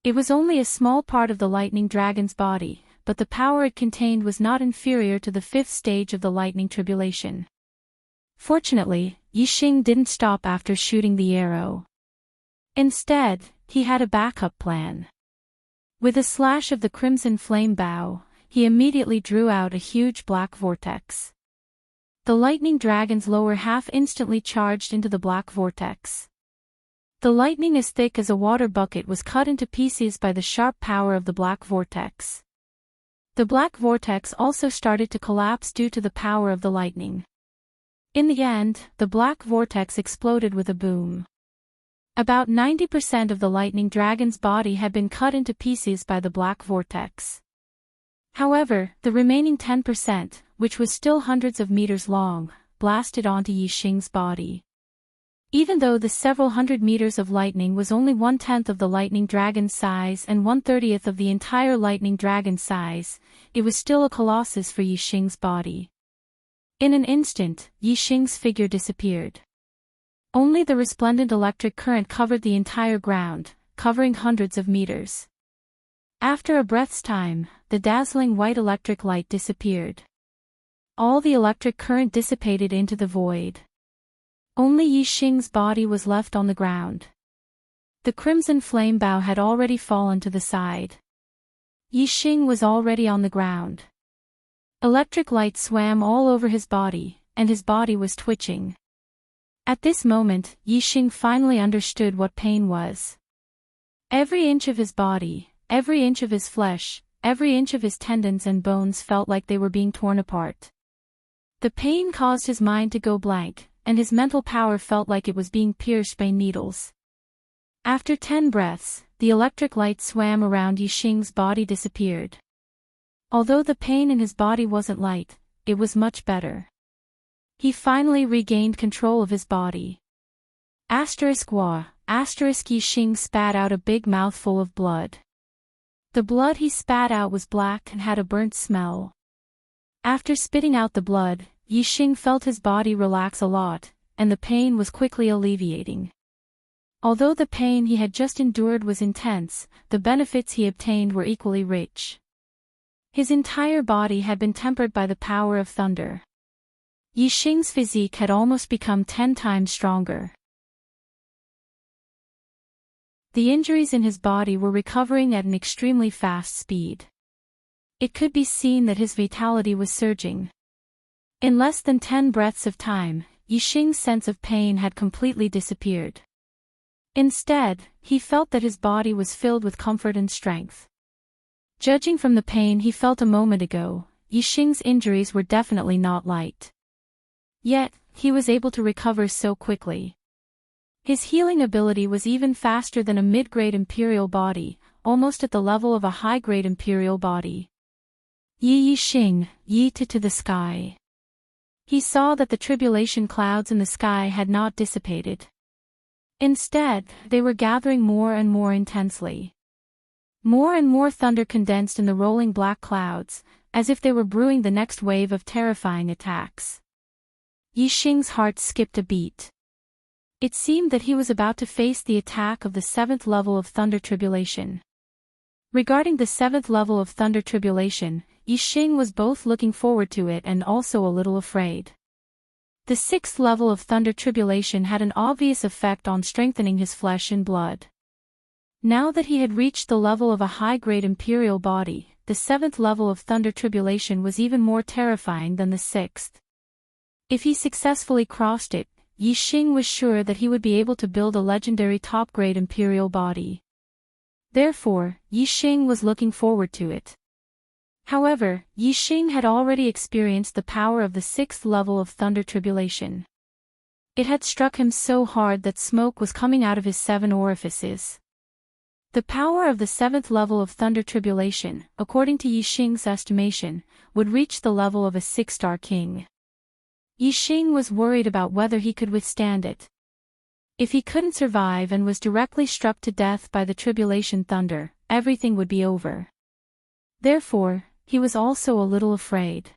It was only a small part of the lightning dragon's body, but the power it contained was not inferior to the 5th stage of the lightning tribulation. Fortunately, Yixing didn't stop after shooting the arrow. Instead, he had a backup plan. With a slash of the crimson flame bow, he immediately drew out a huge black vortex. The lightning dragon's lower half instantly charged into the black vortex. The lightning as thick as a water bucket was cut into pieces by the sharp power of the black vortex. The black vortex also started to collapse due to the power of the lightning. In the end, the black vortex exploded with a boom. About 90% of the lightning dragon's body had been cut into pieces by the black vortex. However, the remaining 10%, which was still hundreds of meters long, blasted onto Yixing's body. Even though the several hundred meters of lightning was only 1/10 of the lightning dragon's size and 1/30th of the entire lightning dragon's size, it was still a colossus for Yixing's body. In an instant, Yixing's figure disappeared. Only the resplendent electric current covered the entire ground, covering hundreds of meters. After a breath's time, the dazzling white electric light disappeared. All the electric current dissipated into the void. Only Yixing's body was left on the ground. The crimson flame bow had already fallen to the side. Yixing was already on the ground. Electric light swam all over his body, and his body was twitching. At this moment, Yixing finally understood what pain was. Every inch of his body, every inch of his flesh, every inch of his tendons and bones felt like they were being torn apart. The pain caused his mind to go blank, and his mental power felt like it was being pierced by needles. After 10 breaths, the electric light swam around Yixing's body disappeared. Although the pain in his body wasn't light, it was much better. He finally regained control of his body. Yixing spat out a big mouthful of blood. The blood he spat out was black and had a burnt smell. After spitting out the blood, Yixing felt his body relax a lot, and the pain was quickly alleviating. Although the pain he had just endured was intense, the benefits he obtained were equally rich. His entire body had been tempered by the power of thunder. Yixing's physique had almost become 10 times stronger. The injuries in his body were recovering at an extremely fast speed. It could be seen that his vitality was surging. In less than 10 breaths of time, Yixing's sense of pain had completely disappeared. Instead, he felt that his body was filled with comfort and strength. Judging from the pain he felt a moment ago, Yixing's injuries were definitely not light. Yet, he was able to recover so quickly. His healing ability was even faster than a mid-grade imperial body, almost at the level of a high-grade imperial body. Yixing, yeeted to the sky. He saw that the tribulation clouds in the sky had not dissipated. Instead, they were gathering more and more intensely. More and more thunder condensed in the rolling black clouds, as if they were brewing the next wave of terrifying attacks. Yixing's heart skipped a beat. It seemed that he was about to face the attack of the 7th level of thunder tribulation. Regarding the 7th level of thunder tribulation, Yixing was both looking forward to it and also a little afraid. The 6th level of thunder tribulation had an obvious effect on strengthening his flesh and blood. Now that he had reached the level of a high-grade imperial body, the 7th level of thunder tribulation was even more terrifying than the 6th. If he successfully crossed it, Yixing was sure that he would be able to build a legendary top-grade imperial body. Therefore, Yixing was looking forward to it. However, Yixing had already experienced the power of the 6th level of thunder tribulation. It had struck him so hard that smoke was coming out of his 7 orifices. The power of the 7th level of thunder tribulation, according to Yixing's estimation, would reach the level of a 6-star king. Yixing was worried about whether he could withstand it. If he couldn't survive and was directly struck to death by the tribulation thunder, everything would be over. Therefore, he was also a little afraid.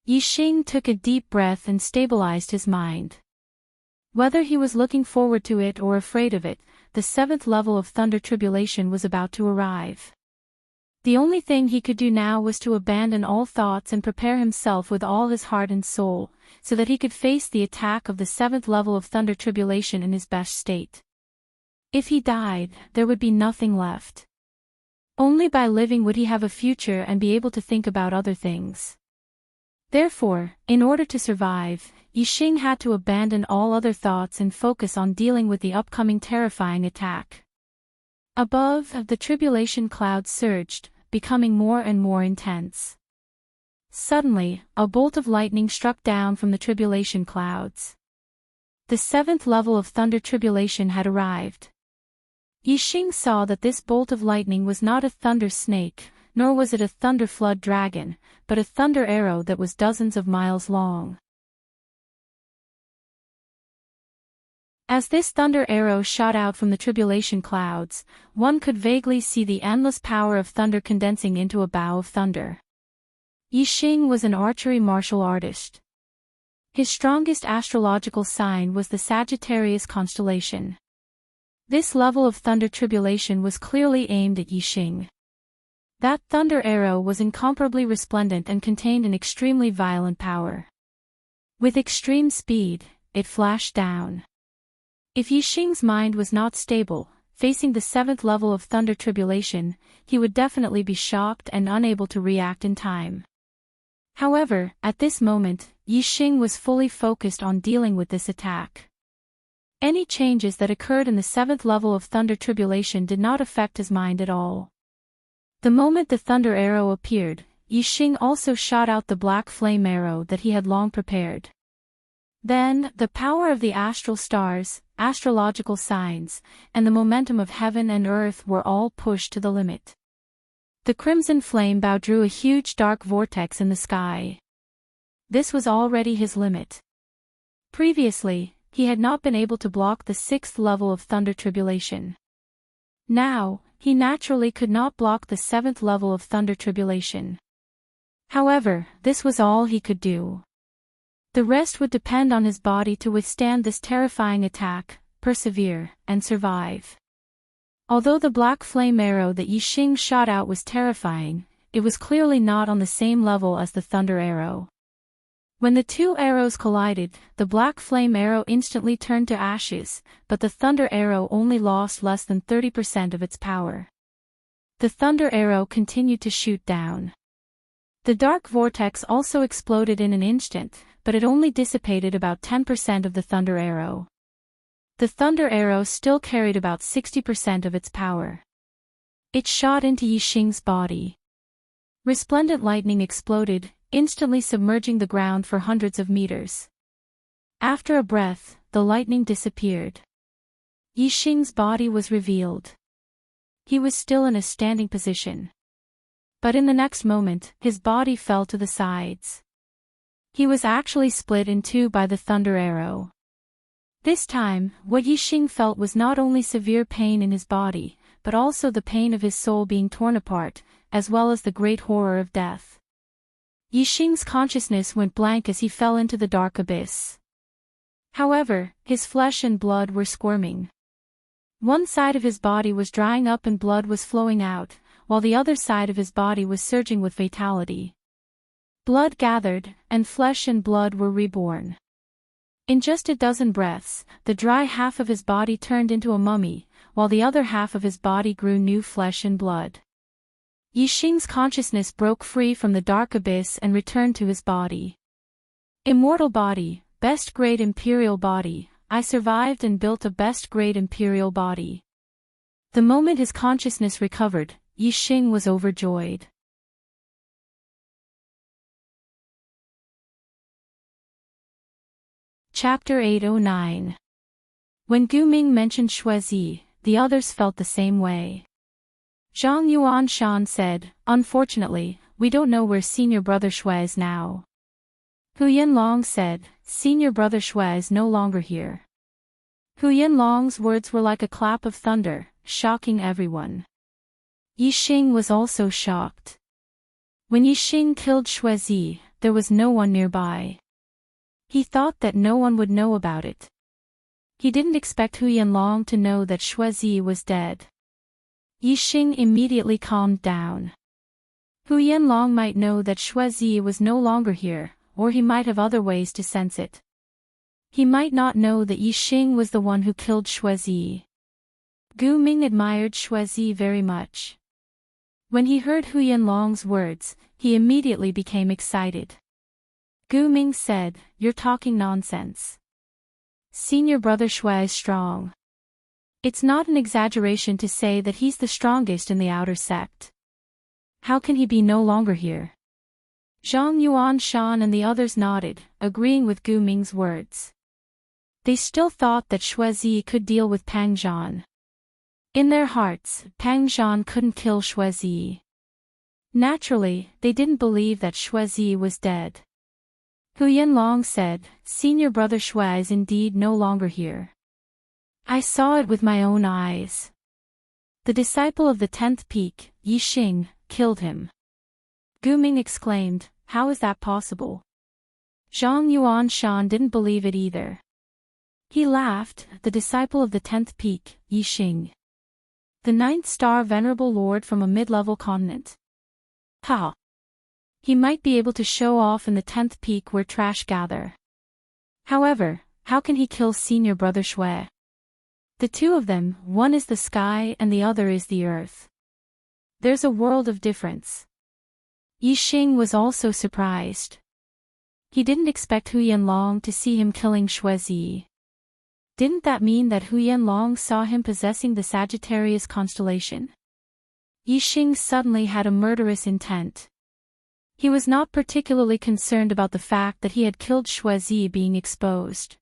Yixing took a deep breath and stabilized his mind. Whether he was looking forward to it or afraid of it, the 7th level of thunder tribulation was about to arrive. The only thing he could do now was to abandon all thoughts and prepare himself with all his heart and soul, so that he could face the attack of the 7th level of thunder tribulation in his best state. If he died, there would be nothing left. Only by living would he have a future and be able to think about other things. Therefore, in order to survive, Yixing had to abandon all other thoughts and focus on dealing with the upcoming terrifying attack. Above, the tribulation clouds surged, becoming more and more intense. Suddenly, a bolt of lightning struck down from the tribulation clouds. The 7th level of thunder tribulation had arrived. Yixing saw that this bolt of lightning was not a thunder snake, nor was it a thunder flood dragon, but a thunder arrow that was dozens of miles long. As this thunder arrow shot out from the tribulation clouds, one could vaguely see the endless power of thunder condensing into a bow of thunder. Yixing was an archery martial artist. His strongest astrological sign was the Sagittarius constellation. This level of thunder tribulation was clearly aimed at Yixing. That thunder arrow was incomparably resplendent and contained an extremely violent power. With extreme speed, it flashed down. If Yixing's mind was not stable, facing the 7th level of thunder tribulation, he would definitely be shocked and unable to react in time. However, at this moment, Yixing was fully focused on dealing with this attack. Any changes that occurred in the 7th level of thunder tribulation did not affect his mind at all. The moment the thunder arrow appeared, Yixing also shot out the black flame arrow that he had long prepared. Then, the power of the astral stars, astrological signs, and the momentum of heaven and earth were all pushed to the limit. The crimson flame bow drew a huge dark vortex in the sky. This was already his limit. Previously, he had not been able to block the 6th level of thunder tribulation. Now, he naturally could not block the 7th level of thunder tribulation. However, this was all he could do. The rest would depend on his body to withstand this terrifying attack, persevere, and survive. Although the black flame arrow that Yixing shot out was terrifying, it was clearly not on the same level as the thunder arrow. When the two arrows collided, the black flame arrow instantly turned to ashes, but the thunder arrow only lost less than 30% of its power. The thunder arrow continued to shoot down. The dark vortex also exploded in an instant, but it only dissipated about 10% of the thunder arrow. The thunder arrow still carried about 60% of its power. It shot into Yixing's body. Resplendent lightning exploded, instantly submerging the ground for hundreds of meters. After a breath, the lightning disappeared. Yixing's body was revealed. He was still in a standing position. But in the next moment, his body fell to the sides. He was actually split in two by the thunder arrow. This time, what Yixing felt was not only severe pain in his body, but also the pain of his soul being torn apart, as well as the great horror of death. Yixing's consciousness went blank as he fell into the dark abyss. However, his flesh and blood were squirming. One side of his body was drying up and blood was flowing out, while the other side of his body was surging with vitality. Blood gathered, and flesh and blood were reborn. In just a dozen breaths, the dry half of his body turned into a mummy, while the other half of his body grew new flesh and blood. Yixing's consciousness broke free from the dark abyss and returned to his body. Immortal body, best-grade imperial body, I survived and built a best-grade imperial body. The moment his consciousness recovered, Yixing was overjoyed. Chapter 809. When Gu Ming mentioned Xuezi, the others felt the same way. Zhang Yuanshan said, "Unfortunately, we don't know where senior brother Xue is now." Hu Yanlong said, "Senior brother Xue is no longer here." Hu Yanlong's words were like a clap of thunder, shocking everyone. Yixing was also shocked. When Yixing killed Xuezi, there was no one nearby. He thought that no one would know about it. He didn't expect Hu Yanlong to know that Xuezi was dead. Yixing immediately calmed down. Hu Yanlong might know that Xuezi was no longer here, or he might have other ways to sense it. He might not know that Yixing was the one who killed Xuezi. Gu Ming admired Xuezi very much. When he heard Hu Yanlong's words, he immediately became excited. Gu Ming said, "You're talking nonsense. Senior brother Shui is strong. It's not an exaggeration to say that he's the strongest in the outer sect. How can he be no longer here?" Zhang Yuanshan and the others nodded, agreeing with Gu Ming's words. They still thought that Shuizi could deal with Pang Zhan. In their hearts, Pang Zhan couldn't kill Shuizi. Naturally, they didn't believe that Shuizi was dead. Hu Yanlong said, "Senior brother Shui is indeed no longer here. I saw it with my own eyes. The disciple of the 10th peak, Yi Xing, killed him." Gu Ming exclaimed, "How is that possible?" Zhang Yuanshan didn't believe it either. He laughed, "The disciple of the 10th peak, Yi Xing. The 9th star venerable lord from a mid-level continent. Ha! He might be able to show off in the 10th peak where trash gather. However, how can he kill senior brother Shui? The two of them, one is the sky and the other is the earth. There's a world of difference." Yi Xing was also surprised. He didn't expect Hu Yanlong to see him killing Shuizi. Didn't that mean that Hu Yanlong saw him possessing the Sagittarius constellation? Yi Xing suddenly had a murderous intent. He was not particularly concerned about the fact that he had killed Shuizi being exposed.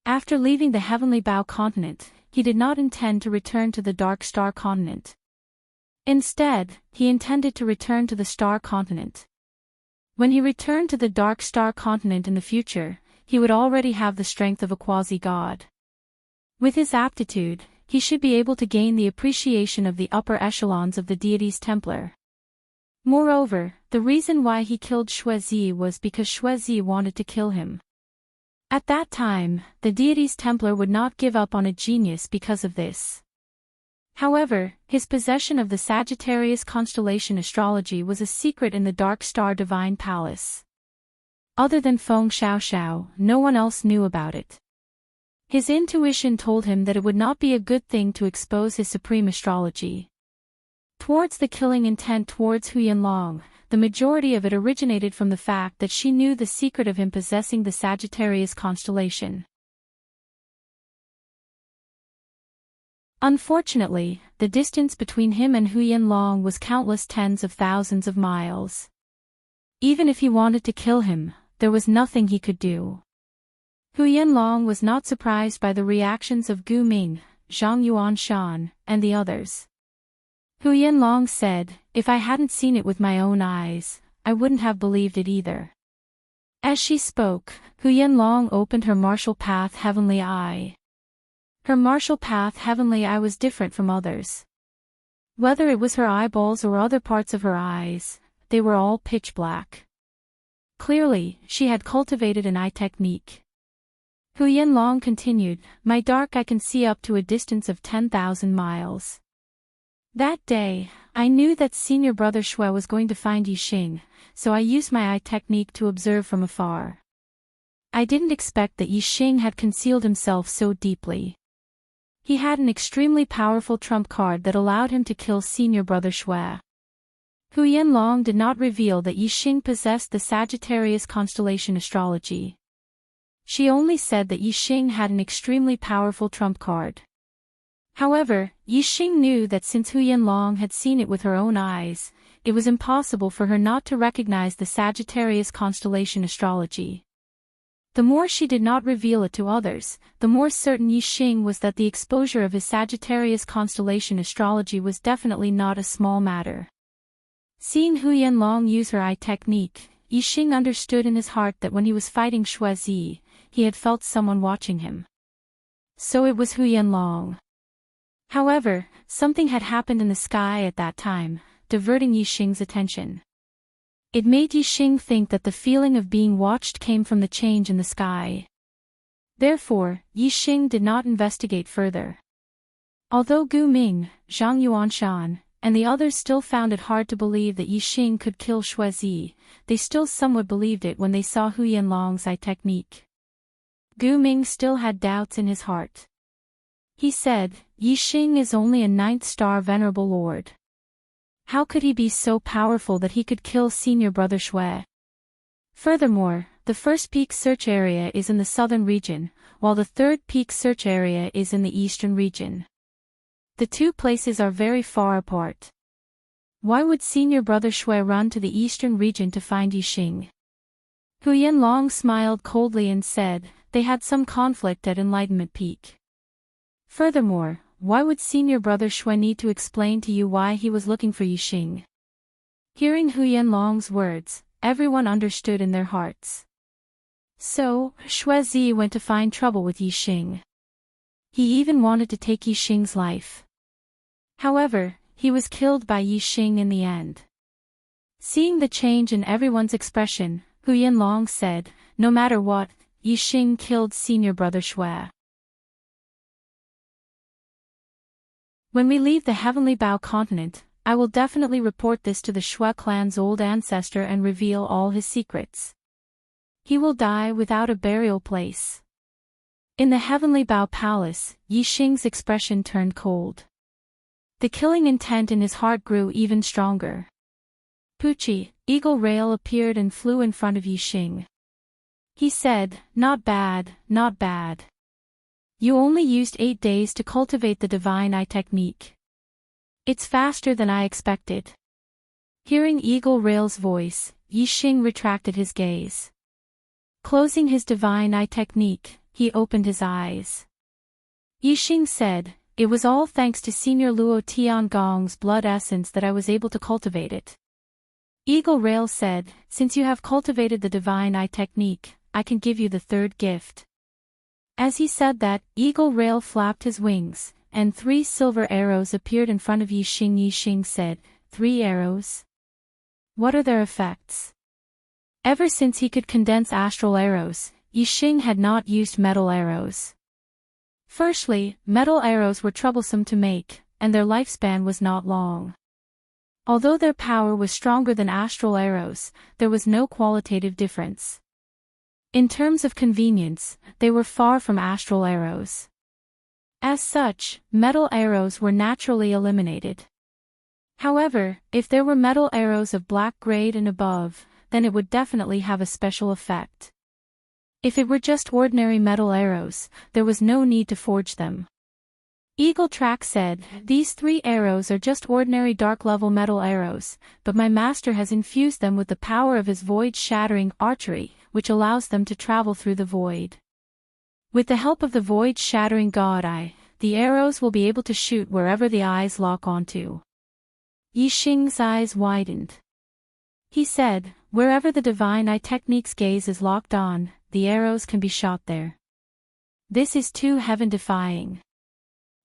After leaving the Heavenly Bow continent, he did not intend to return to the Dark Star continent. Instead, he intended to return to the Star continent. When he returned to the Dark Star continent in the future, he would already have the strength of a quasi-god. With his aptitude, he should be able to gain the appreciation of the upper echelons of the deity's Templar. Moreover, the reason why he killed Shuizi was because Shuizi wanted to kill him. At that time, the deity's Templar would not give up on a genius because of this. However, his possession of the Sagittarius constellation astrology was a secret in the Dark Star Divine Palace. Other than Feng Xiaoxiao, no one else knew about it. His intuition told him that it would not be a good thing to expose his supreme astrology. Towards the killing intent towards Hu Yanlong, the majority of it originated from the fact that she knew the secret of him possessing the Sagittarius constellation. Unfortunately, the distance between him and Hu Yanlong was countless tens of thousands of miles. Even if he wanted to kill him, there was nothing he could do. Hu Yanlong was not surprised by the reactions of Gu Ming, Zhang Yuanshan, and the others. Hu Yanlong said, "If I hadn't seen it with my own eyes, I wouldn't have believed it either." As she spoke, Hu Yanlong opened her martial path heavenly eye. Her martial path heavenly eye was different from others. Whether it was her eyeballs or other parts of her eyes, they were all pitch black. Clearly, she had cultivated an eye technique. Hu Yanlong continued, "My dark eye can see up to a distance of 10,000 miles. That day, I knew that senior brother Shui was going to find Yi Xing, so I used my eye technique to observe from afar. I didn't expect that Yi Xing had concealed himself so deeply. He had an extremely powerful trump card that allowed him to kill senior brother Shui." Hu Yanlong did not reveal that Yi Xing possessed the Sagittarius constellation astrology. She only said that Yi Xing had an extremely powerful trump card. However, Yi Xing knew that since Hu Yanlong had seen it with her own eyes, it was impossible for her not to recognize the Sagittarius constellation astrology. The more she did not reveal it to others, the more certain Yi Xing was that the exposure of his Sagittarius constellation astrology was definitely not a small matter. Seeing Hu Yanlong use her eye technique, Yi Xing understood in his heart that when he was fighting Shuizi, he had felt someone watching him. So it was Hu Yanlong. However, something had happened in the sky at that time, diverting Yi Xing's attention. It made Yi Xing think that the feeling of being watched came from the change in the sky. Therefore, Yi Xing did not investigate further. Although Gu Ming, Zhang Yuanshan, and the others still found it hard to believe that Yi Xing could kill Shuizi, they still somewhat believed it when they saw Hu Yanlong's eye technique. Gu Ming still had doubts in his heart. He said, "Yi Xing is only a 9th star venerable lord. How could he be so powerful that he could kill senior brother Shui? Furthermore, The first peak search area is in the southern region, while the third peak search area is in the eastern region. The two places are very far apart. Why would senior brother Shui run to the eastern region to find Yixing? Hu Yanlong smiled coldly and said, they had some conflict at Enlightenment Peak. Furthermore, why would senior brother Shui need to explain to you why he was looking for Yixing? Hearing Hu Yanlong's words, everyone understood in their hearts. So, Shui went to find trouble with Yixing. He even wanted to take Yixing's life. However, he was killed by Yixing in the end. Seeing the change in everyone's expression, Hu Yanlong said, no matter what, Yixing killed senior brother Shui. When we leave the Heavenly Bao continent, I will definitely report this to the Shui clan's old ancestor and reveal all his secrets. He will die without a burial place. In the Heavenly Bao Palace, Yixing's expression turned cold. The killing intent in his heart grew even stronger. Pucci, Eagle Rail appeared and flew in front of Yixing. He said, not bad, not bad. You only used 8 days to cultivate the Divine Eye technique. It's faster than I expected. Hearing Eagle Rail's voice, Yixing retracted his gaze. Closing his Divine Eye technique, he opened his eyes. Yixing said, it was all thanks to Senior Luo Tiangong's blood essence that I was able to cultivate it. Eagle Rail said, since you have cultivated the Divine Eye technique, I can give you the third gift. As he said that, Eagle Rail flapped his wings, and 3 silver arrows appeared in front of Yixing. Yixing said, 3 arrows? What are their effects? Ever since he could condense astral arrows, Yixing had not used metal arrows. Firstly, metal arrows were troublesome to make, and their lifespan was not long. Although their power was stronger than astral arrows, there was no qualitative difference. In terms of convenience, they were far from astral arrows. As such, metal arrows were naturally eliminated. However, if there were metal arrows of black grade and above, then it would definitely have a special effect. If it were just ordinary metal arrows, there was no need to forge them. Eagle Track said, these 3 arrows are just ordinary dark-level metal arrows, but my master has infused them with the power of his void-shattering archery, which allows them to travel through the void. With the help of the void-shattering God Eye, the arrows will be able to shoot wherever the eyes lock onto. Yixing's eyes widened. He said, wherever the Divine Eye technique's gaze is locked on, the arrows can be shot there. This is too heaven-defying.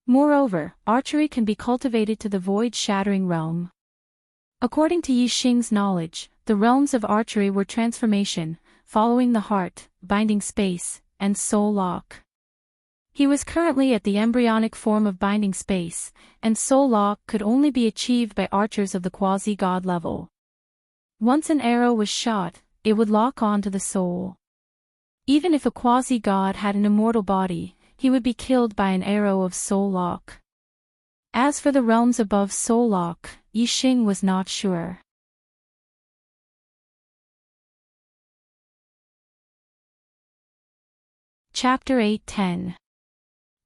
Moreover, archery can be cultivated to the void-shattering realm. According to Yixing's knowledge, the realms of archery were transformation, following the heart, binding space, and soul lock. He was currently at the embryonic form of binding space, and soul lock could only be achieved by archers of the quasi-god level. Once an arrow was shot, it would lock on to the soul. Even if a quasi-god had an immortal body, he would be killed by an arrow of soul lock. As for the realms above soul lock, Yixing was not sure. Chapter 8:10.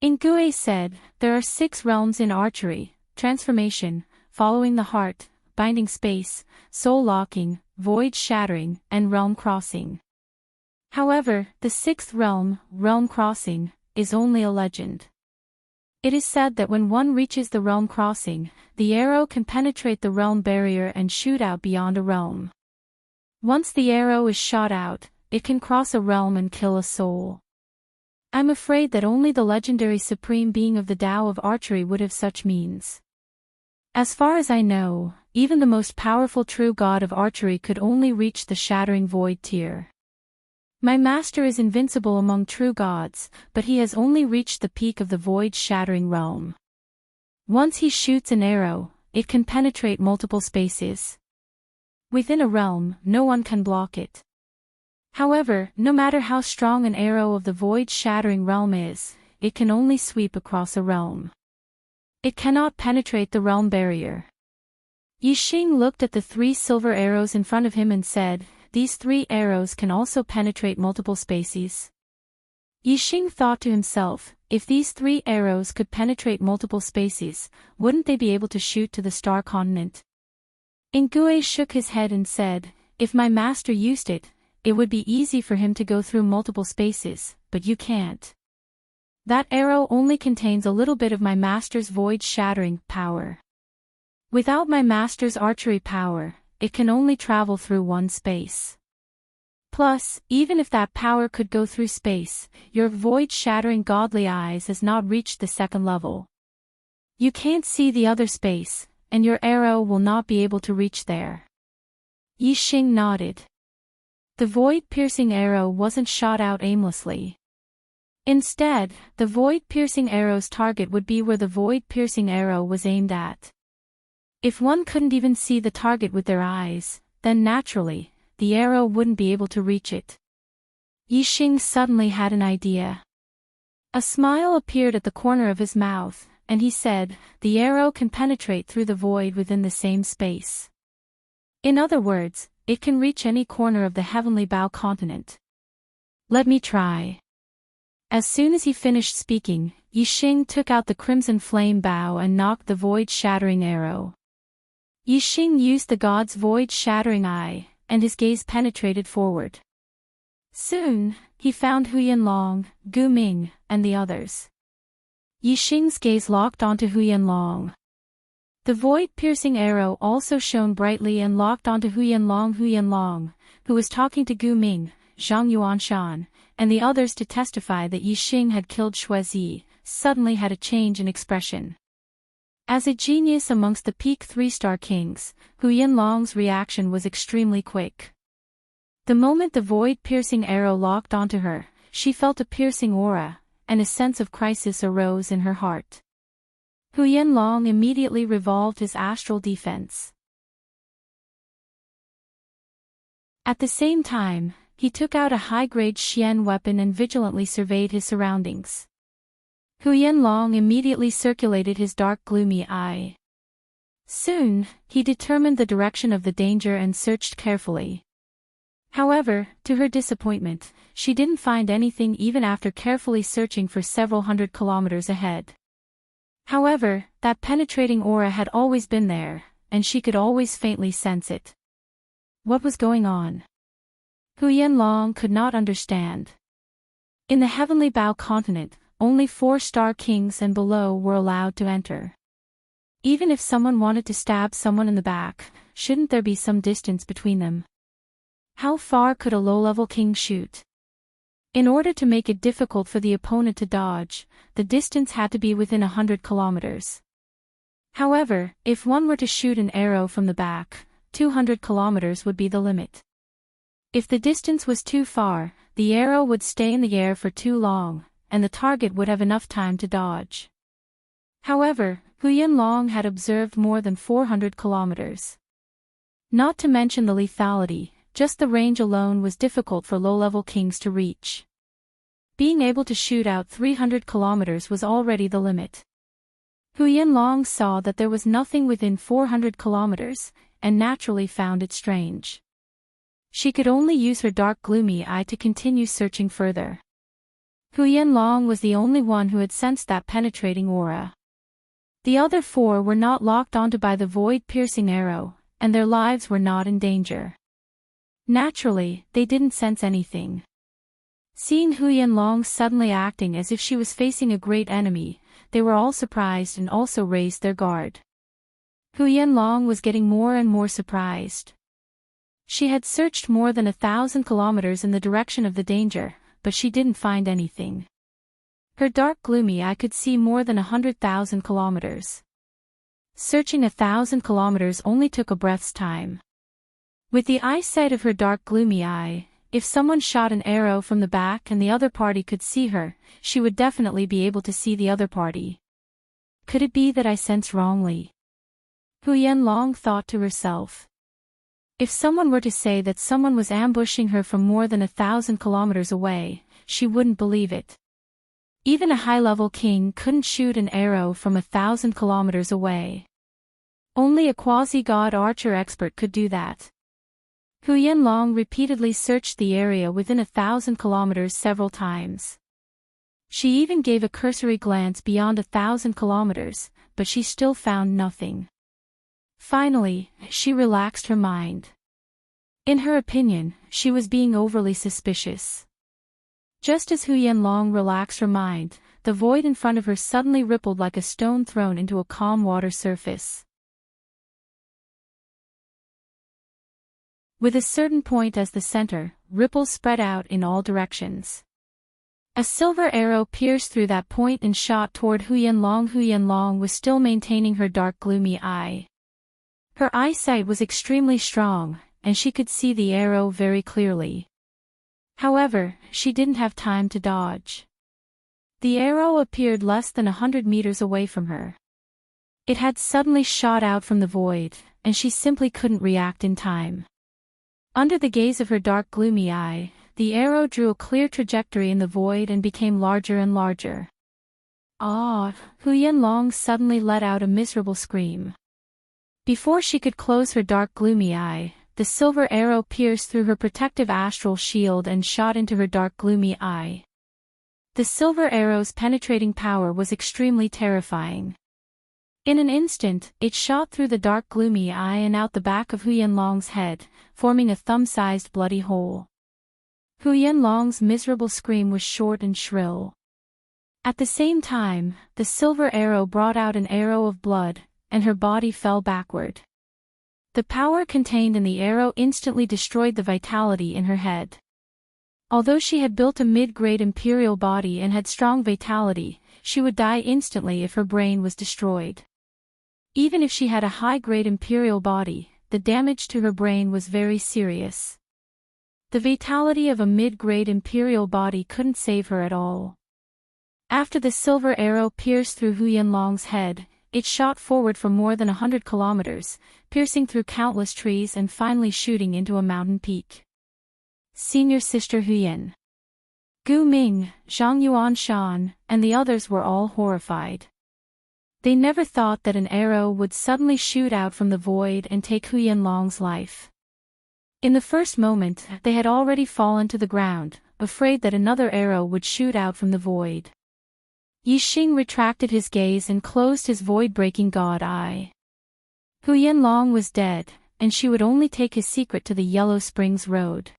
Ingui said, there are 6 realms in archery: transformation, following the heart, binding space, soul locking, void shattering, and realm crossing. However, the 6th realm, realm crossing, is only a legend. It is said that when one reaches the realm crossing, the arrow can penetrate the realm barrier and shoot out beyond a realm. Once the arrow is shot out, it can cross a realm and kill a soul. I'm afraid that only the legendary supreme being of the Tao of archery would have such means. As far as I know, even the most powerful true god of archery could only reach the shattering void tier. My master is invincible among true gods, but he has only reached the peak of the void-shattering realm. Once he shoots an arrow, it can penetrate multiple spaces. Within a realm, no one can block it. However, no matter how strong an arrow of the void-shattering realm is, it can only sweep across a realm. It cannot penetrate the realm barrier. Yixing looked at the 3 silver arrows in front of him and said, these 3 arrows can also penetrate multiple spaces. Yixing thought to himself, if these 3 arrows could penetrate multiple spaces, wouldn't they be able to shoot to the star continent? Ingui shook his head and said, if my master used it, it would be easy for him to go through multiple spaces, but you can't. That arrow only contains a little bit of my master's void-shattering power. Without my master's archery power, it can only travel through one space. Plus, even if that power could go through space, your void-shattering godly eyes has not reached the 2nd level. You can't see the other space, and your arrow will not be able to reach there. Yixing nodded. The void-piercing arrow wasn't shot out aimlessly. Instead, the void-piercing arrow's target would be where the void-piercing arrow was aimed at. If one couldn't even see the target with their eyes, then naturally, the arrow wouldn't be able to reach it. Yixing suddenly had an idea. A smile appeared at the corner of his mouth, and he said, the arrow can penetrate through the void within the same space. In other words, it can reach any corner of the Heavenly Bow continent. Let me try. As soon as he finished speaking, Yixing took out the crimson flame bow and knocked the void-shattering arrow. Yixing used the god's void-shattering eye, and his gaze penetrated forward. Soon, he found Huyanlong, Gu Ming, and the others. Yixing's gaze locked onto Huyanlong. The void-piercing arrow also shone brightly and locked onto Huyanlong, who was talking to Gu Ming, Zhang Yuanshan, and the others to testify that Yixing had killed Shuizi, suddenly had a change in expression. As a genius amongst the peak 3-star kings, Huyanlong's reaction was extremely quick. The moment the void-piercing arrow locked onto her, she felt a piercing aura, and a sense of crisis arose in her heart. Huyanlong immediately revolved his astral defense. At the same time, he took out a high-grade Xian weapon and vigilantly surveyed his surroundings. Huyanlong immediately circulated his dark gloomy eye. Soon, he determined the direction of the danger and searched carefully. However, to her disappointment, she didn't find anything even after carefully searching for several hundred kilometers ahead. However, that penetrating aura had always been there, and she could always faintly sense it. What was going on? Huyanlong could not understand. In the Heavenly Bow continent, only 4-star kings and below were allowed to enter. Even if someone wanted to stab someone in the back, shouldn't there be some distance between them? How far could a low-level king shoot? In order to make it difficult for the opponent to dodge, the distance had to be within 100 kilometers. However, if one were to shoot an arrow from the back, 200 kilometers would be the limit. If the distance was too far, the arrow would stay in the air for too long, and the target would have enough time to dodge. However, Huyanlong had observed more than 400 kilometers. Not to mention the lethality, just the range alone was difficult for low-level kings to reach. Being able to shoot out 300 kilometers was already the limit. Huyanlong saw that there was nothing within 400 kilometers, and naturally found it strange. She could only use her dark gloomy eye to continue searching further. Huyanlong was the only one who had sensed that penetrating aura. The other 4 were not locked onto by the void-piercing arrow, and their lives were not in danger. Naturally, they didn't sense anything. Seeing Huyanlong suddenly acting as if she was facing a great enemy, they were all surprised and also raised their guard. Huyanlong was getting more and more surprised. She had searched more than 1,000 kilometers in the direction of the danger, but she didn't find anything. Her dark gloomy eye could see more than 100,000 kilometers. Searching 1,000 kilometers only took a breath's time. With the eyesight of her dark gloomy eye, if someone shot an arrow from the back and the other party could see her, she would definitely be able to see the other party. Could it be that I sense wrongly? Huyanlong thought to herself. If someone were to say that someone was ambushing her from more than 1,000 kilometers away, she wouldn't believe it. Even a high-level king couldn't shoot an arrow from 1,000 kilometers away. Only a quasi-god archer expert could do that. Hu Yanlong repeatedly searched the area within 1,000 kilometers several times. She even gave a cursory glance beyond 1,000 kilometers, but she still found nothing. Finally, she relaxed her mind. In her opinion, she was being overly suspicious. Just as Hu Yanlong relaxed her mind, the void in front of her suddenly rippled like a stone thrown into a calm water surface. With a certain point as the center, ripples spread out in all directions. A silver arrow pierced through that point and shot toward Hu Yanlong. Hu Yanlong was still maintaining her dark gloomy eye. Her eyesight was extremely strong, and she could see the arrow very clearly. However, she didn't have time to dodge. The arrow appeared less than 100 meters away from her. It had suddenly shot out from the void, and she simply couldn't react in time. Under the gaze of her dark gloomy eye, the arrow drew a clear trajectory in the void and became larger and larger. Ah! Hu Yanlong suddenly let out a miserable scream. Before she could close her dark gloomy eye, the silver arrow pierced through her protective astral shield and shot into her dark gloomy eye. The silver arrow's penetrating power was extremely terrifying. In an instant, it shot through the dark gloomy eye and out the back of Hu Yanlong's head, forming a thumb-sized bloody hole. Hu Yanlong's miserable scream was short and shrill. At the same time, the silver arrow brought out an arrow of blood, and her body fell backward. The power contained in the arrow instantly destroyed the vitality in her head. Although she had built a mid-grade imperial body and had strong vitality, she would die instantly if her brain was destroyed. Even if she had a high-grade imperial body, the damage to her brain was very serious. The vitality of a mid-grade imperial body couldn't save her at all. After the silver arrow pierced through Hu Yanlong's head, it shot forward for more than 100 kilometers, piercing through countless trees and finally shooting into a mountain peak. Senior Sister Huyen, Gu Ming, Zhang Yuanshan, and the others were all horrified. They never thought that an arrow would suddenly shoot out from the void and take Hu Yanlong's life. In the first moment, they had already fallen to the ground, afraid that another arrow would shoot out from the void. Yixing retracted his gaze and closed his void-breaking god eye. Hu Yanlong was dead, and she would only take his secret to the Yellow Springs Road.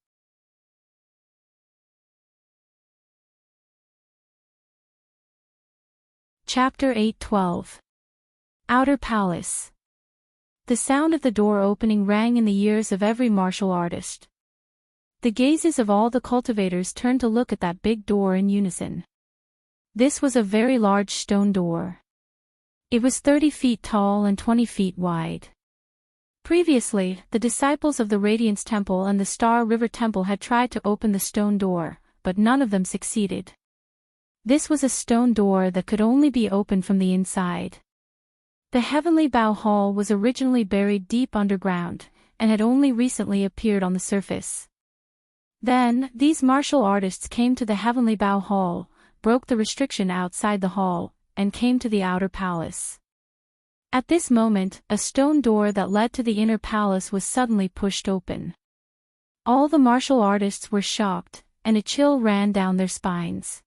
Chapter 8:12. Outer Palace. The sound of the door opening rang in the ears of every martial artist. The gazes of all the cultivators turned to look at that big door in unison. This was a very large stone door. It was 30 feet tall and 20 feet wide. Previously, the disciples of the Radiance Temple and the Star River Temple had tried to open the stone door, but none of them succeeded. This was a stone door that could only be opened from the inside. The Heavenly Bow Hall was originally buried deep underground, and had only recently appeared on the surface. Then, these martial artists came to the Heavenly Bow Hall, broke the restriction outside the hall, and came to the outer palace. At this moment, a stone door that led to the inner palace was suddenly pushed open. All the martial artists were shocked, and a chill ran down their spines.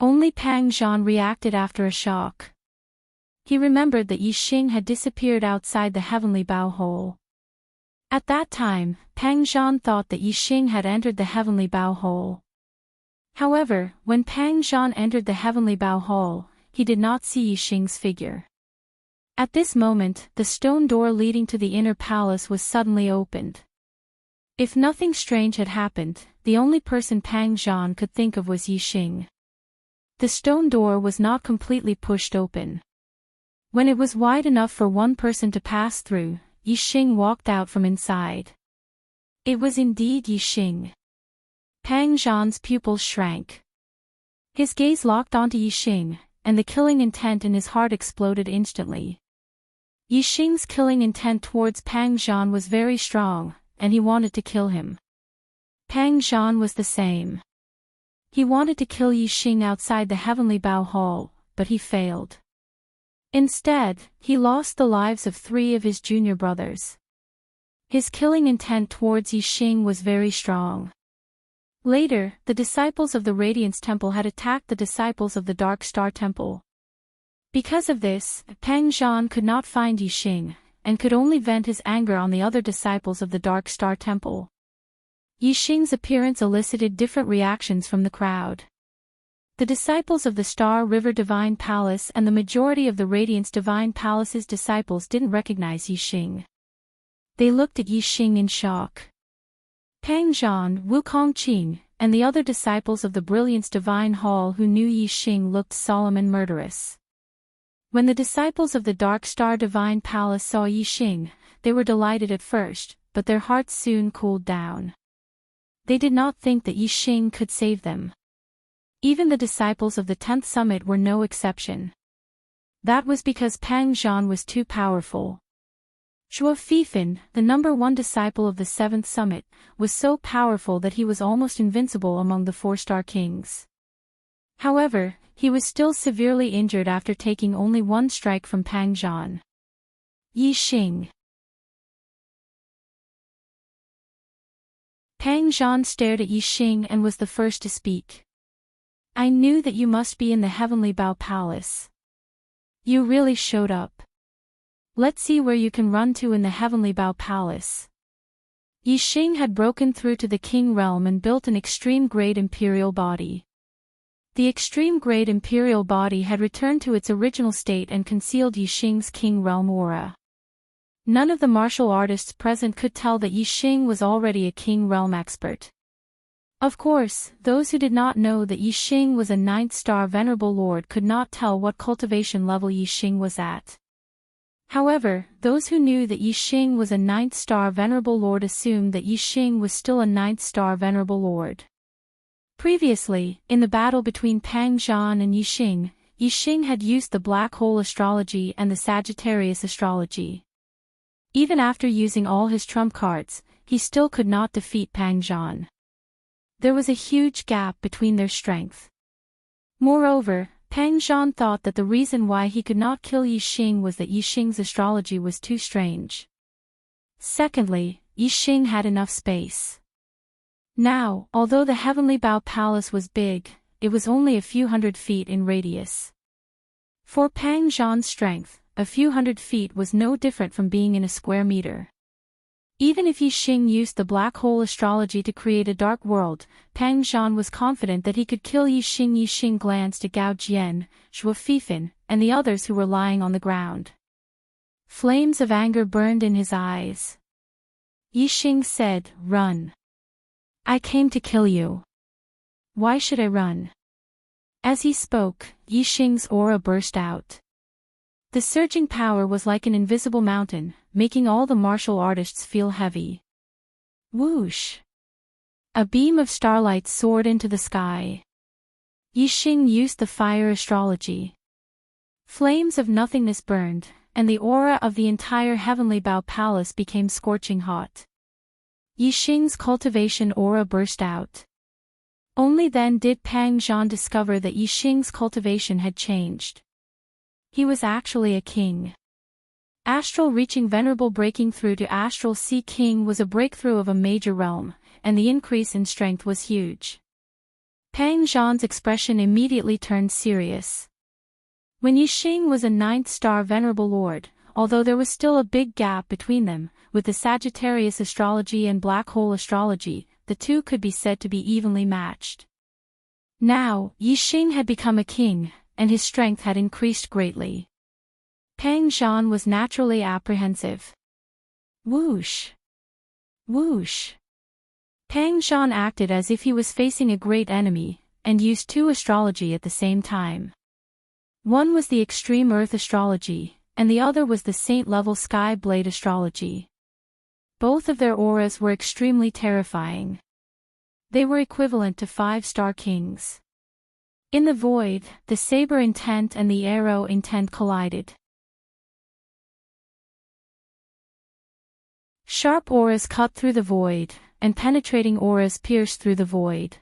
Only Pang Zhan reacted after a shock. He remembered that Yixing had disappeared outside the Heavenly Bow Hole. At that time, Pang Zhan thought that Yixing had entered the Heavenly Bow Hole. However, when Pang Zhan entered the Heavenly Bow Hall, he did not see Yixing's figure. At this moment, the stone door leading to the inner palace was suddenly opened. If nothing strange had happened, the only person Pang Zhan could think of was Yixing. The stone door was not completely pushed open. When it was wide enough for one person to pass through, Yixing walked out from inside. It was indeed Yixing. Pang Zhan's pupils shrank. His gaze locked onto Yixing, and the killing intent in his heart exploded instantly. Yixing's killing intent towards Pang Zhan was very strong, and he wanted to kill him. Pang Zhan was the same. He wanted to kill Yixing outside the Heavenly Bow Hall, but he failed. Instead, he lost the lives of 3 of his junior brothers. His killing intent towards Yixing was very strong. Later, the disciples of the Radiance Temple had attacked the disciples of the Dark Star Temple. Because of this, Pang Zhan could not find Yixing, and could only vent his anger on the other disciples of the Dark Star Temple. Yixing's appearance elicited different reactions from the crowd. The disciples of the Star River Divine Palace and the majority of the Radiance Divine Palace's disciples didn't recognize Yixing. They looked at Yixing in shock. Pang Zhan, Wukong Qing, and the other disciples of the Brilliance Divine Hall who knew Yixing looked solemn and murderous. When the disciples of the Dark Star Divine Palace saw Yixing, they were delighted at first, but their hearts soon cooled down. They did not think that Yixing could save them. Even the disciples of the 10th Summit were no exception. That was because Pang Zhan was too powerful. Zhuo Fifan, the number 1 disciple of the 7th Summit, was so powerful that he was almost invincible among the 4-star kings. However, he was still severely injured after taking only 1 strike from Pang Zhan. Yixing. Pang Zhan stared at Yixing and was the first to speak. I knew that you must be in the Heavenly Bao Palace. You really showed up. Let's see where you can run to in the Heavenly Bao Palace. Yixing had broken through to the King Realm and built an extreme-grade Imperial body. The extreme-grade Imperial body had returned to its original state and concealed Yixing's King Realm aura. None of the martial artists present could tell that Yixing was already a King Realm expert. Of course, those who did not know that Yixing was a 9th-star Venerable Lord could not tell what cultivation level Yixing was at. However, those who knew that Yixing was a 9th-star Venerable Lord assumed that Yixing was still a 9th-star Venerable Lord. Previously, in the battle between Pang Zhan and Yixing, Yixing had used the Black Hole Astrology and the Sagittarius Astrology. Even after using all his trump cards, he still could not defeat Pang Zhan. There was a huge gap between their strength. Moreover, Pang Zhan thought that the reason why he could not kill Yixing was that Yixing's astrology was too strange. Secondly, Yixing had enough space. Now, although the Heavenly Bao Palace was big, it was only a few hundred feet in radius. For Pang Zhan's strength, a few hundred feet was no different from being in a square meter. Even if Yixing used the Black Hole Astrology to create a dark world, Pang Zhan was confident that he could kill Yixing. Yixing glanced at Gao Jian, Zhuo Fifan, and the others who were lying on the ground. Flames of anger burned in his eyes. Yixing said, "Run. I came to kill you. Why should I run?" As he spoke, Yixing's aura burst out. The surging power was like an invisible mountain, making all the martial artists feel heavy. Whoosh! A beam of starlight soared into the sky. Yixing used the fire astrology. Flames of nothingness burned, and the aura of the entire Heavenly Bao Palace became scorching hot. Yixing's cultivation aura burst out. Only then did Pang Zhan discover that Yixing's cultivation had changed. He was actually a king. Astral reaching Venerable breaking through to Astral Sea King was a breakthrough of a major realm, and the increase in strength was huge. Pang Zhan's expression immediately turned serious. When Yixing was a 9th-star Venerable Lord, although there was still a big gap between them, with the Sagittarius Astrology and Black Hole Astrology, the two could be said to be evenly matched. Now, Yixing had become a king, and his strength had increased greatly. Pang Zhan was naturally apprehensive. Whoosh! Whoosh! Pang Zhan acted as if he was facing a great enemy, and used 2 astrology at the same time. One was the Extreme Earth Astrology, and the other was the Saint-level Sky Blade Astrology. Both of their auras were extremely terrifying. They were equivalent to 5-star kings. In the void, the saber intent and the arrow intent collided. Sharp auras cut through the void, and penetrating auras pierced through the void.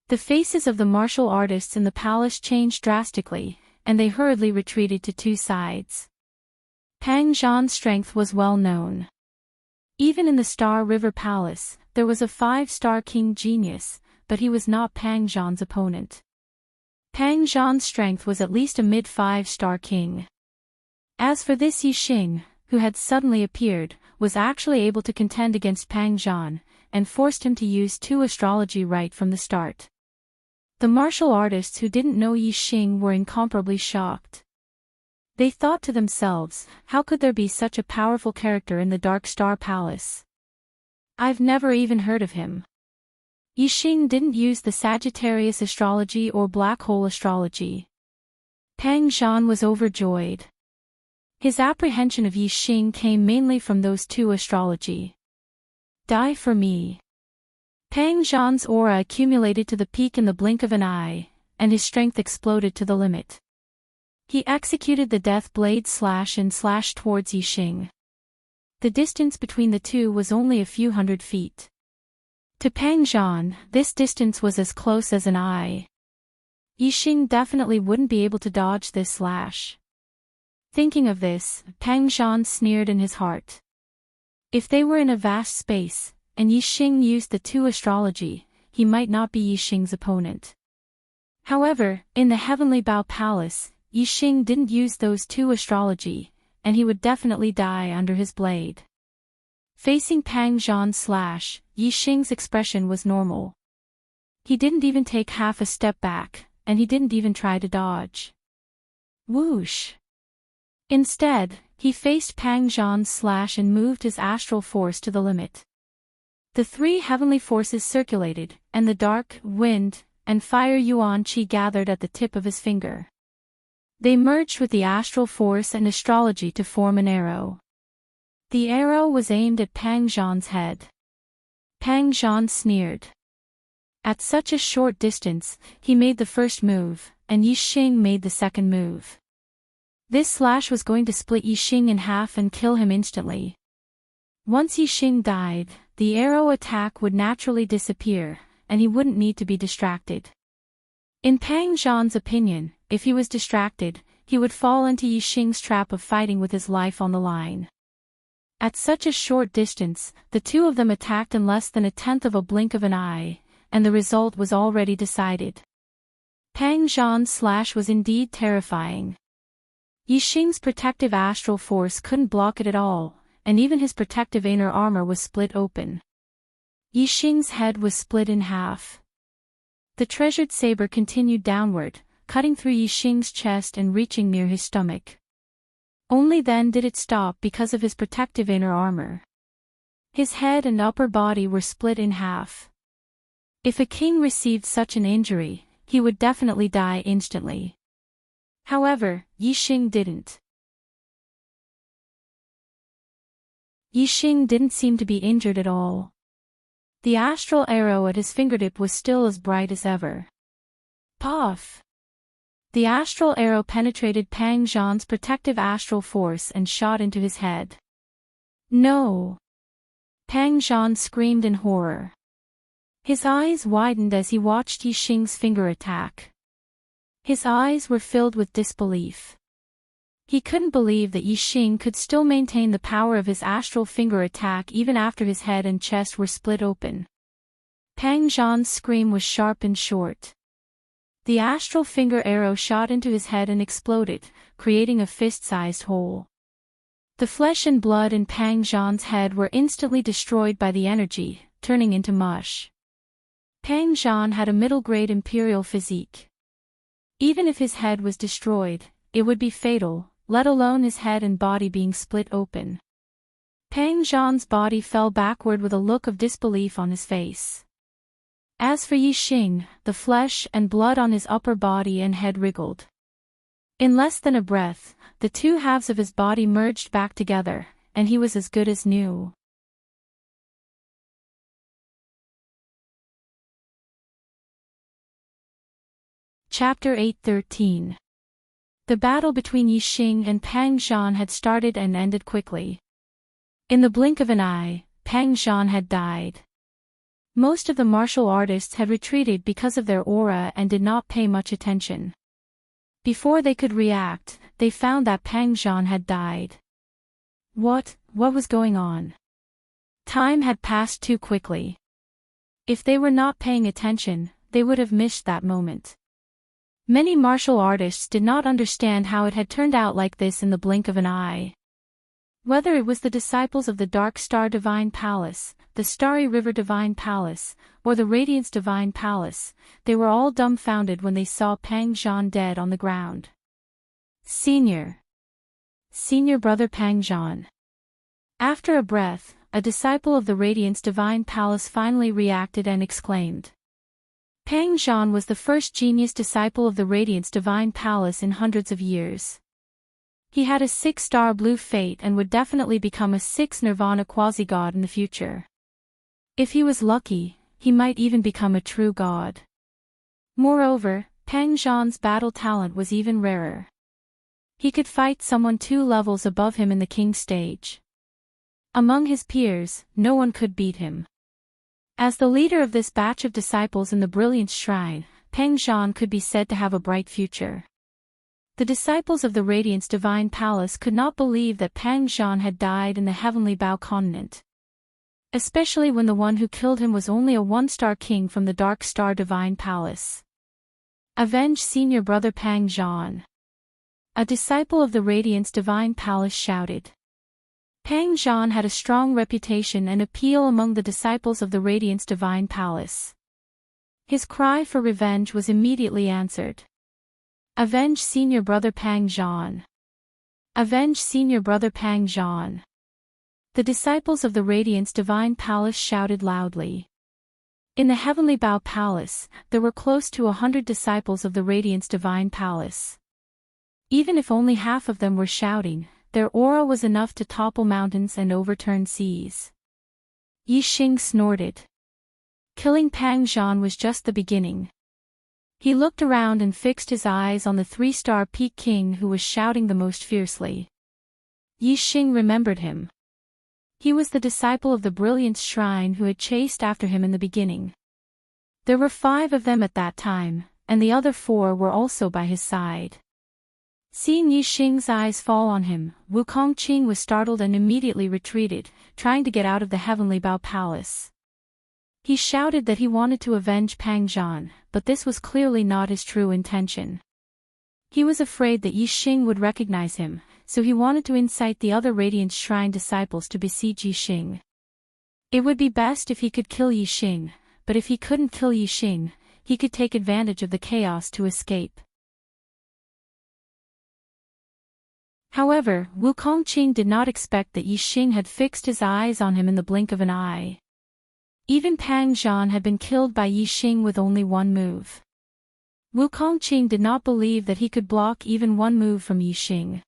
The faces of the martial artists in the palace changed drastically, and they hurriedly retreated to 2 sides. Pang Zhan's strength was well known. Even in the Star River Palace, there was a 5-star king genius, but he was not Pang Zhan's opponent. Pang Zhan's strength was at least a mid-5-star king. As for this Yixing, who had suddenly appeared, was actually able to contend against Pang Zhan, and forced him to use 2 astrology right from the start. The martial artists who didn't know Yixing were incomparably shocked. They thought to themselves, how could there be such a powerful character in the Dark Star Palace? I've never even heard of him. Yixing didn't use the Sagittarius astrology or black hole astrology. Pang Zhan was overjoyed. His apprehension of Yixing came mainly from those 2 astrology. Die for me. Pang Zhan's aura accumulated to the peak in the blink of an eye, and his strength exploded to the limit. He executed the death blade slash and slash towards Yixing. The distance between the two was only a few hundred feet. To Pang Zhan, this distance was as close as an eye. Yixing definitely wouldn't be able to dodge this slash. Thinking of this, Pang Zhan sneered in his heart. If they were in a vast space, and Yixing used the 2 astrology, he might not be Yixing's opponent. However, in the Heavenly Bao Palace, Yixing didn't use those 2 astrology, and he would definitely die under his blade. Facing Pang Zhan's slash, Yixing's expression was normal. He didn't even take half a step back, and he didn't even try to dodge. Whoosh! Instead, he faced Pang Zhan's slash and moved his astral force to the limit. The 3 heavenly forces circulated, and the dark, wind, and fire yuan qi gathered at the tip of his finger. They merged with the astral force and astrology to form an arrow. The arrow was aimed at Pang Zhan's head. Pang Zhan sneered. At such a short distance, he made the first move, and Yixing made the second move. This slash was going to split Yixing in half and kill him instantly. Once Yixing died, the arrow attack would naturally disappear, and he wouldn't need to be distracted. In Pang Zhan's opinion, if he was distracted, he would fall into Yixing's trap of fighting with his life on the line. At such a short distance, the 2 of them attacked in less than a tenth of a blink of an eye, and the result was already decided. Pang Zhan's slash was indeed terrifying. Yixing's protective astral force couldn't block it at all, and even his protective inner armor was split open. Yixing's head was split in half. The treasured saber continued downward, cutting through Yixing's chest and reaching near his stomach. Only then did it stop because of his protective inner armor. His head and upper body were split in half. If a king received such an injury, he would definitely die instantly. However, Yixing didn't. Yixing didn't seem to be injured at all. The astral arrow at his fingertip was still as bright as ever. Puff! The astral arrow penetrated Pang Zhan's protective astral force and shot into his head. No! Pang Zhan screamed in horror. His eyes widened as he watched Yixing's finger attack. His eyes were filled with disbelief. He couldn't believe that Yixing could still maintain the power of his astral finger attack even after his head and chest were split open. Pang Zhan's scream was sharp and short. The astral finger arrow shot into his head and exploded, creating a fist-sized hole. The flesh and blood in Pang Zhan's head were instantly destroyed by the energy, turning into mush. Pang Zhan had a middle-grade imperial physique. Even if his head was destroyed, it would be fatal, let alone his head and body being split open. Pang Zhan's body fell backward with a look of disbelief on his face. As for Yixing, the flesh and blood on his upper body and head wriggled. In less than a breath, the 2 halves of his body merged back together, and he was as good as new. Chapter 8:13. The battle between Yixing and Pang Zhan had started and ended quickly. In the blink of an eye, Pang Zhan had died. Most of the martial artists had retreated because of their aura and did not pay much attention. Before they could react, they found that Pang Zhan had died. What was going on? Time had passed too quickly. If they were not paying attention, they would have missed that moment. Many martial artists did not understand how it had turned out like this in the blink of an eye. Whether it was the disciples of the Dark Star Divine Palace, the Starry River Divine Palace, or the Radiance Divine Palace, they were all dumbfounded when they saw Pang Zhan dead on the ground. Senior Brother Pang Zhan. After a breath, a disciple of the Radiance Divine Palace finally reacted and exclaimed. Pang Zhan was the first genius disciple of the Radiance Divine Palace in hundreds of years. He had a 6-star blue fate and would definitely become a 6 Nirvana quasi-god in the future. If he was lucky, he might even become a true god. Moreover, Pang Zhan's battle talent was even rarer. He could fight someone 2 levels above him in the king stage. Among his peers, no one could beat him. As the leader of this batch of disciples in the Brilliance Shrine, Pang Zhan could be said to have a bright future. The disciples of the Radiance Divine Palace could not believe that Pang Zhan had died in the Heavenly Bao continent. Especially when the one who killed him was only a 1-star king from the Dark Star Divine Palace. Avenge Senior Brother Pang Zhan. A disciple of the Radiance Divine Palace shouted. Pang Zhan had a strong reputation and appeal among the disciples of the Radiance Divine Palace. His cry for revenge was immediately answered. Avenge Senior Brother Pang Zhan. Avenge Senior Brother Pang Zhan. The disciples of the Radiance Divine Palace shouted loudly. In the Heavenly Bao Palace, there were close to 100 disciples of the Radiance Divine Palace. Even if only half of them were shouting, their aura was enough to topple mountains and overturn seas. Yi Xing snorted. Killing Pang Zhan was just the beginning. He looked around and fixed his eyes on the 3-star Peak King who was shouting the most fiercely. Yi Xing remembered him. He was the disciple of the Brilliance Shrine who had chased after him in the beginning. There were 5 of them at that time, and the other 4 were also by his side. Seeing Yi Xing's eyes fall on him, Wukong Qing was startled and immediately retreated, trying to get out of the Heavenly Bao Palace. He shouted that he wanted to avenge Pang Zhan, but this was clearly not his true intention. He was afraid that Yi Xing would recognize him, so he wanted to incite the other Radiance Shrine disciples to besiege Yi Xing. It would be best if he could kill Yi Xing, but if he couldn't kill Yi Xing, he could take advantage of the chaos to escape. However, Wukong Qing did not expect that Yi Xing had fixed his eyes on him in the blink of an eye. Even Pang Zhan had been killed by Yi Xing with only 1 move. Wukong Qing did not believe that he could block even 1 move from Yi Xing.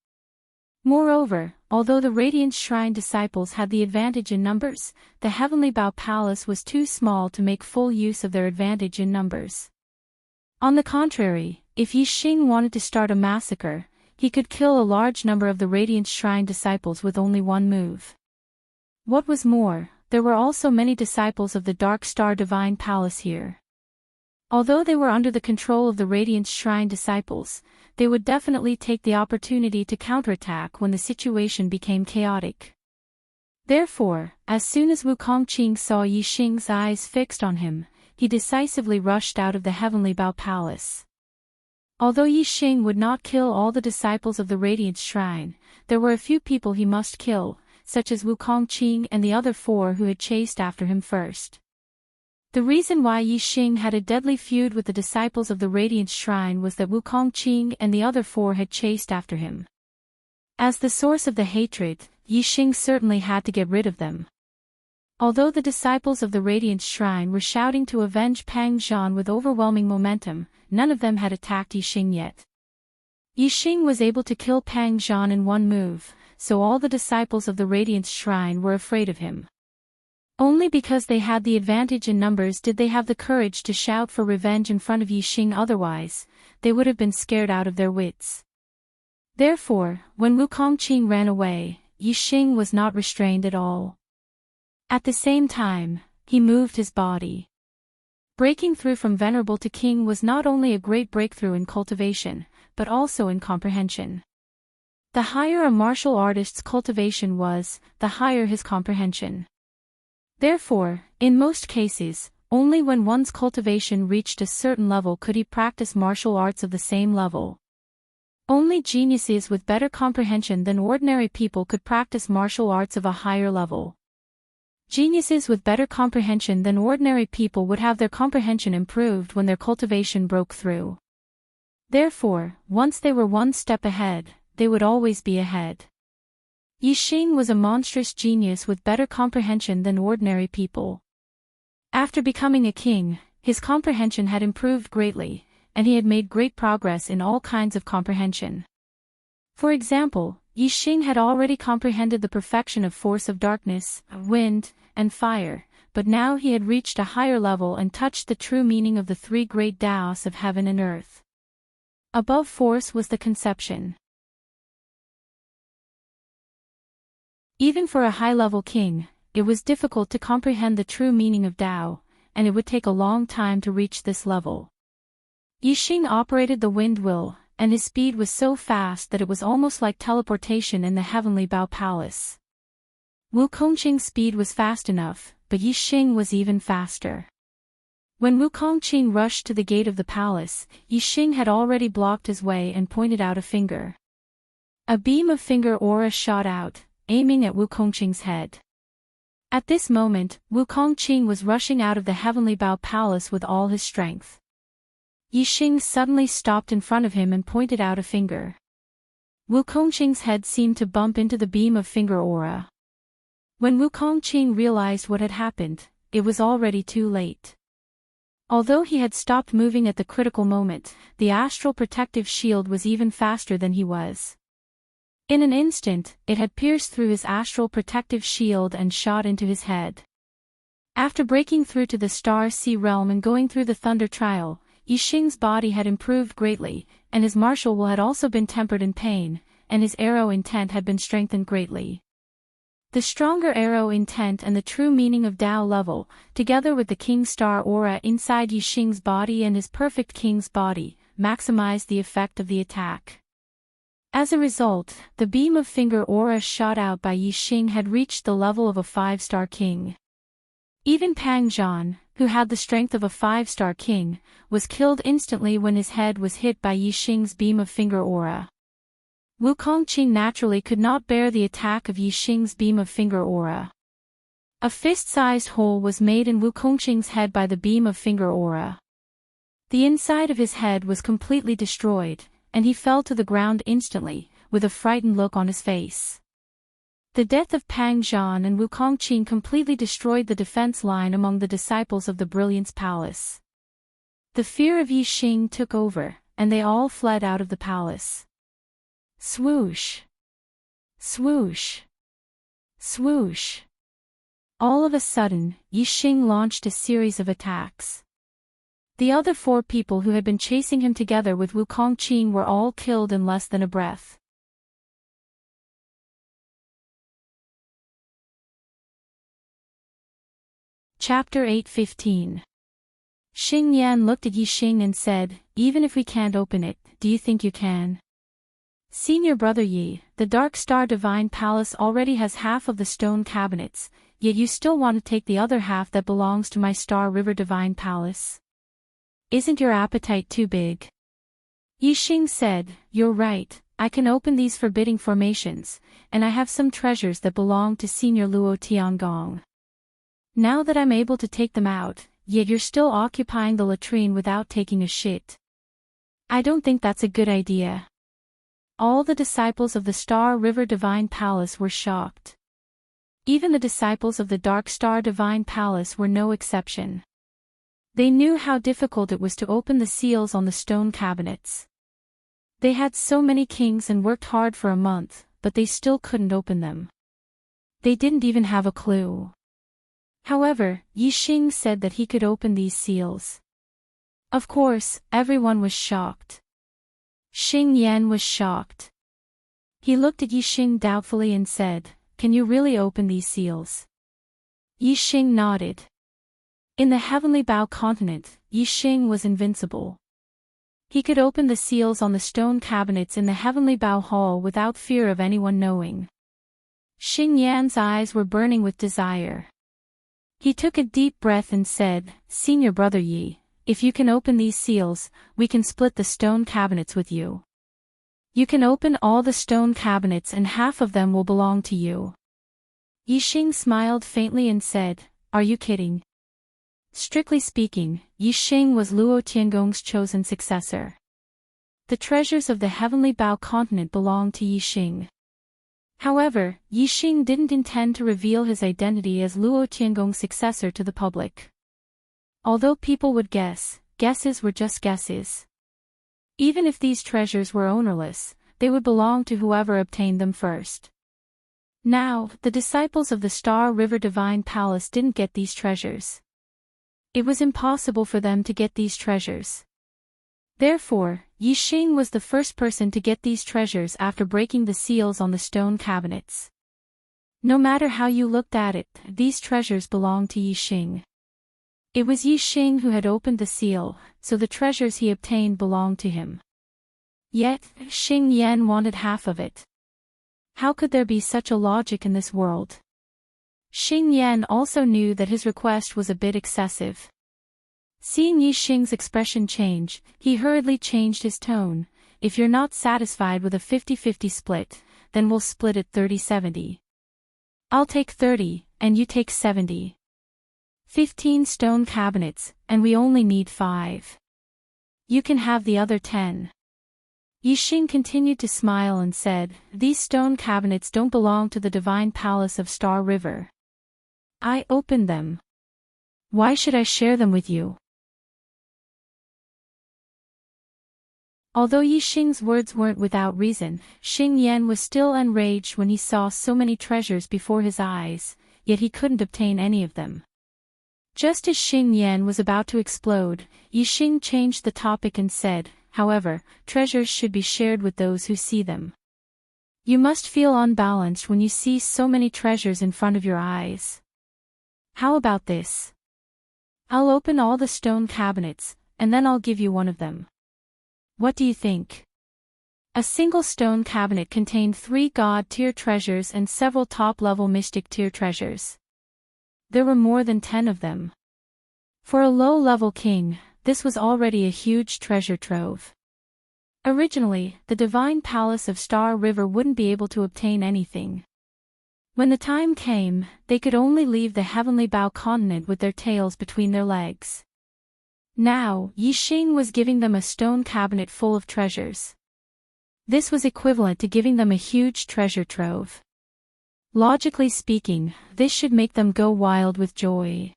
Moreover, although the Radiance Shrine disciples had the advantage in numbers, the Heavenly Bao Palace was too small to make full use of their advantage in numbers. On the contrary, if Yi Xing wanted to start a massacre, he could kill a large number of the Radiance Shrine disciples with only 1 move. What was more, there were also many disciples of the Dark Star Divine Palace here. Although they were under the control of the Radiance Shrine disciples, they would definitely take the opportunity to counterattack when the situation became chaotic. Therefore, as soon as Wukong Qing saw Yi Xing's eyes fixed on him, he decisively rushed out of the Heavenly Bao Palace. Although Yi Xing would not kill all the disciples of the Radiance Shrine, there were a few people he must kill, such as Wukong Qing and the other 4 who had chased after him first. The reason why Yi Xing had a deadly feud with the disciples of the Radiance Shrine was that Wukong Qing and the other 4 had chased after him. As the source of the hatred, Yi Xing certainly had to get rid of them. Although the disciples of the Radiance Shrine were shouting to avenge Pang Zhan with overwhelming momentum, none of them had attacked Yi Xing yet. Yi Xing was able to kill Pang Zhan in 1 move, so all the disciples of the Radiance Shrine were afraid of him. Only because they had the advantage in numbers did they have the courage to shout for revenge in front of Yi Xing, otherwise, they would have been scared out of their wits. Therefore, when Wukong Qing ran away, Yi Xing was not restrained at all. At the same time, he moved his body. Breaking through from Venerable to King was not only a great breakthrough in cultivation, but also in comprehension. The higher a martial artist's cultivation was, the higher his comprehension. Therefore, in most cases, only when one's cultivation reached a certain level could he practice martial arts of the same level. Only geniuses with better comprehension than ordinary people could practice martial arts of a higher level. Geniuses with better comprehension than ordinary people would have their comprehension improved when their cultivation broke through. Therefore, once they were one step ahead, they would always be ahead. Yixing was a monstrous genius with better comprehension than ordinary people. After becoming a king, his comprehension had improved greatly, and he had made great progress in all kinds of comprehension. For example, Yixing had already comprehended the perfection of force of darkness, wind, and fire, but now he had reached a higher level and touched the true meaning of the three great Taos of heaven and earth. Above force was the conception. Even for a high-level king, it was difficult to comprehend the true meaning of Tao, and it would take a long time to reach this level. Yixing operated the wind wheel, and his speed was so fast that it was almost like teleportation in the heavenly Bao Palace. Wukongqing's speed was fast enough, but Yixing was even faster. When Wukongqing rushed to the gate of the palace, Yixing had already blocked his way and pointed out a finger. A beam of finger aura shot out, aiming at Wukongqing's head. At this moment, Wukongqing was rushing out of the heavenly Bao Palace with all his strength. Yixing suddenly stopped in front of him and pointed out a finger. Wukongqing's head seemed to bump into the beam of finger aura. When Wukongqing realized what had happened, it was already too late. Although he had stopped moving at the critical moment, the astral protective shield was even faster than he was. In an instant, it had pierced through his astral protective shield and shot into his head. After breaking through to the Star Sea realm and going through the Thunder Trial, Yixing's body had improved greatly, and his martial will had also been tempered in pain, and his arrow intent had been strengthened greatly. The stronger arrow intent and the true meaning of Tao level, together with the King Star aura inside Yixing's body and his perfect King's body, maximized the effect of the attack. As a result, the beam of finger aura shot out by Yixing had reached the level of a 5-star king. Even Pang Zhan, who had the strength of a 5-star king, was killed instantly when his head was hit by Yixing's beam of finger aura. Wukongqing naturally could not bear the attack of Yixing's beam of finger aura. A fist-sized hole was made in Wukongqing's head by the beam of finger aura. The inside of his head was completely destroyed, and he fell to the ground instantly, with a frightened look on his face. The death of Pang Zhan and Wukongqing completely destroyed the defense line among the disciples of the Brilliance Palace. The fear of Yixing took over, and they all fled out of the palace. Swoosh! Swoosh! Swoosh! All of a sudden, Yixing launched a series of attacks. The other 4 people who had been chasing him together with Wukongqing were all killed in less than a breath. Chapter 8:15. Xing Yan looked at Yixing and said, "Even if we can't open it, do you think you can?" "Senior brother Yi, the Dark Star Divine Palace already has half of the stone cabinets, yet you still want to take the other half that belongs to my Star River Divine Palace? Isn't your appetite too big?" Yixing said, "You're right, I can open these forbidding formations, and I have some treasures that belong to Senior Luo Tiangong. Now that I'm able to take them out, yet you're still occupying the latrine without taking a shit. I don't think that's a good idea." All the disciples of the Star River Divine Palace were shocked. Even the disciples of the Dark Star Divine Palace were no exception. They knew how difficult it was to open the seals on the stone cabinets. They had so many kings and worked hard for a month, but they still couldn't open them. They didn't even have a clue. However, Yixing said that he could open these seals. Of course, everyone was shocked. Xing Yan was shocked. He looked at Yixing doubtfully and said, "Can you really open these seals?" Yixing nodded. In the Heavenly Bao continent, Yixing was invincible. He could open the seals on the stone cabinets in the Heavenly Bao Hall without fear of anyone knowing. Xing Yan's eyes were burning with desire. He took a deep breath and said, "Senior brother Yi, if you can open these seals, we can split the stone cabinets with you. You can open all the stone cabinets and half of them will belong to you." Yixing smiled faintly and said, "Are you kidding?" Strictly speaking, Yixing was Luo Tiangong's chosen successor. The treasures of the Heavenly Bao continent belonged to Yixing. However, Yixing didn't intend to reveal his identity as Luo Tiangong's successor to the public. Although people would guess, guesses were just guesses. Even if these treasures were ownerless, they would belong to whoever obtained them first. Now, the disciples of the Star River Divine Palace didn't get these treasures. It was impossible for them to get these treasures. Therefore, Yixing was the first person to get these treasures after breaking the seals on the stone cabinets. No matter how you looked at it, these treasures belonged to Yixing. It was Yixing who had opened the seal, so the treasures he obtained belonged to him. Yet, Xing Yan wanted half of it. How could there be such a logic in this world? Xing Yan also knew that his request was a bit excessive. Seeing Yixing's expression change, he hurriedly changed his tone. "If you're not satisfied with a 50-50 split, then we'll split it 30-70. I'll take 30, and you take 70. 15 stone cabinets, and we only need 5. You can have the other 10. Yixing continued to smile and said, "These stone cabinets don't belong to the Divine Palace of Star River. I opened them. Why should I share them with you?" Although Yixing's words weren't without reason, Xing Yan was still enraged when he saw so many treasures before his eyes, yet he couldn't obtain any of them. Just as Xing Yan was about to explode, Yixing changed the topic and said, "However, treasures should be shared with those who see them. You must feel unbalanced when you see so many treasures in front of your eyes. How about this? I'll open all the stone cabinets, and then I'll give you one of them. What do you think?" A single stone cabinet contained 3 God-tier treasures and several top-level mystic-tier treasures. There were more than 10 of them. For a low-level king, this was already a huge treasure trove. Originally, the Divine Palace of Star River wouldn't be able to obtain anything. When the time came, they could only leave the Heavenly Bao continent with their tails between their legs. Now, Yixing was giving them a stone cabinet full of treasures. This was equivalent to giving them a huge treasure trove. Logically speaking, this should make them go wild with joy.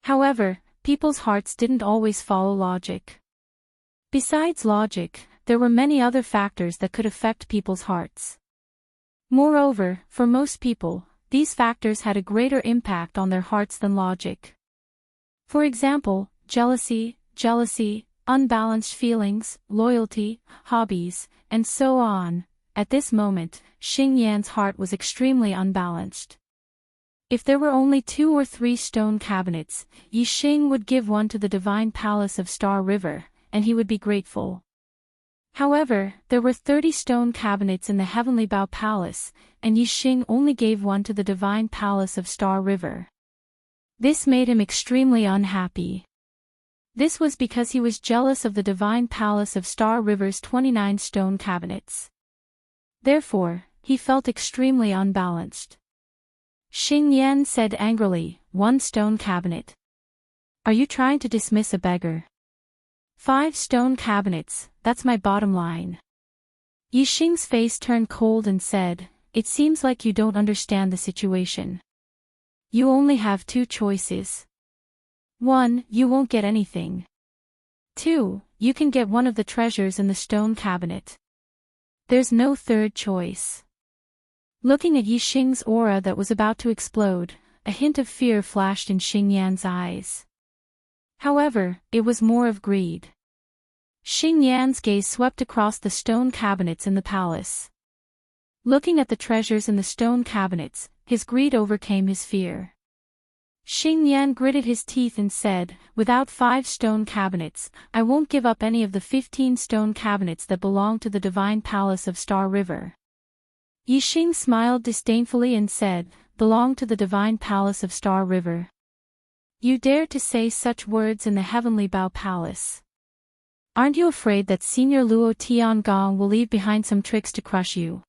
However, people's hearts didn't always follow logic. Besides logic, there were many other factors that could affect people's hearts. Moreover, for most people, these factors had a greater impact on their hearts than logic. For example, jealousy, unbalanced feelings, loyalty, hobbies, and so on. At this moment, Xing Yan's heart was extremely unbalanced. If there were only 2 or 3 stone cabinets, Yixing would give one to the Divine Palace of Star River, and he would be grateful. However, there were 30 stone cabinets in the Heavenly Bao Palace, and Yixing only gave one to the Divine Palace of Star River. This made him extremely unhappy. This was because he was jealous of the Divine Palace of Star River's 29 stone cabinets. Therefore, he felt extremely unbalanced. Xing Yan said angrily, "1 stone cabinet. Are you trying to dismiss a beggar? 5 stone cabinets, that's my bottom line." Yixing's face turned cold and said, "It seems like you don't understand the situation. You only have 2 choices. 1, you won't get anything. 2, you can get one of the treasures in the stone cabinet. There's no third choice." Looking at Yixing's aura that was about to explode, a hint of fear flashed in Xing Yan's eyes. However, it was more of greed. Xing Yan's gaze swept across the stone cabinets in the palace. Looking at the treasures in the stone cabinets, his greed overcame his fear. Xing Yan gritted his teeth and said, "Without 5 stone cabinets, I won't give up any of the 15 stone cabinets that belong to the Divine Palace of Star River." Yixing smiled disdainfully and said, "Belong to the Divine Palace of Star River. You dare to say such words in the Heavenly Bao Palace. Aren't you afraid that Senior Luo Tiangong will leave behind some tricks to crush you?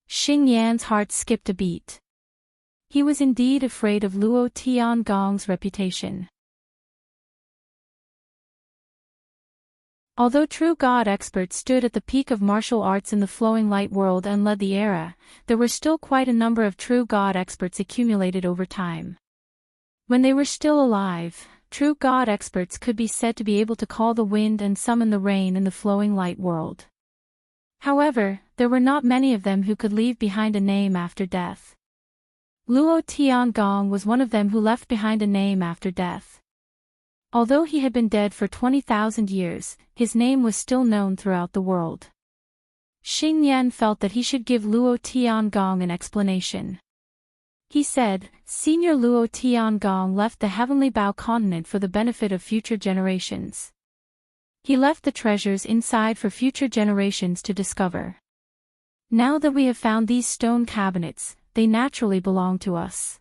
Xing Yan's heart skipped a beat. He was indeed afraid of Luo Tiangong's reputation. Although true God experts stood at the peak of martial arts in the flowing light world and led the era, there were still quite a number of true God experts accumulated over time. When they were still alive, true God experts could be said to be able to call the wind and summon the rain in the flowing light world. However, there were not many of them who could leave behind a name after death. Luo Tiangong was one of them who left behind a name after death. Although he had been dead for 20,000 years, his name was still known throughout the world. Xing Yan felt that he should give Luo Tiangong an explanation. He said, Senior Luo Tiangong left the Heavenly Bao continent for the benefit of future generations. He left the treasures inside for future generations to discover. Now that we have found these stone cabinets, they naturally belong to us.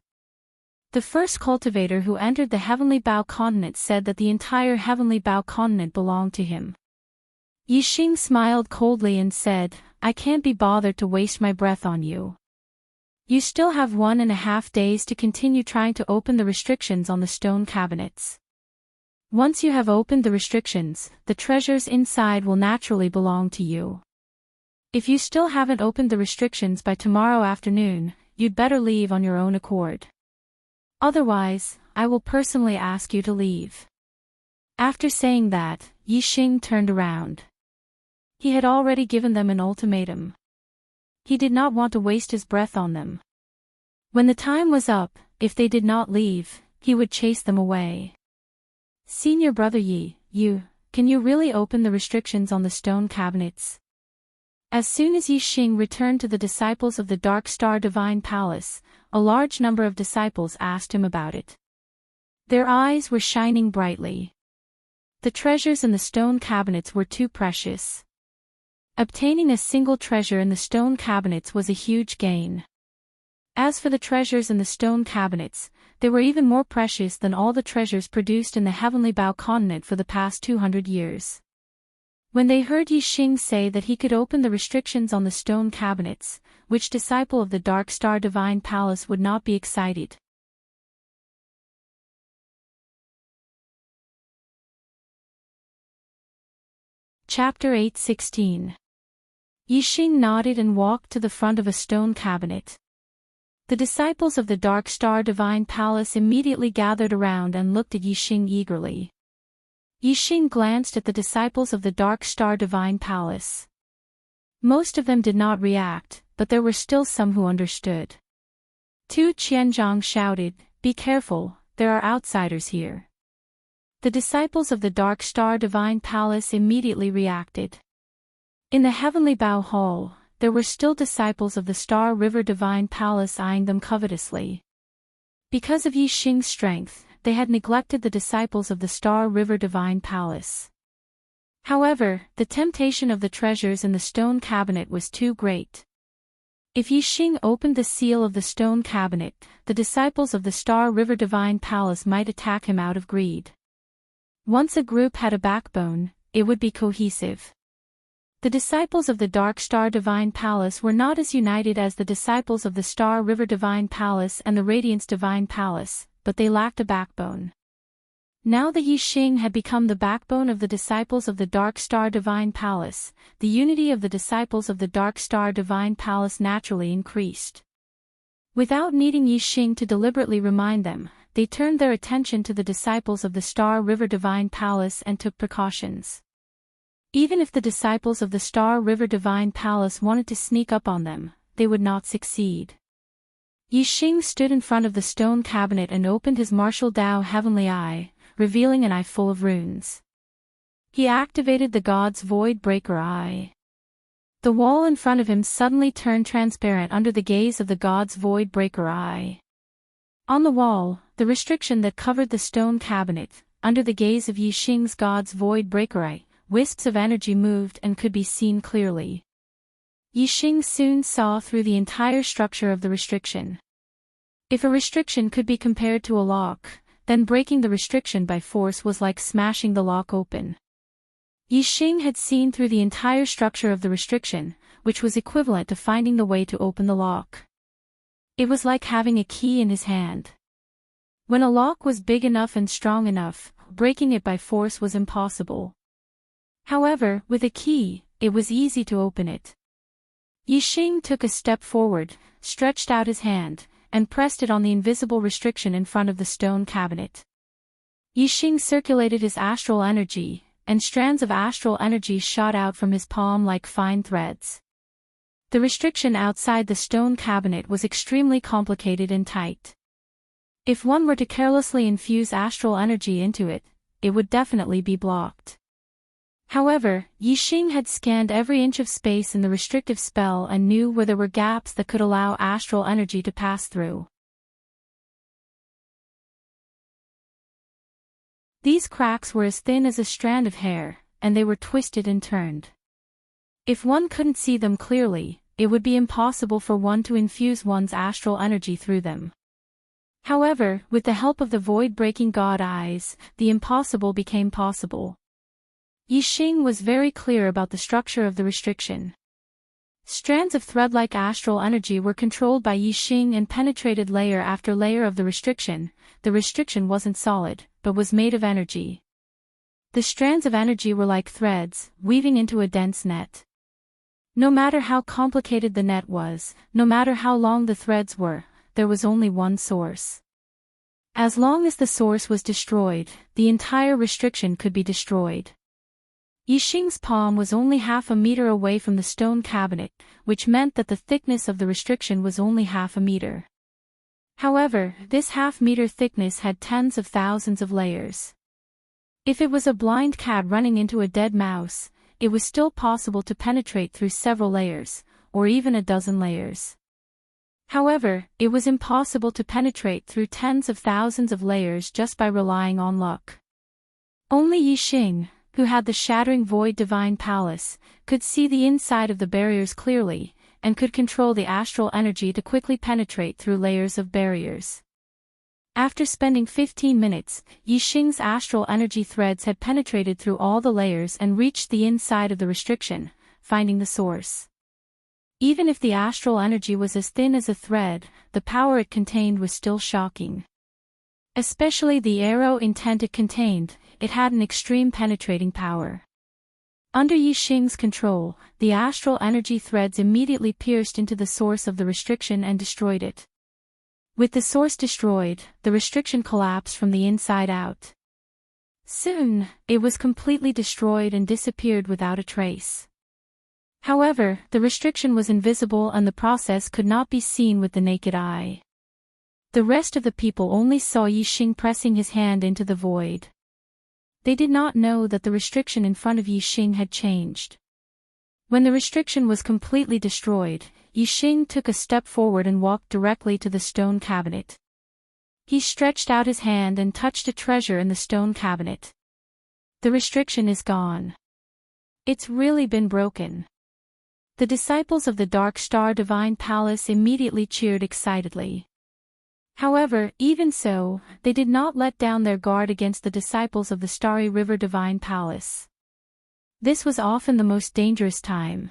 The first cultivator who entered the Heavenly Bao continent said that the entire Heavenly Bao continent belonged to him. Yixing smiled coldly and said, I can't be bothered to waste my breath on you. You still have 1.5 days to continue trying to open the restrictions on the stone cabinets. Once you have opened the restrictions, the treasures inside will naturally belong to you. If you still haven't opened the restrictions by tomorrow afternoon, you'd better leave on your own accord. Otherwise, I will personally ask you to leave. After saying that, Yixing turned around. He had already given them an ultimatum. He did not want to waste his breath on them. When the time was up, if they did not leave, he would chase them away. Senior Brother Yi, can you really open the restrictions on the stone cabinets? As soon as Yixing returned to the disciples of the Dark Star Divine Palace, a large number of disciples asked him about it. Their eyes were shining brightly. The treasures in the stone cabinets were too precious. Obtaining a single treasure in the stone cabinets was a huge gain. As for the treasures in the stone cabinets, they were even more precious than all the treasures produced in the Heavenly Bao continent for the past 200 years. When they heard Yixing say that he could open the restrictions on the stone cabinets, which disciple of the Dark Star Divine Palace would not be excited? Chapter 8:16. Yixing nodded and walked to the front of a stone cabinet. The disciples of the Dark Star Divine Palace immediately gathered around and looked at Yixing eagerly. Yixing glanced at the disciples of the Dark Star Divine Palace. Most of them did not react, but there were still some who understood. Tu Qianzhang shouted, "Be careful, there are outsiders here." The disciples of the Dark Star Divine Palace immediately reacted. In the Heavenly Bao Hall, there were still disciples of the Star River Divine Palace eyeing them covetously. Because of Yixing's strength, they had neglected the disciples of the Star River Divine Palace. However, the temptation of the treasures in the stone cabinet was too great. If Yixing opened the seal of the stone cabinet, the disciples of the Star River Divine Palace might attack him out of greed. Once a group had a backbone, it would be cohesive. The disciples of the Dark Star Divine Palace were not as united as the disciples of the Star River Divine Palace and the Radiance Divine Palace, but they lacked a backbone. Now that Yixing had become the backbone of the disciples of the Dark Star Divine Palace, the unity of the disciples of the Dark Star Divine Palace naturally increased. Without needing Yixing to deliberately remind them, they turned their attention to the disciples of the Star River Divine Palace and took precautions. Even if the disciples of the Star River Divine Palace wanted to sneak up on them, they would not succeed. Yixing stood in front of the stone cabinet and opened his martial Dao Heavenly Eye, revealing an eye full of runes. He activated the God's Void Breaker Eye. The wall in front of him suddenly turned transparent under the gaze of the God's Void Breaker Eye. On the wall, the restriction that covered the stone cabinet, under the gaze of Yixing's God's Void Breaker Eye, wisps of energy moved and could be seen clearly. Yixing soon saw through the entire structure of the restriction. If a restriction could be compared to a lock, then breaking the restriction by force was like smashing the lock open. Yixing had seen through the entire structure of the restriction, which was equivalent to finding the way to open the lock. It was like having a key in his hand. When a lock was big enough and strong enough, breaking it by force was impossible. However, with a key, it was easy to open it. Yixing took a step forward, stretched out his hand, and pressed it on the invisible restriction in front of the stone cabinet. Yixing circulated his astral energy, and strands of astral energy shot out from his palm like fine threads. The restriction outside the stone cabinet was extremely complicated and tight. If one were to carelessly infuse astral energy into it, it would definitely be blocked. However, Yixing had scanned every inch of space in the restrictive spell and knew where there were gaps that could allow astral energy to pass through. These cracks were as thin as a strand of hair, and they were twisted and turned. If one couldn't see them clearly, it would be impossible for one to infuse one's astral energy through them. However, with the help of the void-breaking god eyes, the impossible became possible. Yixing was very clear about the structure of the restriction. Strands of thread-like astral energy were controlled by Yixing and penetrated layer after layer of the restriction. The restriction wasn't solid, but was made of energy. The strands of energy were like threads, weaving into a dense net. No matter how complicated the net was, no matter how long the threads were, there was only one source. As long as the source was destroyed, the entire restriction could be destroyed. Yixing's palm was only half a meter away from the stone cabinet, which meant that the thickness of the restriction was only half a meter. However, this half-meter thickness had tens of thousands of layers. If it was a blind cat running into a dead mouse, it was still possible to penetrate through several layers, or even a dozen layers. However, it was impossible to penetrate through tens of thousands of layers just by relying on luck. Only Yixing, who had the shattering void divine palace, could see the inside of the barriers clearly, and could control the astral energy to quickly penetrate through layers of barriers. After spending 15 minutes, Yixing's astral energy threads had penetrated through all the layers and reached the inside of the restriction, finding the source. Even if the astral energy was as thin as a thread, the power it contained was still shocking. Especially the arrow intent it contained, it had an extreme penetrating power. Under Yixing's control, the astral energy threads immediately pierced into the source of the restriction and destroyed it. With the source destroyed, the restriction collapsed from the inside out. Soon, it was completely destroyed and disappeared without a trace. However, the restriction was invisible and the process could not be seen with the naked eye. The rest of the people only saw Yixing pressing his hand into the void. They did not know that the restriction in front of Yixing had changed. When the restriction was completely destroyed, Yixing took a step forward and walked directly to the stone cabinet. He stretched out his hand and touched a treasure in the stone cabinet. The restriction is gone. It's really been broken. The disciples of the Dark Star Divine Palace immediately cheered excitedly. However, even so, they did not let down their guard against the disciples of the Starry River Divine Palace. This was often the most dangerous time.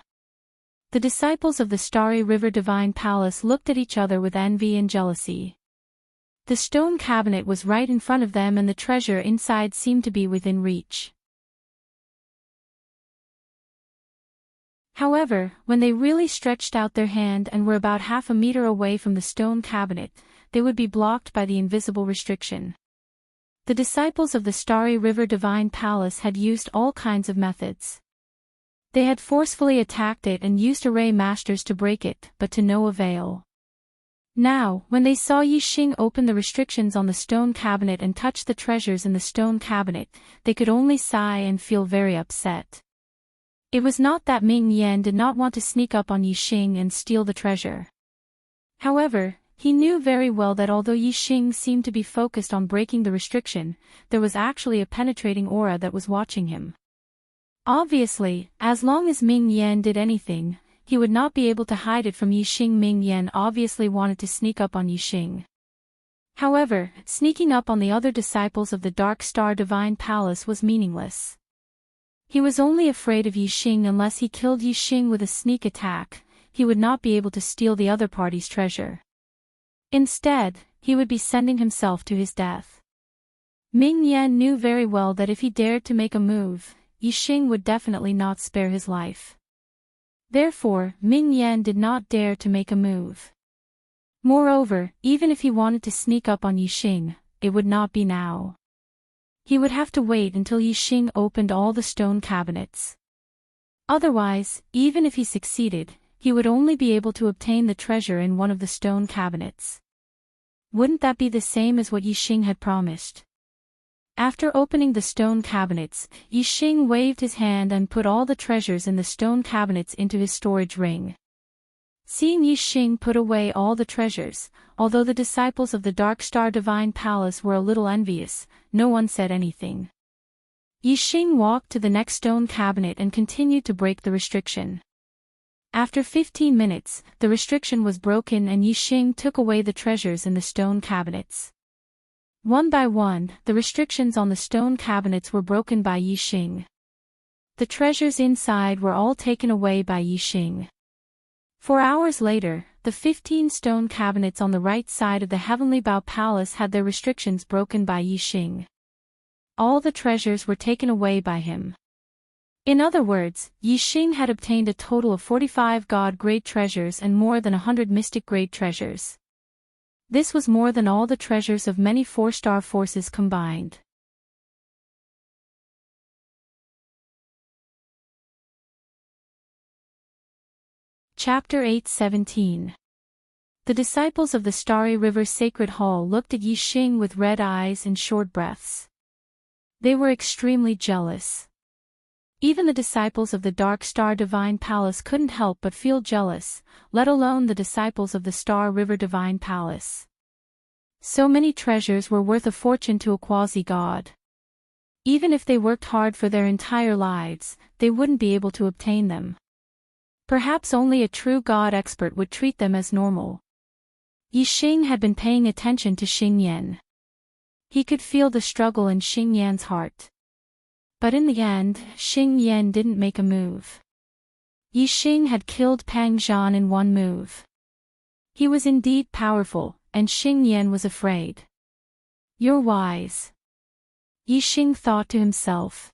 The disciples of the Starry River Divine Palace looked at each other with envy and jealousy. The stone cabinet was right in front of them and the treasure inside seemed to be within reach. However, when they really stretched out their hand and were about half a meter away from the stone cabinet, they would be blocked by the invisible restriction. The disciples of the Starry River Divine Palace had used all kinds of methods. They had forcefully attacked it and used array masters to break it, but to no avail. Now, when they saw Yixing open the restrictions on the stone cabinet and touch the treasures in the stone cabinet, they could only sigh and feel very upset. It was not that Ming Yan did not want to sneak up on Yixing and steal the treasure. However, he knew very well that although Yixing seemed to be focused on breaking the restriction, there was actually a penetrating aura that was watching him. Obviously, as long as Ming Yan did anything, he would not be able to hide it from Yixing. Ming Yan obviously wanted to sneak up on Yixing. However, sneaking up on the other disciples of the Dark Star Divine Palace was meaningless. He was only afraid of Yixing. Unless he killed Yixing with a sneak attack, he would not be able to steal the other party's treasure. Instead, he would be sending himself to his death. Ming Yan knew very well that if he dared to make a move, Yixing would definitely not spare his life. Therefore, Ming Yan did not dare to make a move. Moreover, even if he wanted to sneak up on Yixing, it would not be now. He would have to wait until Yixing opened all the stone cabinets. Otherwise, even if he succeeded, he would only be able to obtain the treasure in one of the stone cabinets. Wouldn't that be the same as what Yixing had promised? After opening the stone cabinets, Yixing waved his hand and put all the treasures in the stone cabinets into his storage ring. Seeing Yixing put away all the treasures, although the disciples of the Dark Star Divine Palace were a little envious, no one said anything. Yixing walked to the next stone cabinet and continued to break the restriction. After 15 minutes, the restriction was broken and Yixing took away the treasures in the stone cabinets. One by one, the restrictions on the stone cabinets were broken by Yixing. The treasures inside were all taken away by Yixing. 4 hours later, the 15 stone cabinets on the right side of the Heavenly Bao Palace had their restrictions broken by Yixing. All the treasures were taken away by him. In other words, Yixing had obtained a total of 45 God-grade treasures and more than 100 mystic-grade treasures. This was more than all the treasures of many 4-star forces combined. Chapter 8:17. The disciples of the Starry River Sacred Hall looked at Yixing with red eyes and short breaths. They were extremely jealous. Even the disciples of the Dark Star Divine Palace couldn't help but feel jealous, let alone the disciples of the Star River Divine Palace. So many treasures were worth a fortune to a quasi-god. Even if they worked hard for their entire lives, they wouldn't be able to obtain them. Perhaps only a true god expert would treat them as normal. Yixing had been paying attention to Xing Yan. He could feel the struggle in Xing Yan's heart. But in the end, Xing Yan didn't make a move. Yixing had killed Pang Zhan in one move. He was indeed powerful, and Xing Yan was afraid. "You're wise," Yixing thought to himself.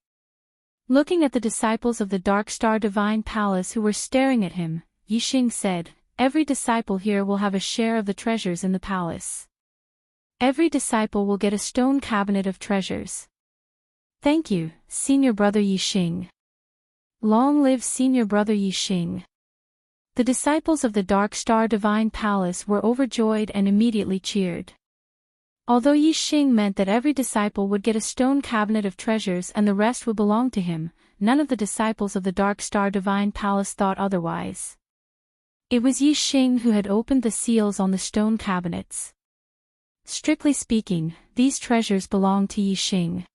Looking at the disciples of the Dark Star Divine Palace who were staring at him, Yixing said, "Every disciple here will have a share of the treasures in the palace. Every disciple will get a stone cabinet of treasures." "Thank you, Senior Brother Yixing. Long live Senior Brother Yixing." The disciples of the Dark Star Divine Palace were overjoyed and immediately cheered. Although Yixing meant that every disciple would get a stone cabinet of treasures and the rest would belong to him, none of the disciples of the Dark Star Divine Palace thought otherwise. It was Yixing who had opened the seals on the stone cabinets. Strictly speaking, these treasures belonged to Yixing.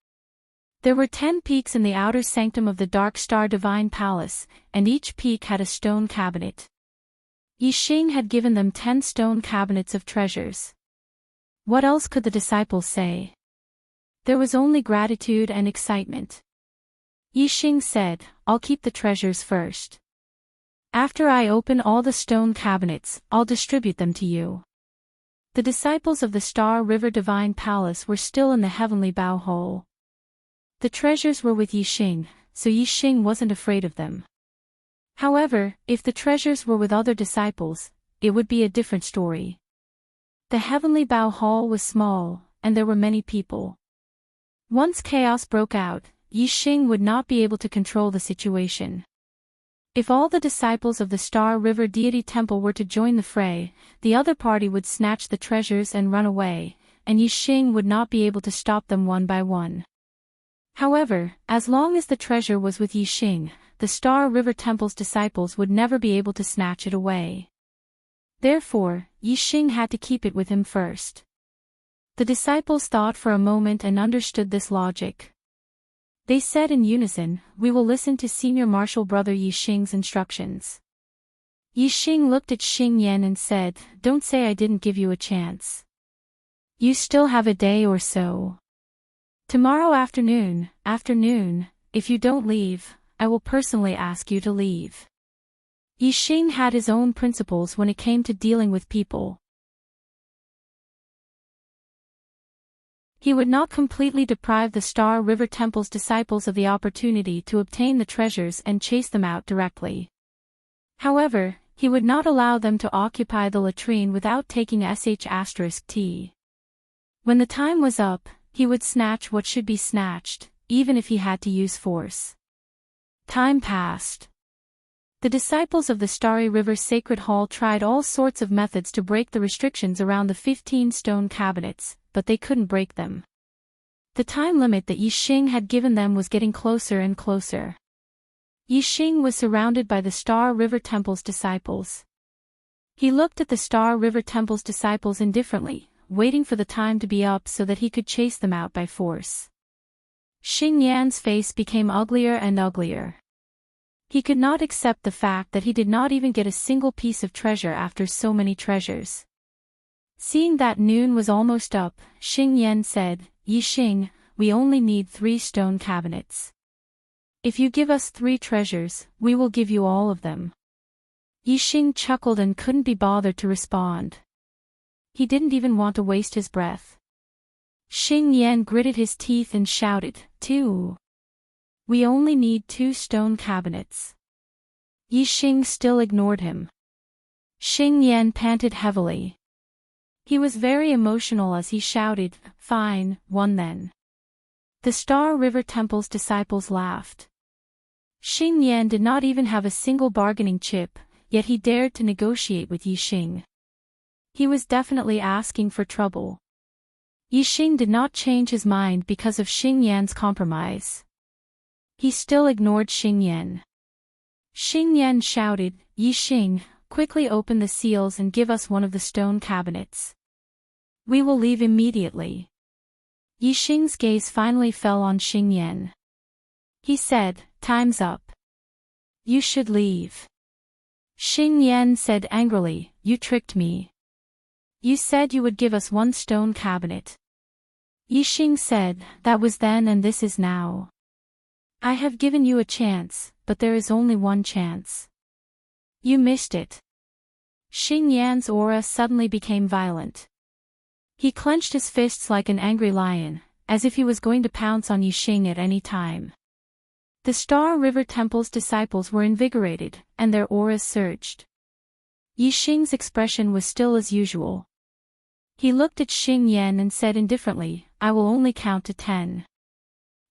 There were 10 peaks in the outer sanctum of the Dark Star Divine Palace, and each peak had a stone cabinet. Yixing had given them 10 stone cabinets of treasures. What else could the disciples say? There was only gratitude and excitement. Yixing said, "I'll keep the treasures first. After I open all the stone cabinets, I'll distribute them to you." The disciples of the Star River Divine Palace were still in the Heavenly Bao Hole. The treasures were with Yixing, so Yixing wasn't afraid of them. However, if the treasures were with other disciples, it would be a different story. The Heavenly Bao Hall was small, and there were many people. Once chaos broke out, Yixing would not be able to control the situation. If all the disciples of the Star River Deity Temple were to join the fray, the other party would snatch the treasures and run away, and Yixing would not be able to stop them one by one. However, as long as the treasure was with Yixing, the Star River Temple's disciples would never be able to snatch it away. Therefore, Yixing had to keep it with him first. The disciples thought for a moment and understood this logic. They said in unison, "We will listen to Senior Marshal Brother Yixing's instructions." Yixing looked at Xing Yan and said, "Don't say I didn't give you a chance." You still have a day or so. Tomorrow afternoon, if you don't leave, I will personally ask you to leave. Yixing had his own principles when it came to dealing with people. He would not completely deprive the Star River Temple's disciples of the opportunity to obtain the treasures and chase them out directly. However, he would not allow them to occupy the latrine without taking **T. When the time was up, he would snatch what should be snatched, even if he had to use force. Time passed. The disciples of the Starry River Sacred Hall tried all sorts of methods to break the restrictions around the 15 stone cabinets, but they couldn't break them. The time limit that Yixing had given them was getting closer and closer. Yixing was surrounded by the Star River Temple's disciples. He looked at the Star River Temple's disciples indifferently, waiting for the time to be up so that he could chase them out by force. Xing Yan's face became uglier and uglier. He could not accept the fact that he did not even get a single piece of treasure after so many treasures. Seeing that noon was almost up, Xing Yan said, Yixing, we only need 3 stone cabinets. If you give us 3 treasures, we will give you all of them. Yixing chuckled and couldn't be bothered to respond. He didn't even want to waste his breath. Xing Yan gritted his teeth and shouted, 2. We only need 2 stone cabinets. Yixing still ignored him. Xing Yan panted heavily. He was very emotional as he shouted, Fine, 1 then. The Star River Temple's disciples laughed. Xing Yan did not even have a single bargaining chip, yet he dared to negotiate with Yixing. He was definitely asking for trouble. Yixing did not change his mind because of Xing Yan's compromise. He still ignored Xing Yan. Xing Yan shouted, Yixing, quickly open the seals and give us one of the stone cabinets. We will leave immediately. Yixing's gaze finally fell on Xing Yan. He said, Time's up. You should leave. Xing Yan said angrily, You tricked me. You said you would give us 1 stone cabinet. Yixing said, That was then and this is now. I have given you a chance, but there is only 1 chance. You missed it. Xing Yan's aura suddenly became violent. He clenched his fists like an angry lion, as if he was going to pounce on Yixing at any time. The Star River Temple's disciples were invigorated, and their auras surged. Yixing's expression was still as usual. He looked at Xing Yan and said indifferently, I will only count to 10.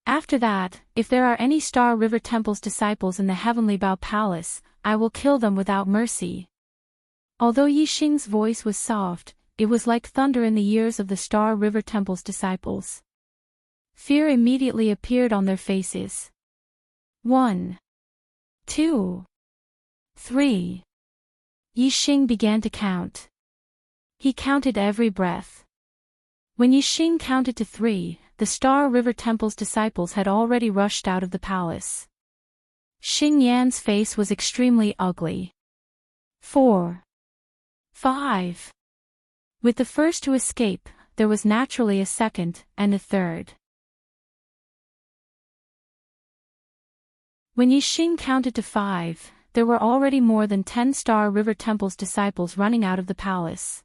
After that, if there are any Star River Temple's disciples in the Heavenly Bow Palace, I will kill them without mercy. Although Yixing's voice was soft, it was like thunder in the ears of the Star River Temple's disciples. Fear immediately appeared on their faces. 1, 2, 3. Yixing began to count. He counted every breath. When Yixing counted to 3, the Star River Temple's disciples had already rushed out of the palace. Xing Yan's face was extremely ugly. 4, 5. With the first to escape, there was naturally a second, and a third. When Yixing counted to 5, there were already more than 10 Star River Temple's disciples running out of the palace.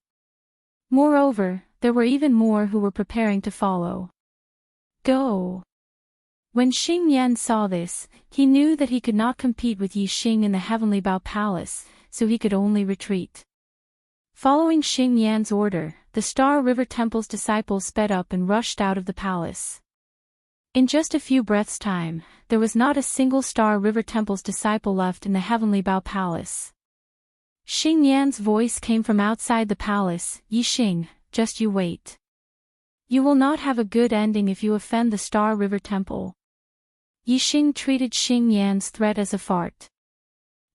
Moreover, there were even more who were preparing to follow. Go! When Xing Yan saw this, he knew that he could not compete with Yixing in the Heavenly Bow Palace, so he could only retreat. Following Xing Yan's order, the Star River Temple's disciples sped up and rushed out of the palace. In just a few breaths' time, there was not a single Star River Temple's disciple left in the Heavenly Bow Palace. Xing Yan's voice came from outside the palace, Yixing, just you wait. You will not have a good ending if you offend the Star River Temple. Yixing treated Xing Yan's threat as a fart.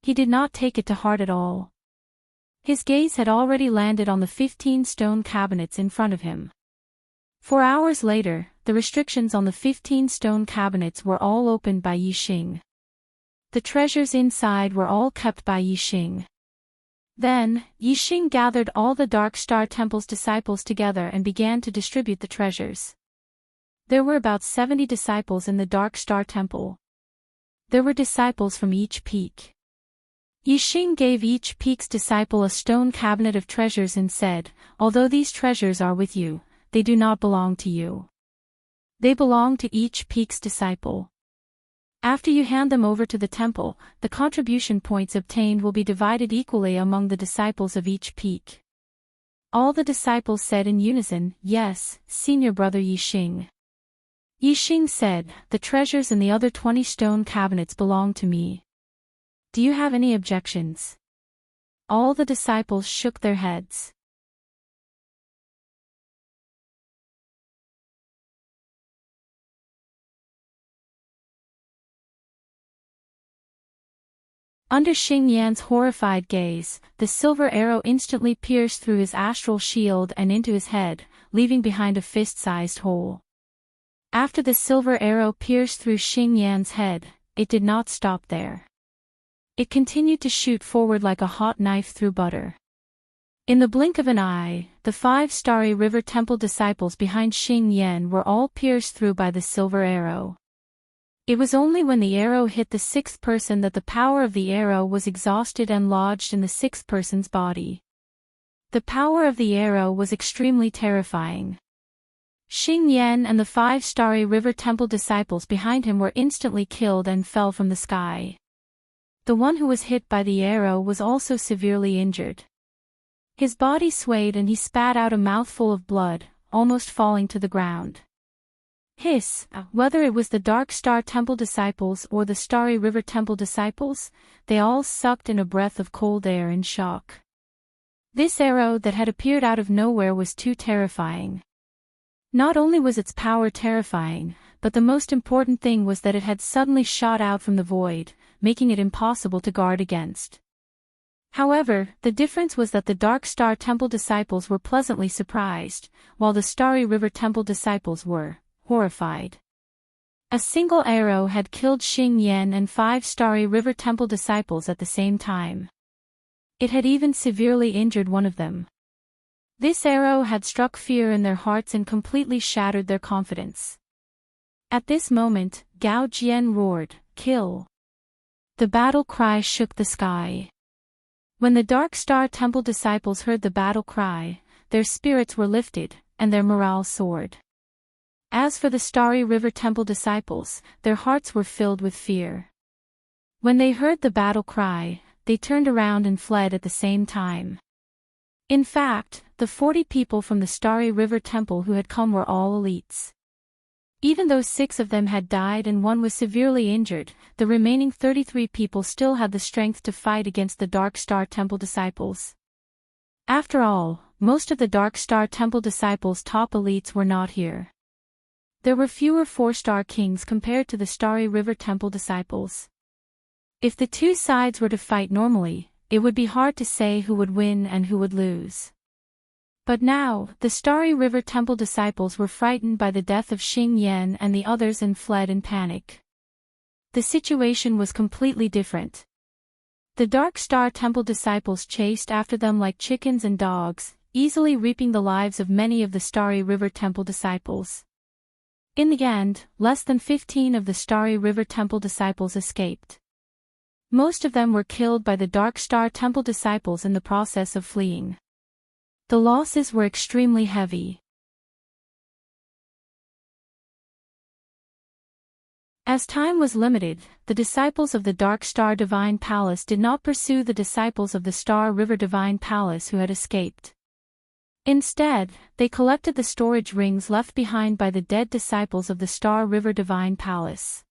He did not take it to heart at all. His gaze had already landed on the 15 stone cabinets in front of him. 4 hours later, the restrictions on the 15 stone cabinets were all opened by Yixing. The treasures inside were all kept by Yixing. Then, Yixing gathered all the Dark Star Temple's disciples together and began to distribute the treasures. There were about 70 disciples in the Dark Star Temple. There were disciples from each peak. Yixing gave each peak's disciple a stone cabinet of treasures and said, "Although these treasures are with you, they do not belong to you. They belong to each peak's disciple. After you hand them over to the temple, the contribution points obtained will be divided equally among the disciples of each peak." All the disciples said in unison, "Yes, Senior Brother Yixing." Yixing said, "The treasures in the other 20 stone cabinets belong to me. Do you have any objections?" All the disciples shook their heads. Under Xing Yan's horrified gaze, the silver arrow instantly pierced through his astral shield and into his head, leaving behind a fist-sized hole. After the silver arrow pierced through Xing Yan's head, it did not stop there. It continued to shoot forward like a hot knife through butter. In the blink of an eye, the 5 Starry River Temple disciples behind Xing Yan were all pierced through by the silver arrow. It was only when the arrow hit the 6th person that the power of the arrow was exhausted and lodged in the 6th person's body. The power of the arrow was extremely terrifying. Xing Yan and the 5 Starry River Temple disciples behind him were instantly killed and fell from the sky. The one who was hit by the arrow was also severely injured. His body swayed and he spat out a mouthful of blood, almost falling to the ground. Hiss! Whether it was the Dark Star Temple disciples or the Starry River Temple disciples, they all sucked in a breath of cold air in shock. This arrow that had appeared out of nowhere was too terrifying. Not only was its power terrifying, but the most important thing was that it had suddenly shot out from the void, making it impossible to guard against. However, the difference was that the Dark Star Temple disciples were pleasantly surprised, while the Starry River Temple disciples were horrified. A single arrow had killed Xing Yan and 5 Starry River Temple disciples at the same time. It had even severely injured one of them. This arrow had struck fear in their hearts and completely shattered their confidence. At this moment, Gao Jian roared, "Kill!" The battle cry shook the sky. When the Dark Star Temple disciples heard the battle cry, their spirits were lifted, and their morale soared. As for the Starry River Temple disciples, their hearts were filled with fear. When they heard the battle cry, they turned around and fled at the same time. In fact, the 40 people from the Starry River Temple who had come were all elites. Even though 6 of them had died and 1 was severely injured, the remaining 33 people still had the strength to fight against the Dark Star Temple disciples. After all, most of the Dark Star Temple disciples' top elites were not here. There were fewer 4-star kings compared to the Starry River Temple disciples. If the two sides were to fight normally, it would be hard to say who would win and who would lose. But now, the Starry River Temple disciples were frightened by the death of Xing Yan and the others and fled in panic. The situation was completely different. The Dark Star Temple disciples chased after them like chickens and dogs, easily reaping the lives of many of the Starry River Temple disciples. In the end, less than 15 of the Starry River Temple disciples escaped. Most of them were killed by the Dark Star Temple disciples in the process of fleeing. The losses were extremely heavy. As time was limited, the disciples of the Dark Star Divine Palace did not pursue the disciples of the Star River Divine Palace who had escaped. Instead, they collected the storage rings left behind by the dead disciples of the Star River Divine Palace.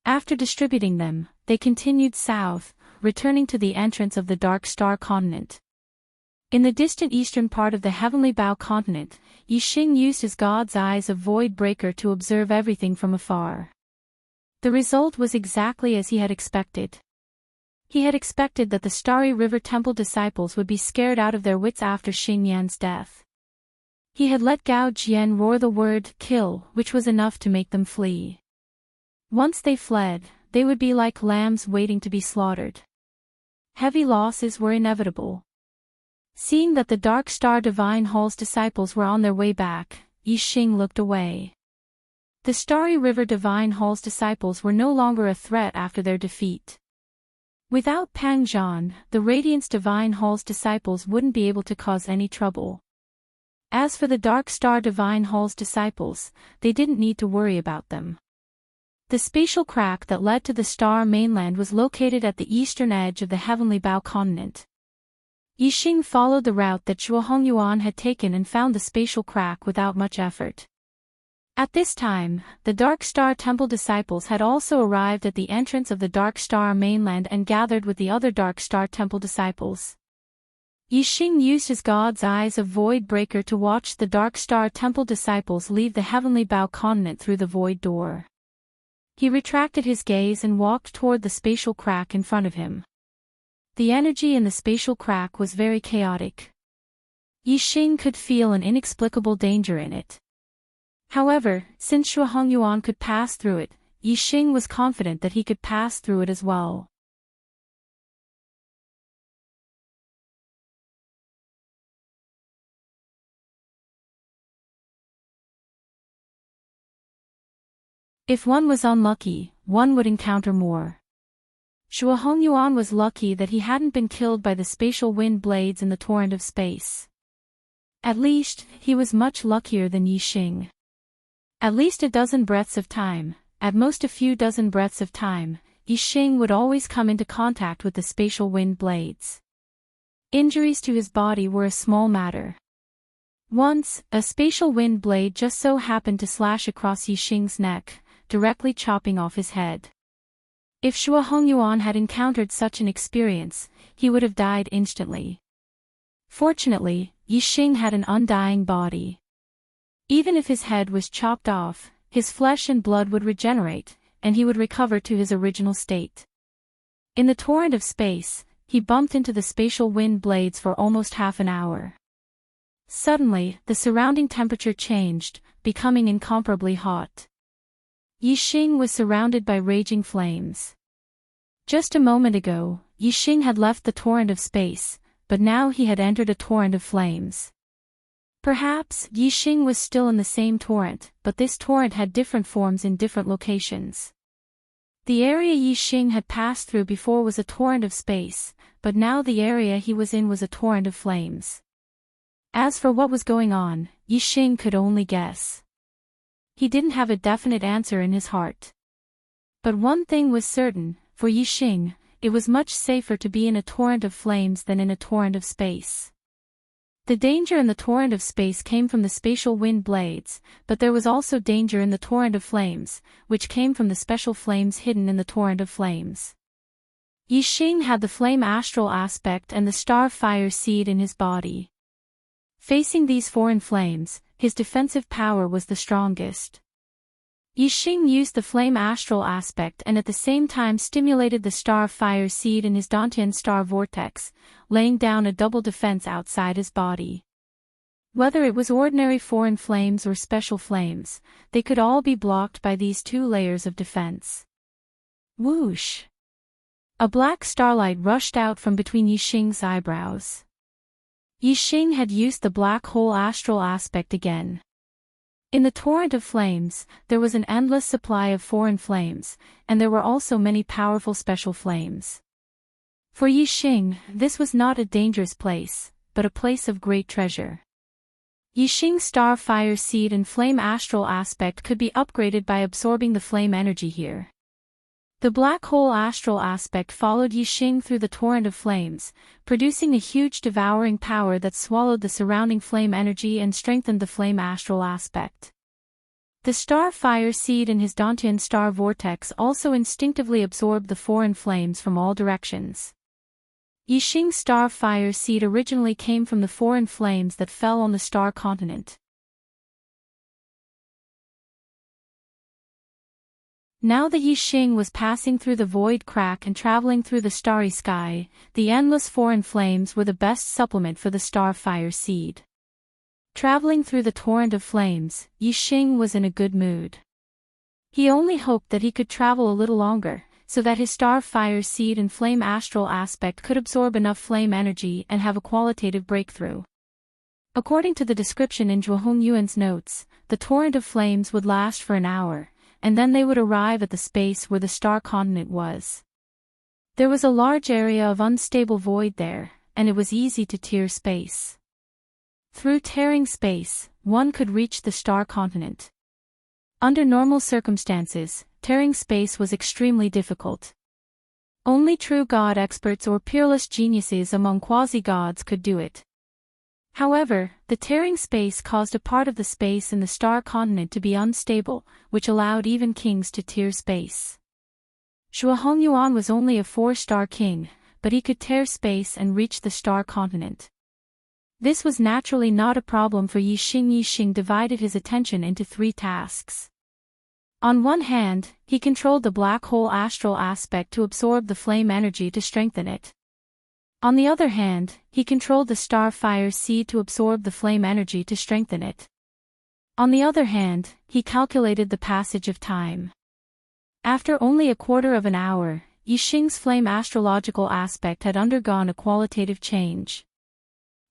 After distributing them, they continued south, returning to the entrance of the Dark Star Continent. In the distant eastern part of the Heavenly Bow Continent, Yixing used his God's Eyes of Void Breaker to observe everything from afar. The result was exactly as he had expected. He had expected that the Starry River Temple disciples would be scared out of their wits after Xing Yan's death. He had let Gao Jian roar the word "kill," which was enough to make them flee. Once they fled, they would be like lambs waiting to be slaughtered. Heavy losses were inevitable. Seeing that the Dark Star Divine Hall's disciples were on their way back, Yixing looked away. The Starry River Divine Hall's disciples were no longer a threat after their defeat. Without Pang Zhan, the Radiance Divine Hall's disciples wouldn't be able to cause any trouble. As for the Dark Star Divine Hall's disciples, they didn't need to worry about them. The spatial crack that led to the star mainland was located at the eastern edge of the Heavenly Bao continent. Yixing followed the route that Zhuo Hongyuan had taken and found the spatial crack without much effort. At this time, the Dark Star Temple disciples had also arrived at the entrance of the Dark Star mainland and gathered with the other Dark Star Temple disciples. Yixing used his God's Eyes of Void Breaker to watch the Dark Star Temple disciples leave the Heavenly Bao continent through the void door. He retracted his gaze and walked toward the spatial crack in front of him. The energy in the spatial crack was very chaotic. Yixing could feel an inexplicable danger in it. However, since Zhuo Hongyuan could pass through it, Yixing was confident that he could pass through it as well. If one was unlucky, one would encounter more. Zhuo Hongyuan was lucky that he hadn't been killed by the spatial wind blades in the torrent of space. At least, he was much luckier than Yixing. At least a dozen breaths of time, at most a few dozen breaths of time, Yixing would always come into contact with the spatial wind blades. Injuries to his body were a small matter. Once, a spatial wind blade just so happened to slash across Yixing's neck, directly chopping off his head. If Zhuo Hongyuan had encountered such an experience, he would have died instantly. Fortunately, Yixing had an undying body. Even if his head was chopped off, his flesh and blood would regenerate, and he would recover to his original state. In the torrent of space, he bumped into the spatial wind blades for almost half an hour. Suddenly, the surrounding temperature changed, becoming incomparably hot. Yixing was surrounded by raging flames. Just a moment ago, Yixing had left the torrent of space, but now he had entered a torrent of flames. Perhaps Yixing was still in the same torrent, but this torrent had different forms in different locations. The area Yixing had passed through before was a torrent of space, but now the area he was in was a torrent of flames. As for what was going on, Yixing could only guess. He didn't have a definite answer in his heart. But one thing was certain, for Yixing, it was much safer to be in a torrent of flames than in a torrent of space. The danger in the torrent of space came from the spatial wind blades, but there was also danger in the torrent of flames, which came from the special flames hidden in the torrent of flames. Yixing had the flame astral aspect and the star fire seed in his body. Facing these foreign flames, his defensive power was the strongest. Yixing used the flame astral aspect and at the same time stimulated the star fire seed in his Dantian star vortex, laying down a double defense outside his body. Whether it was ordinary foreign flames or special flames, they could all be blocked by these two layers of defense. Whoosh! A black starlight rushed out from between Yixing's eyebrows. Yixing had used the black hole astral aspect again. In the torrent of flames, there was an endless supply of foreign flames, and there were also many powerful special flames. For Yixing, this was not a dangerous place, but a place of great treasure. Yixing's star fire seed and flame astral aspect could be upgraded by absorbing the flame energy here. The black hole astral aspect followed Yixing through the torrent of flames, producing a huge devouring power that swallowed the surrounding flame energy and strengthened the flame astral aspect. The star fire seed in his Dantian star vortex also instinctively absorbed the foreign flames from all directions. Yixing's star fire seed originally came from the foreign flames that fell on the star continent. Now that Yixing was passing through the void crack and traveling through the starry sky, the endless foreign flames were the best supplement for the star fire seed. Traveling through the torrent of flames, Yixing was in a good mood. He only hoped that he could travel a little longer, so that his star fire seed and flame astral aspect could absorb enough flame energy and have a qualitative breakthrough. According to the description in Zhuo Hongyuan's notes, the torrent of flames would last for an hour, and then they would arrive at the space where the star continent was. There was a large area of unstable void there, and it was easy to tear space. Through tearing space, one could reach the star continent. Under normal circumstances, tearing space was extremely difficult. Only true god experts or peerless geniuses among quasi-gods could do it. However, the tearing space caused a part of the space in the star continent to be unstable, which allowed even kings to tear space. Zhuo Hongyuan was only a 4-star king, but he could tear space and reach the star continent. This was naturally not a problem for Yixing. Yixing divided his attention into 3 tasks. On one hand, he controlled the black hole astral aspect to absorb the flame energy to strengthen it. On the other hand, he controlled the star fire seed to absorb the flame energy to strengthen it. On the other hand, he calculated the passage of time. After only a quarter of an hour, Yixing's flame astrological aspect had undergone a qualitative change.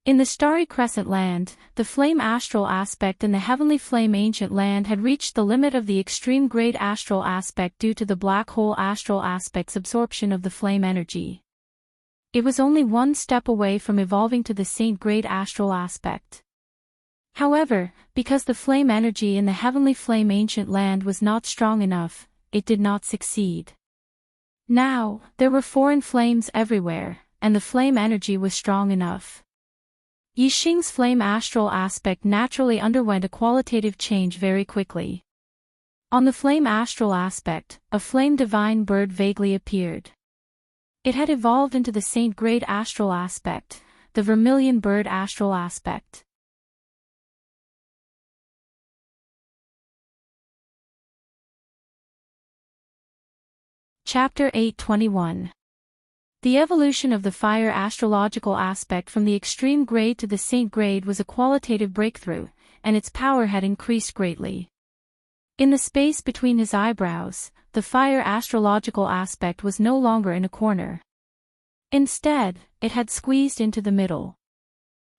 In the starry crescent land, the flame astral aspect and the heavenly flame ancient land had reached the limit of the extreme great astral aspect due to the black hole astral aspect's absorption of the flame energy. It was only one step away from evolving to the Saint Great Astral aspect. However, because the flame energy in the heavenly flame ancient land was not strong enough, it did not succeed. Now, there were foreign flames everywhere, and the flame energy was strong enough. Yixing's flame astral aspect naturally underwent a qualitative change very quickly. On the flame astral aspect, a flame divine bird vaguely appeared. It had evolved into the Saint Great Astral aspect, the vermilion bird astral aspect. Chapter 8:21. The evolution of the fire astrological aspect from the extreme grade to the saint grade was a qualitative breakthrough, and its power had increased greatly. In the space between his eyebrows, the fire astrological aspect was no longer in a corner. Instead, it had squeezed into the middle.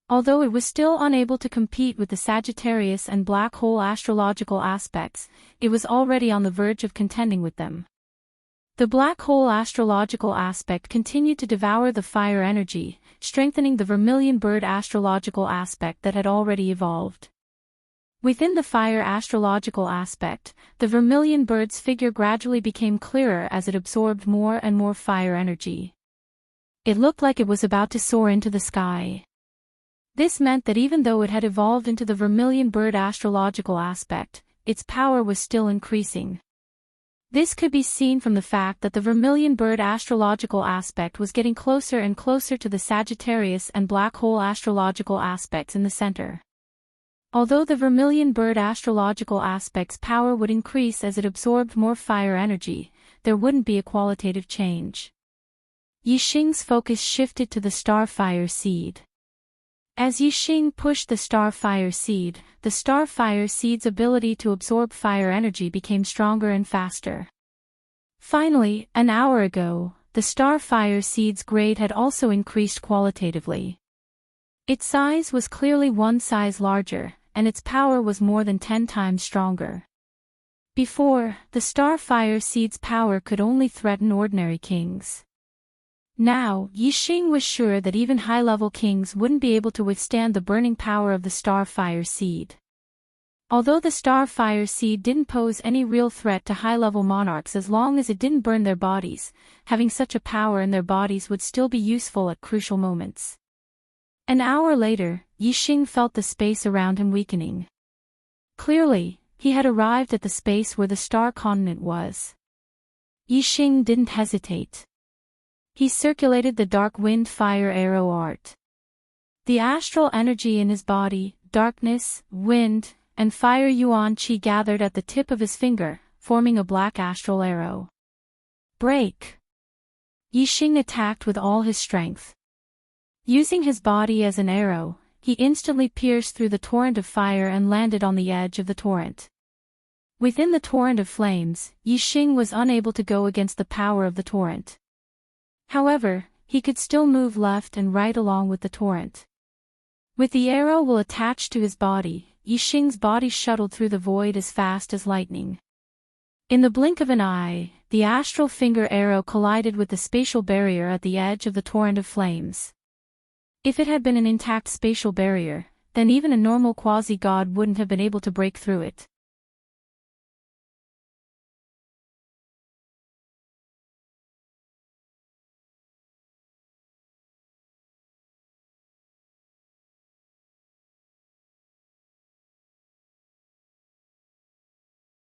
Although it was still unable to compete with the Sagittarius and black hole astrological aspects, it was already on the verge of contending with them. The black hole astrological aspect continued to devour the fire energy, strengthening the vermilion bird astrological aspect that had already evolved. Within the fire astrological aspect, the vermilion bird's figure gradually became clearer as it absorbed more and more fire energy. It looked like it was about to soar into the sky. This meant that even though it had evolved into the vermilion bird astrological aspect, its power was still increasing. This could be seen from the fact that the vermilion bird astrological aspect was getting closer and closer to the Sagittarius and black hole astrological aspects in the center. Although the vermilion bird astrological aspect's power would increase as it absorbed more fire energy, there wouldn't be a qualitative change. Yixing's focus shifted to the star fire seed. As Yixing pushed the star fire seed, the star fire seed's ability to absorb fire energy became stronger and faster. Finally, an hour ago, the star fire seed's grade had also increased qualitatively. Its size was clearly one size larger, and its power was more than 10 times stronger. Before, the star fire seed's power could only threaten ordinary kings. Now, Yixing was sure that even high-level kings wouldn't be able to withstand the burning power of the star fire seed. Although the star fire seed didn't pose any real threat to high-level monarchs as long as it didn't burn their bodies, having such a power in their bodies would still be useful at crucial moments. An hour later, Yixing felt the space around him weakening. Clearly, he had arrived at the space where the star continent was. Yixing didn't hesitate. He circulated the dark wind fire arrow art. The astral energy in his body, darkness, wind, and fire yuan qi gathered at the tip of his finger, forming a black astral arrow. Break! Yixing attacked with all his strength. Using his body as an arrow, he instantly pierced through the torrent of fire and landed on the edge of the torrent. Within the torrent of flames, Yixing was unable to go against the power of the torrent. However, he could still move left and right along with the torrent. With the arrow will attached to his body, Yixing's body shuttled through the void as fast as lightning. In the blink of an eye, the astral finger arrow collided with the spatial barrier at the edge of the torrent of flames. If it had been an intact spatial barrier, then even a normal quasi-god wouldn't have been able to break through it.